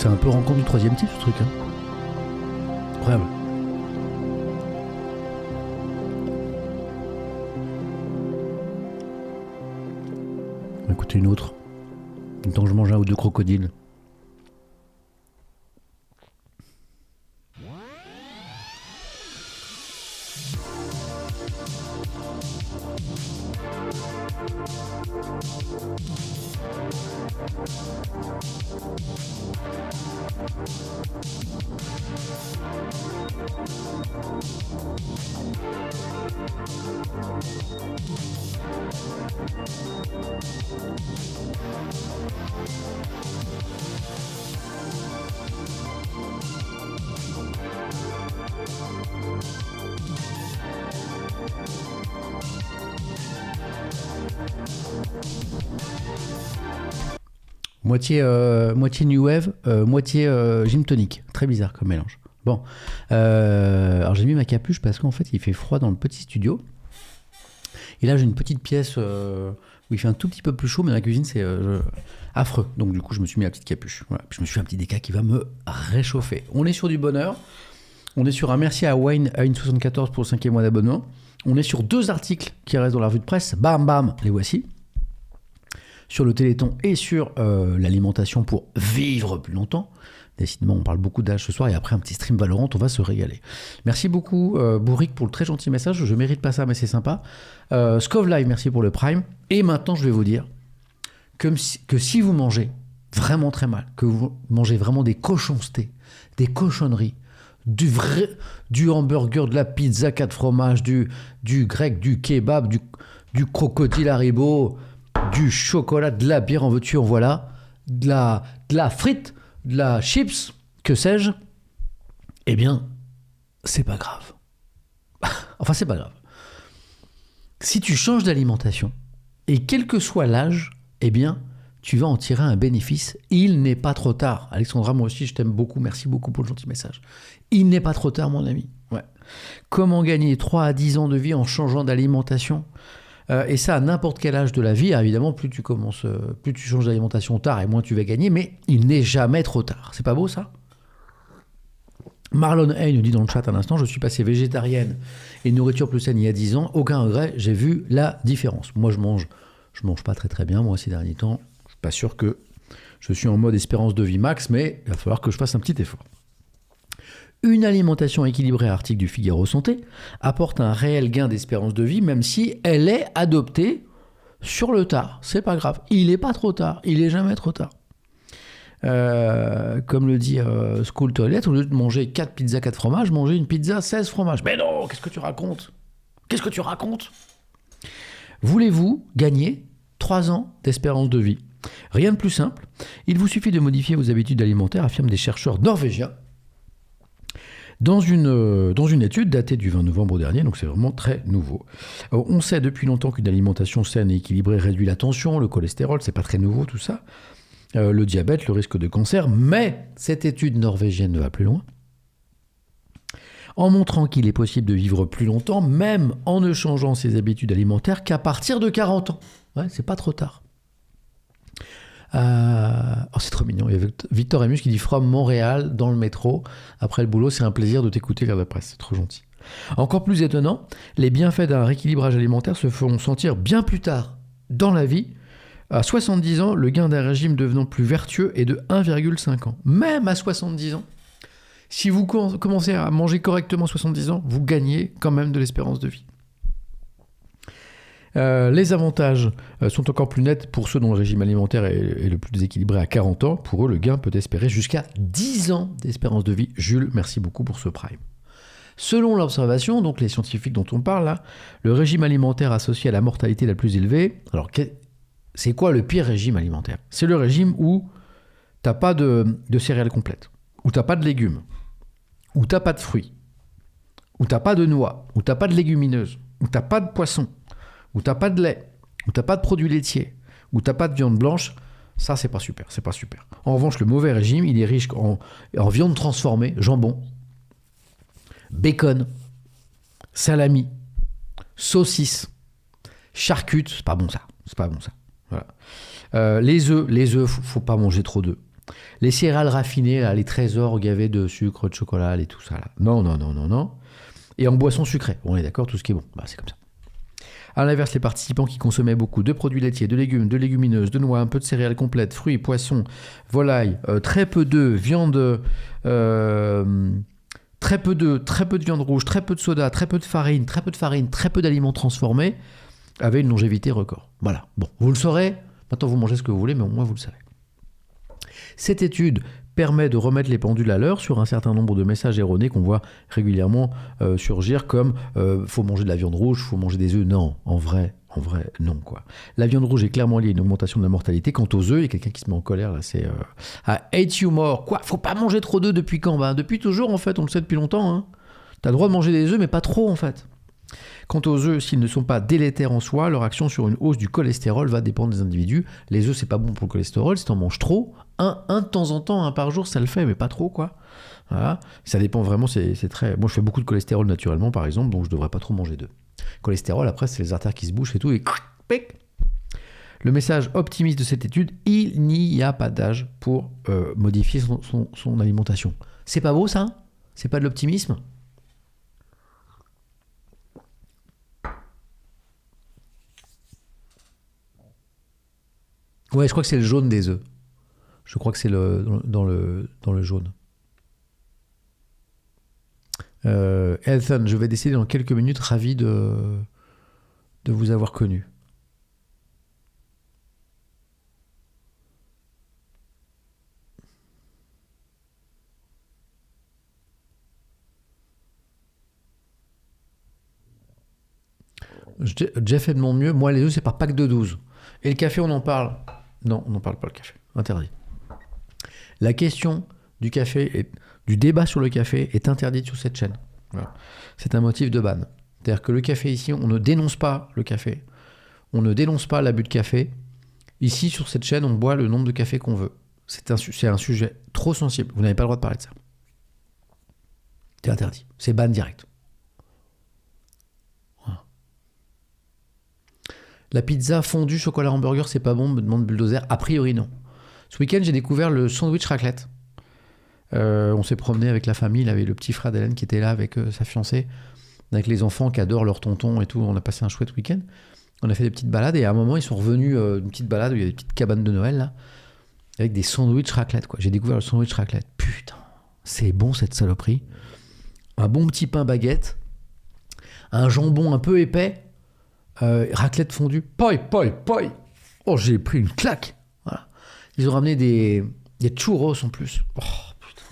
C'est un peu rencontre du troisième type, ce truc. Hein. Incroyable. On va écouter une autre. En même temps que je mange un ou deux crocodiles. Moitié New Wave, moitié Gym Tonic. Très bizarre comme mélange. Bon, alors j'ai mis ma capuche parce qu'en fait il fait froid dans le petit studio. Et là j'ai une petite pièce où il fait un tout petit peu plus chaud, mais dans la cuisine c'est affreux. Donc du coup je me suis mis la petite capuche. Voilà. Puis je me suis fait un petit déca qui va me réchauffer. On est sur du bonheur. On est sur un merci à Wayne à une 74 pour le 5e mois d'abonnement. On est sur 2 articles qui restent dans la revue de presse. Bam bam, les voici. Sur le Téléthon et sur l'alimentation pour vivre plus longtemps. Décidément, on parle beaucoup d'âge ce soir et après un petit stream Valorant, on va se régaler. Merci beaucoup Bourric pour le très gentil message. Je mérite pas ça, mais c'est sympa. Scov Live, merci pour le Prime. Et maintenant, je vais vous dire que si vous mangez vraiment très mal, que vous mangez vraiment des cochoncetés, des cochonneries, du hamburger, de la pizza 4 fromages, du grec, du kebab, du crocodile Haribo, du chocolat, de la bière en veux-tu, en voilà, de la frite, de la chips, que sais-je, eh bien, c'est pas grave. Enfin, c'est pas grave. Si tu changes d'alimentation, et quel que soit l'âge, eh bien, tu vas en tirer un bénéfice. Il n'est pas trop tard. Alexandra, moi aussi, je t'aime beaucoup. Merci beaucoup pour le gentil message. Il n'est pas trop tard, mon ami. Ouais. Comment gagner 3 à 10 ans de vie en changeant d'alimentation ? Et ça, à n'importe quel âge de la vie, évidemment, plus tu changes d'alimentation tard et moins tu vas gagner, mais il n'est jamais trop tard. C'est pas beau, ça ? Marlon Hay nous dit dans le chat à l'instant, je suis passé végétarienne et nourriture plus saine il y a 10 ans. Aucun regret, j'ai vu la différence. Moi, je mange pas très très bien, moi, ces derniers temps. Je suis pas sûr que je suis en mode espérance de vie max, mais il va falloir que je fasse un petit effort. Une alimentation équilibrée, article du Figaro Santé, apporte un réel gain d'espérance de vie, même si elle est adoptée sur le tard. C'est pas grave. Il n'est pas trop tard. Il n'est jamais trop tard. Comme le dit School Toilet, au lieu de manger 4 pizzas 4 fromages, manger une pizza 16 fromages. Mais non, qu'est-ce que tu racontes ? Voulez-vous gagner 3 ans d'espérance de vie ? Rien de plus simple. Il vous suffit de modifier vos habitudes alimentaires, affirment des chercheurs norvégiens. Dans une étude datée du 20 novembre dernier, donc c'est vraiment très nouveau. On sait depuis longtemps qu'une alimentation saine et équilibrée réduit la tension, le cholestérol, c'est pas très nouveau tout ça, le diabète, le risque de cancer, mais cette étude norvégienne va plus loin, en montrant qu'il est possible de vivre plus longtemps, même en ne changeant ses habitudes alimentaires qu'à partir de 40 ans. Ouais, c'est pas trop tard. C'est trop mignon. Il y a Victor Emus qui dit From Montréal dans le métro. Après le boulot, c'est un plaisir de t'écouter lire la presse. C'est trop gentil. Encore plus étonnant, les bienfaits d'un rééquilibrage alimentaire se feront sentir bien plus tard dans la vie. À 70 ans, le gain d'un régime devenant plus vertueux est de 1,5 ans. Même à 70 ans, si vous commencez à manger correctement à 70 ans, vous gagnez quand même de l'espérance de vie. Les avantages sont encore plus nets pour ceux dont le régime alimentaire est le plus déséquilibré à 40 ans. Pour eux, le gain peut espérer jusqu'à 10 ans d'espérance de vie. Jules, merci beaucoup pour ce prime. Selon l'observation, donc les scientifiques dont on parle là, le régime alimentaire associé à la mortalité la plus élevée, alors c'est quoi le pire régime alimentaire ? C'est le régime où t'as pas de céréales complètes, où t'as pas de légumes, où t'as pas de fruits, où t'as pas de noix, où t'as pas de légumineuses, où t'as pas de poisson, où t'as pas de lait, où t'as pas de produits laitiers, où t'as pas de viande blanche, ça c'est pas super. En revanche, le mauvais régime, il est riche en viande transformée, jambon, bacon, salami, saucisse, charcutes, c'est pas bon ça. Voilà. Les œufs, faut pas manger trop d'œufs. Les céréales raffinées, là, les trésors gavés de sucre, de chocolat, et tout ça. Là. Non, non, non, non, non. Et en boisson sucrée. Bon, on est d'accord, tout ce qui est bon. Bah, c'est comme ça. À l'inverse, les participants qui consommaient beaucoup de produits laitiers, de légumes, de légumineuses, de noix, un peu de céréales complètes, fruits, poissons, volailles, très peu d'œufs, viande, très peu de viande rouge, très peu de soda, très peu de farine, très peu d'aliments transformés, avaient une longévité record. Voilà. Bon, vous le saurez. Maintenant, vous mangez ce que vous voulez, mais au moins, vous le savez. Cette étude permet de remettre les pendules à l'heure sur un certain nombre de messages erronés qu'on voit régulièrement surgir comme faut manger de la viande rouge, faut manger des œufs. Non, en vrai, non quoi. La viande rouge est clairement liée à une augmentation de la mortalité. Quant aux œufs, il y a quelqu'un qui se met en colère là, c'est I hate you more. Quoi, faut pas manger trop d'œufs depuis quand? Bah depuis toujours en fait, on le sait depuis longtemps. Hein. T'as le droit de manger des œufs, mais pas trop en fait. Quant aux œufs, s'ils ne sont pas délétères en soi, leur action sur une hausse du cholestérol va dépendre des individus. Les œufs, c'est pas bon pour le cholestérol. Si t'en manges trop, un de temps en temps, un par jour, ça le fait, mais pas trop, quoi. Voilà. Ça dépend vraiment, c'est très... Moi, je fais beaucoup de cholestérol naturellement, par exemple, donc je devrais pas trop manger d'œufs. Cholestérol, après, c'est les artères qui se bouchent et tout, et... Le message optimiste de cette étude, il n'y a pas d'âge pour modifier son alimentation. C'est pas beau, ça? C'est pas de l'optimisme? Ouais, je crois que c'est le jaune des œufs. Je crois que c'est dans le jaune. Elton, je vais décider dans quelques minutes. Ravi de vous avoir connu. Jeff fait de mon mieux. Moi, les œufs, c'est par pack de 12. Et le café, on en parle? Non, on n'en parle pas, le café. Interdit. La question du café, du débat sur le café est interdite sur cette chaîne. Voilà. C'est un motif de ban. C'est-à-dire que le café ici, on ne dénonce pas le café. On ne dénonce pas l'abus de café. Ici, sur cette chaîne, on boit le nombre de cafés qu'on veut. C'est un sujet trop sensible. Vous n'avez pas le droit de parler de ça. C'est interdit. C'est ban direct. Voilà. La pizza fondue chocolat hamburger, c'est pas bon, me demande Bulldozer. A priori, non. Ce week-end, j'ai découvert le sandwich raclette. On s'est promené avec la famille. Il avait le petit frère d'Hélène qui était là avec sa fiancée, avec les enfants qui adorent leur tonton et tout. On a passé un chouette week-end. On a fait des petites balades et à un moment, ils sont revenus d'une petite balade où il y a des petites cabanes de Noël là, avec des sandwichs raclette. Quoi. J'ai découvert le sandwich raclette. Putain, c'est bon cette saloperie. Un bon petit pain baguette, un jambon un peu épais, raclette fondue. Poi. Oh, j'ai pris une claque. Voilà. Ils ont ramené des churros en plus. Oh, putain.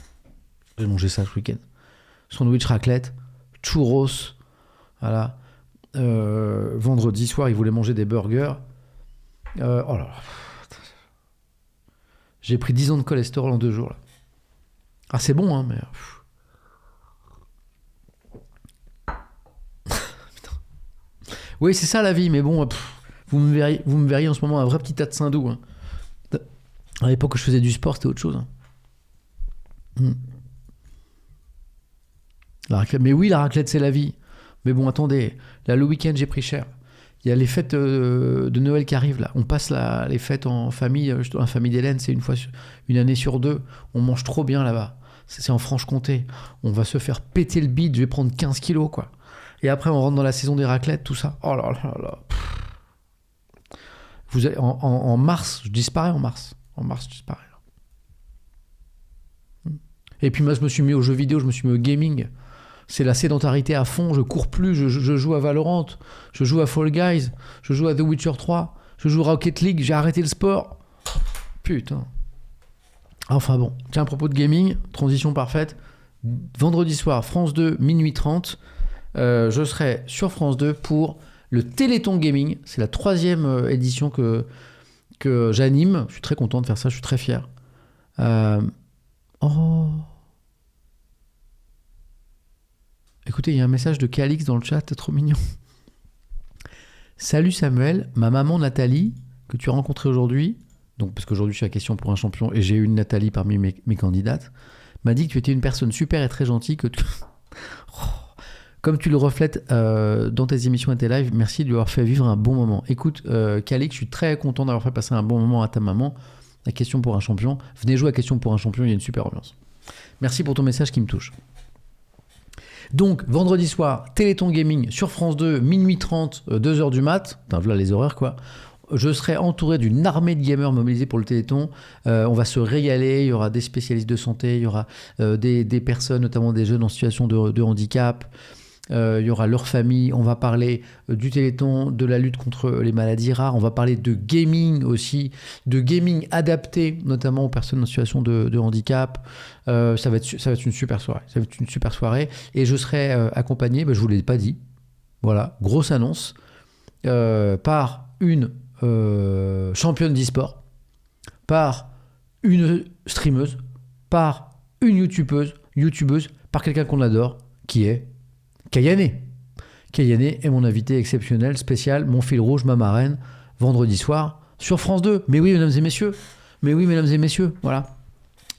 J'ai mangé ça ce week-end. Sandwich raclette, churros. Voilà. Vendredi soir, ils voulaient manger des burgers. Oh là là. J'ai pris 10 ans de cholestérol en 2 jours. Là. Ah, c'est bon, hein, mais... Oui, c'est ça la vie, mais bon, vous me verriez en ce moment un vrai petit tas de Saint-Doux. Hein. À l'époque où je faisais du sport, c'était autre chose. Hein. Mais oui, la raclette, c'est la vie. Mais bon, attendez, là, le week-end, j'ai pris cher. Il y a les fêtes de Noël qui arrivent, là. On passe les fêtes en famille. La famille d'Hélène, c'est une année sur 2. On mange trop bien là-bas. C'est en Franche-Comté. On va se faire péter le bide. Je vais prendre 15 kilos, quoi. Et après, on rentre dans la saison des raclettes, tout ça. Oh là là là. Vous avez, en mars, je disparais en mars. En mars, je disparais. Et puis moi, je me suis mis aux jeux vidéo, je me suis mis au gaming. C'est la sédentarité à fond. Je cours plus, je joue à Valorant, je joue à Fall Guys, je joue à The Witcher 3, je joue à Rocket League, j'ai arrêté le sport. Putain. Enfin bon, tiens, à propos de gaming, transition parfaite. Vendredi soir, France 2, minuit 30. Je serai sur France 2 pour le Téléthon Gaming. C'est la 3e édition que j'anime. Je suis très content de faire ça, je suis très fier. Oh. Écoutez, il y a un message de Calix dans le chat, c'est trop mignon. Salut Samuel, ma maman Nathalie, que tu as rencontrée aujourd'hui, donc parce qu'aujourd'hui je suis à Question pour un champion et j'ai eu une Nathalie parmi mes candidates, m'a dit que tu étais une personne super et très gentille, comme tu le reflètes dans tes émissions et tes lives, merci de lui avoir fait vivre un bon moment. Écoute, Calix, je suis très content d'avoir fait passer un bon moment à ta maman. la question pour un champion. Venez jouer à question pour un champion, il y a une super ambiance. Merci pour ton message qui me touche. Donc, vendredi soir, Téléthon Gaming sur France 2, minuit 30, 2h du mat. Enfin, voilà les horaires, quoi. Je serai entouré d'une armée de gamers mobilisés pour le Téléthon. On va se régaler. Il y aura des spécialistes de santé, il y aura des personnes, notamment des jeunes en situation de handicap. Il y aura leur famille. On va parler du Téléthon, de la lutte contre les maladies rares. On va parler de gaming aussi, de gaming adapté, notamment aux personnes en situation de handicap. Ça va être une super soirée. Ça va être une super soirée. Et je serai accompagné, je ne vous l'ai pas dit, voilà, grosse annonce, par une championne d'e-sport, par une streameuse, par une youtubeuse, par quelqu'un qu'on adore, qui est Kayane. Kayane est mon invité exceptionnel, spécial, mon fil rouge, ma marraine, vendredi soir, sur France 2. Mais oui, mesdames et messieurs, voilà.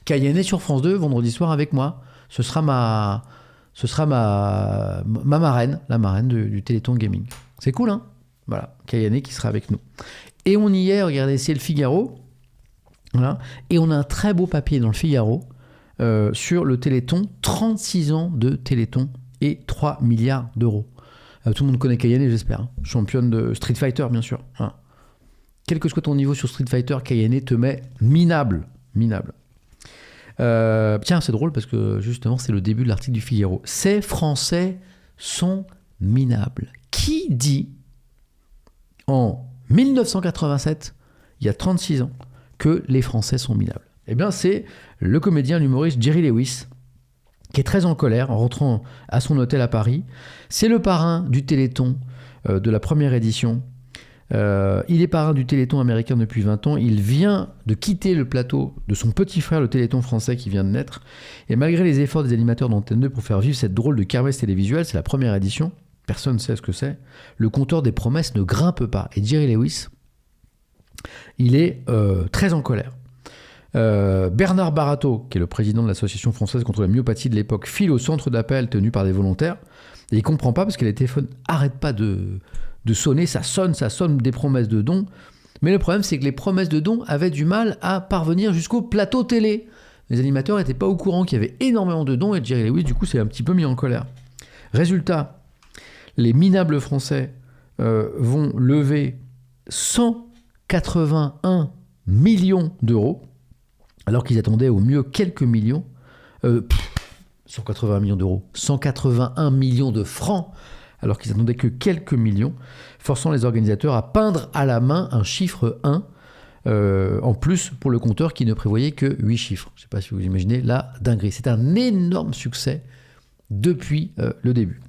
Kayane sur France 2, vendredi soir avec moi. Ce sera ma marraine, la marraine du Téléthon Gaming. C'est cool, hein? Voilà, Kayane qui sera avec nous. Et on y est, regardez, c'est le Figaro. Voilà. Et on a un très beau papier dans le Figaro sur le Téléthon, 36 ans de Téléthon et 3 milliards d'euros. Tout le monde connaît Kayane, j'espère. Hein. Championne de Street Fighter, bien sûr. Hein. Quel que soit ton niveau sur Street Fighter, Kayane te met minable. Tiens, c'est drôle parce que justement, c'est le début de l'article du Figaro. Ces Français sont minables. Qui dit en 1987, il y a 36 ans, que les Français sont minables? Eh bien, c'est le comédien, l'humoriste Jerry Lewis, qui est très en colère en rentrant à son hôtel à Paris. C'est le parrain du Téléthon de la première édition. Il est parrain du Téléthon américain depuis 20 ans. Il vient de quitter le plateau de son petit frère, le Téléthon français, qui vient de naître. Et malgré les efforts des animateurs d'Antenne 2 pour faire vivre cette drôle de kermesse télévisuelle, c'est la première édition, personne ne sait ce que c'est, le compteur des promesses ne grimpe pas. Et Jerry Lewis, il est très en colère. Bernard Barato, qui est le président de l'association française contre la myopathie de l'époque, file au centre d'appel tenu par des volontaires. Et il ne comprend pas parce que les téléphones n'arrêtent pas de sonner, ça sonne des promesses de dons. Mais le problème, c'est que les promesses de dons avaient du mal à parvenir jusqu'au plateau télé. Les animateurs n'étaient pas au courant qu'il y avait énormément de dons et Jerry Lewis, du coup, s'est un petit peu mis en colère. Résultat, les minables Français vont lever 181 millions d'euros, alors qu'ils attendaient au mieux quelques millions. 180 millions d'euros, 181 millions de francs, alors qu'ils attendaient que quelques millions, forçant les organisateurs à peindre à la main un chiffre 1, en plus pour le compteur qui ne prévoyait que 8 chiffres. Je ne sais pas si vous imaginez la dinguerie. C'est un énorme succès depuis le début.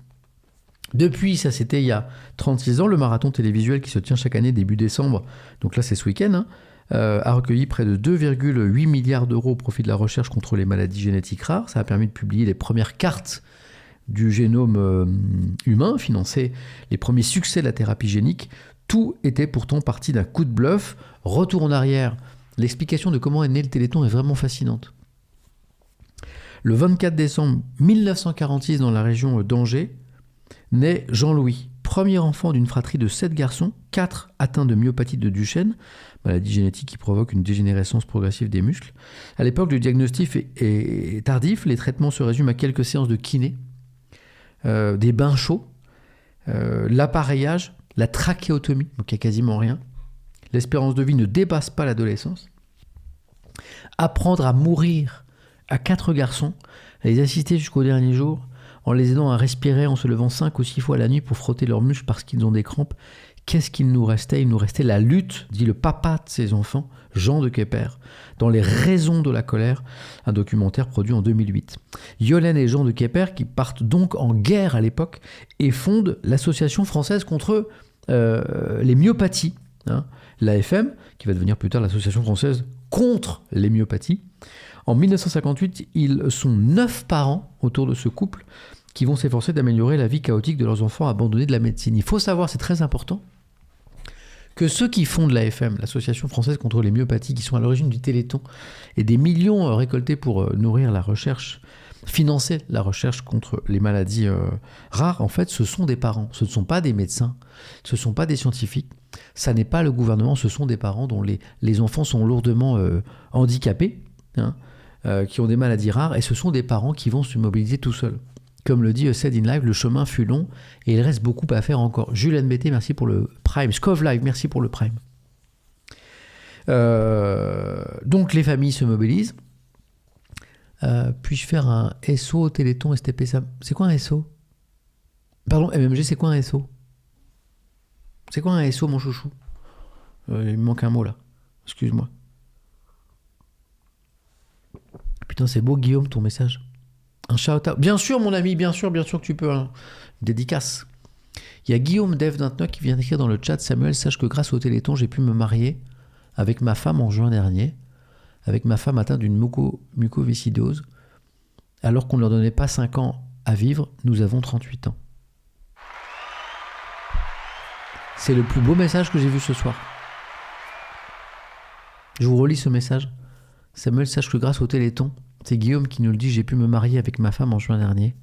Depuis, ça c'était il y a 36 ans, le marathon télévisuel qui se tient chaque année début décembre, donc là c'est ce week-end, a recueilli près de 2,8 milliards d'euros au profit de la recherche contre les maladies génétiques rares. Ça a permis de publier les premières cartes du génome humain, financer les premiers succès de la thérapie génique. Tout était pourtant parti d'un coup de bluff. Retour en arrière, l'explication de comment est né le Téléthon est vraiment fascinante. Le 24 décembre 1946, dans la région d'Angers, naît Jean-Louis, premier enfant d'une fratrie de 7 garçons, 4 atteints de myopathie de Duchenne, maladie génétique qui provoque une dégénérescence progressive des muscles. À l'époque, le diagnostic est tardif, les traitements se résument à quelques séances de kiné, des bains chauds, l'appareillage, la trachéotomie, donc il n'y a quasiment rien. L'espérance de vie ne dépasse pas l'adolescence. Apprendre à mourir à 4 garçons, à les assister jusqu'au dernier jour, en les aidant à respirer, en se levant 5 ou 6 fois la nuit pour frotter leurs muscles parce qu'ils ont des crampes. Qu'est-ce qu'il nous restait? Il nous restait la lutte, dit le papa de ces enfants, Jean de Kepper, dans Les raisons de la colère, un documentaire produit en 2008. Yolène et Jean de Kepper qui partent donc en guerre à l'époque et fondent l'Association française contre les myopathies, hein, l'AFM, qui va devenir plus tard l'Association française contre les myopathies. En 1958, ils sont 9 parents autour de ce couple qui vont s'efforcer d'améliorer la vie chaotique de leurs enfants abandonnés de la médecine. Il faut savoir, c'est très important, que ceux qui fondent l'AFM, l'Association française contre les myopathies, qui sont à l'origine du Téléthon, et des millions récoltés pour nourrir la recherche, financer la recherche contre les maladies rares, en fait, ce sont des parents. Ce ne sont pas des médecins, ce ne sont pas des scientifiques. Ça n'est pas le gouvernement, ce sont des parents dont les enfants sont lourdement handicapés, hein, qui ont des maladies rares, et ce sont des parents qui vont se mobiliser tout seuls. Comme le dit Said in Live, le chemin fut long et il reste beaucoup à faire encore. Jules NBT, merci pour le Prime. Scov Live, merci pour le Prime. Donc les familles se mobilisent. Puis-je faire un SO au Téléthon STP Sam? C'est quoi un SO? Pardon, MMG, c'est quoi un SO? C'est quoi un SO, mon chouchou? Il me manque un mot là. Excuse-moi. Putain, c'est beau, Guillaume, ton message. Un shout-out. Bien sûr, mon ami, bien sûr que tu peux. Hein. Dédicace. Il y a Guillaume Dev29 qui vient d'écrire dans le chat: Samuel, sache que grâce au Téléthon, j'ai pu me marier avec ma femme en juin dernier, avec ma femme atteinte d'une mucoviscidose. Alors qu'on ne leur donnait pas 5 ans à vivre, nous avons 38 ans. C'est le plus beau message que j'ai vu ce soir. Je vous relis ce message. Samuel, sache que grâce au Téléthon, c'est Guillaume qui nous le dit, j'ai pu me marier avec ma femme en juin dernier.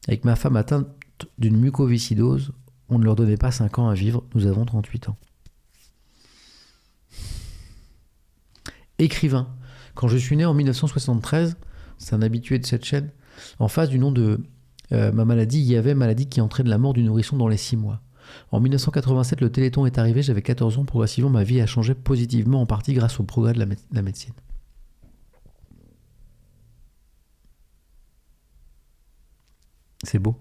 Avec ma femme atteinte d'une mucoviscidose, on ne leur donnait pas 5 ans à vivre, nous avons 38 ans. Écrivain. Quand je suis né en 1973, c'est un habitué de cette chaîne, en face du nom de ma maladie, il y avait maladie qui entraîne la mort du nourrisson dans les 6 mois. En 1987, le Téléthon est arrivé, j'avais 14 ans, progressivement ma vie a changé positivement, en partie grâce au progrès de la médecine. C'est beau.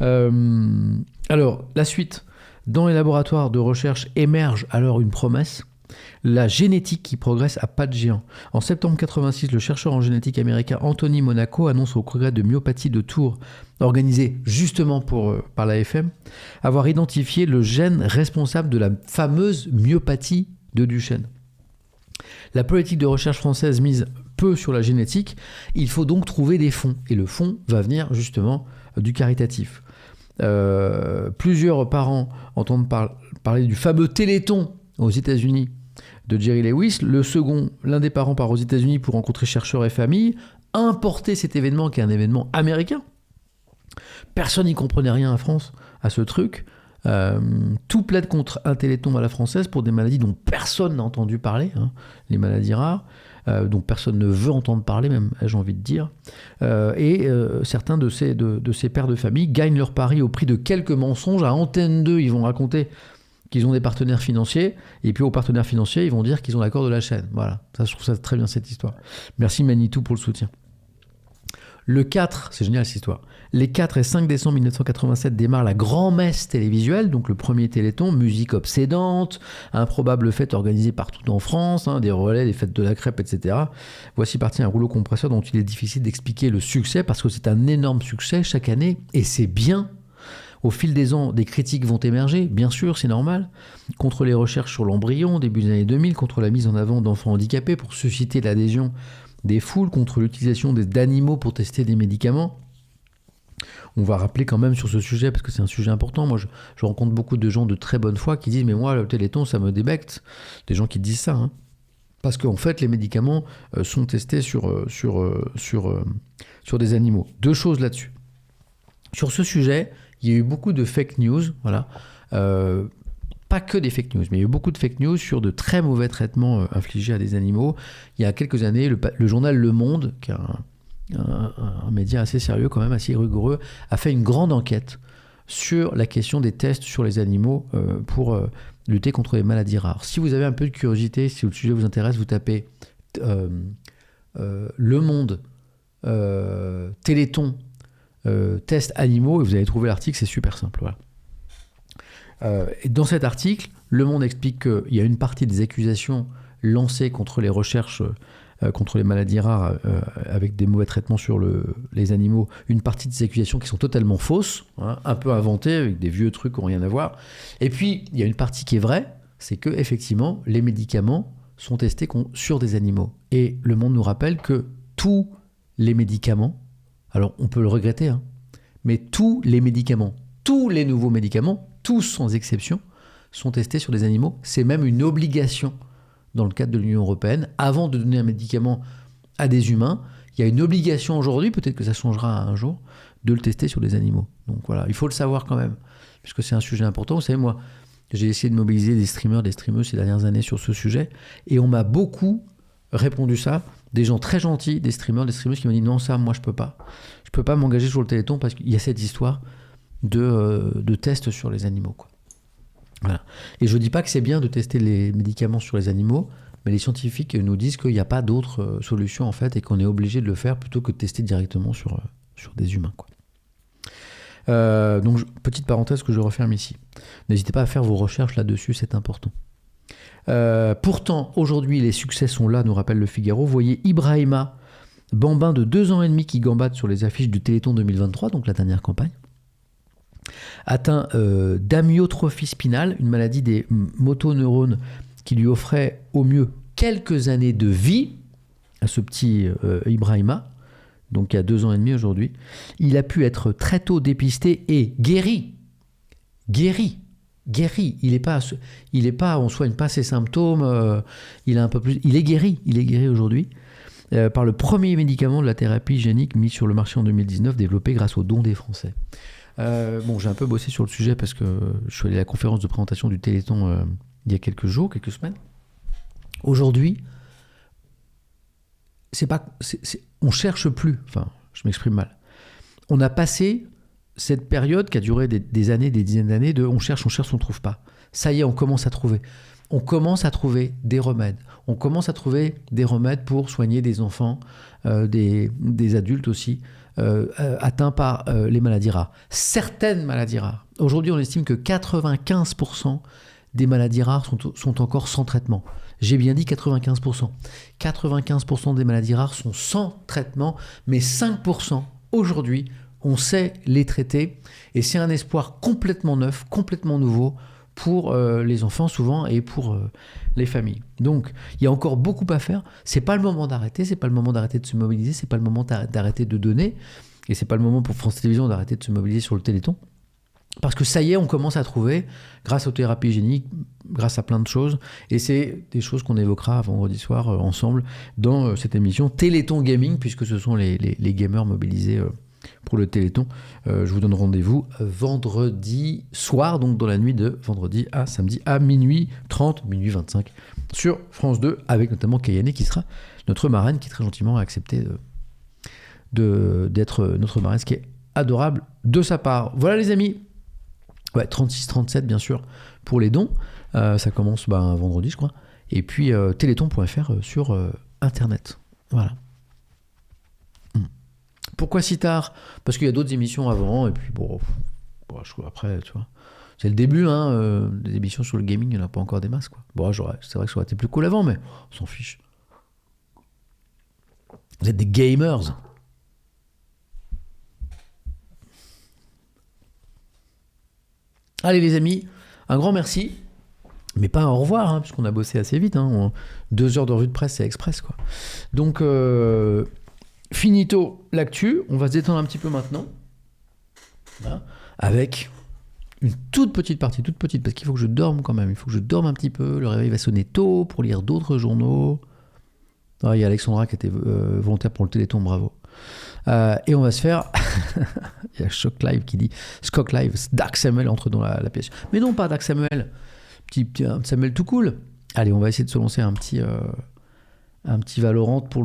Alors, la suite. Dans les laboratoires de recherche émerge alors une promesse, la génétique qui progresse à pas de géant. En septembre 1986, le chercheur en génétique américain Anthony Monaco annonce au congrès de myopathie de Tours, organisé justement par l'AFM, avoir identifié le gène responsable de la fameuse myopathie de Duchenne. La politique de recherche française mise peu sur la génétique, il faut donc trouver des fonds. Et le fonds va venir justement du caritatif. Plusieurs parents entendent parler du fameux Téléthon aux États-Unis de Jerry Lewis. L'un des parents part aux États-Unis pour rencontrer chercheurs et familles, importer cet événement qui est un événement américain. Personne n'y comprenait rien en France à ce truc. Tout plaide contre un Téléthon à la française pour des maladies dont personne n'a entendu parler, hein, les maladies rares, dont personne ne veut entendre parler, même, j'ai envie de dire. Certains de ces pères de famille gagnent leur pari au prix de quelques mensonges. À Antenne 2, ils vont raconter qu'ils ont des partenaires financiers, et puis aux partenaires financiers, ils vont dire qu'ils ont l'accord de la chaîne. Voilà, ça, je trouve ça très bien, cette histoire. Merci Manitou pour le soutien. Le 4, c'est génial cette histoire. Les 4 et 5 décembre 1987 démarre la grand-messe télévisuelle, donc le premier Téléthon, musique obsédante, improbable fête organisée partout en France, hein, des relais, des fêtes de la crêpe, etc. Voici parti un rouleau compresseur dont il est difficile d'expliquer le succès, parce que c'est un énorme succès chaque année, et c'est bien. Au fil des ans, des critiques vont émerger, bien sûr, c'est normal, contre les recherches sur l'embryon, début des années 2000, contre la mise en avant d'enfants handicapés pour susciter l'adhésion des foules, contre l'utilisation d'animaux pour tester des médicaments. On va rappeler quand même sur ce sujet, parce que c'est un sujet important. Moi, je rencontre beaucoup de gens de très bonne foi qui disent « Mais moi, le Téléthon, ça me débecte ». Des gens qui disent ça, hein. Parce qu'en fait, les médicaments sont testés sur des animaux. 2 choses là-dessus. Sur ce sujet, il y a eu beaucoup de fake news, voilà. Pas que des fake news, mais il y a eu beaucoup de fake news sur de très mauvais traitements infligés à des animaux. Il y a quelques années, le journal Le Monde, qui est un média assez sérieux quand même, assez rigoureux, a fait une grande enquête sur la question des tests sur les animaux pour lutter contre les maladies rares. Si vous avez un peu de curiosité, si le sujet vous intéresse, vous tapez Le Monde, Téléthon, tests animaux, et vous allez trouver l'article, c'est super simple. Voilà. Et dans cet article, Le Monde explique qu'il y a une partie des accusations lancées contre les recherches contre les maladies rares avec des mauvais traitements sur les animaux, une partie des accusations qui sont totalement fausses, hein, un peu inventées, avec des vieux trucs qui n'ont rien à voir. Et puis, il y a une partie qui est vraie, c'est que effectivement, les médicaments sont testés sur des animaux. Et Le Monde nous rappelle que tous les médicaments, alors on peut le regretter, hein, mais tous les médicaments, tous les nouveaux médicaments, tous sans exception, sont testés sur des animaux. C'est même une obligation dans le cadre de l'Union européenne. Avant de donner un médicament à des humains, il y a une obligation aujourd'hui, peut-être que ça changera un jour, de le tester sur des animaux. Donc voilà, il faut le savoir quand même, puisque c'est un sujet important. Vous savez, moi, J'ai essayé de mobiliser des streamers, des streameuses ces dernières années sur ce sujet. Et on m'a beaucoup répondu ça. Des gens très gentils, des streamers, des streameuses qui m'ont dit non, ça, moi, je peux pas. Je peux pas m'engager sur le Téléthon parce qu'il y a cette histoire de tests sur les animaux, quoi. Voilà. Et je ne dis pas que c'est bien de tester les médicaments sur les animaux, mais les scientifiques nous disent qu'il n'y a pas d'autre solution, en fait, et qu'on est obligé de le faire plutôt que de tester directement sur des humains, quoi. Donc, petite parenthèse que je referme ici. N'hésitez pas à faire vos recherches là-dessus, c'est important. Pourtant, aujourd'hui, les succès sont là, nous rappelle le Figaro. Vous voyez Ibrahima, bambin de 2 ans et demi qui gambade sur les affiches du Téléthon 2023, donc la dernière campagne, atteint d'amyotrophie spinale, une maladie des motoneurones qui lui offrait au mieux quelques années de vie à ce petit Ibrahima, donc il y a 2 ans et demi aujourd'hui. Il a pu être très tôt dépisté et guéri. Il est pas, on soigne pas ses symptômes. Il est guéri aujourd'hui par le premier médicament de la thérapie génique mis sur le marché en 2019, développé grâce aux dons des Français. J'ai un peu bossé sur le sujet parce que je suis allé à la conférence de présentation du Téléthon il y a quelques semaines. Aujourd'hui, on cherche plus. Enfin, je m'exprime mal. On a passé cette période qui a duré des années, des dizaines d'années de on cherche, on trouve pas. Ça y est, on commence à trouver. On commence à trouver des remèdes. On commence à trouver des remèdes pour soigner des enfants, des adultes aussi, atteints par les maladies rares. Certaines maladies rares. Aujourd'hui, on estime que 95% des maladies rares sont encore sans traitement. J'ai bien dit 95%. 95% des maladies rares sont sans traitement, mais 5% aujourd'hui, on sait les traiter. Et c'est un espoir complètement neuf, complètement nouveau pour les enfants souvent et pour les familles. Donc, il y a encore beaucoup à faire. C'est pas le moment d'arrêter, c'est pas le moment d'arrêter de se mobiliser, c'est pas le moment d'arrêter de donner, et c'est pas le moment pour France Télévisions d'arrêter de se mobiliser sur le Téléthon. Parce que ça y est, on commence à trouver, grâce aux thérapies géniques, grâce à plein de choses, et c'est des choses qu'on évoquera vendredi soir ensemble dans cette émission Téléthon Gaming, puisque ce sont les gamers mobilisés pour le Téléthon. Je vous donne rendez-vous vendredi soir, donc dans la nuit de vendredi à samedi à minuit 30, minuit 25 sur France 2, avec notamment Kayane qui sera notre marraine, qui très gentiment a accepté d'être notre marraine, ce qui est adorable de sa part. Voilà les amis. Ouais, 36-37 bien sûr pour les dons. Ça commence vendredi je crois. Et puis téléthon.fr sur Internet. Voilà. Pourquoi si tard ? Parce qu'il y a d'autres émissions avant, et puis après, tu vois. C'est le début, des émissions sur le gaming, il n'y en a pas encore des masses, quoi. C'est vrai que ça aurait été plus cool avant, mais on s'en fiche. Vous êtes des gamers. Allez les amis, un grand merci, mais pas un au revoir, puisqu'on a bossé assez vite. 2 heures de revue de presse, c'est express, quoi. Donc, finito l'actu, on va se détendre un petit peu maintenant, voilà, avec une toute petite partie, parce qu'il faut que je dorme quand même, il faut que je dorme un petit peu, le réveil va sonner tôt pour lire d'autres journaux. Il y a Alexandra qui était volontaire pour le Téléthon, bravo. Et on va se faire, il y a Shock Live qui dit, Shock Live, Dark Samuel entre dans la pièce. Mais non, pas Dark Samuel, petit Samuel tout cool. Allez, on va essayer de se lancer un petit Valorant pour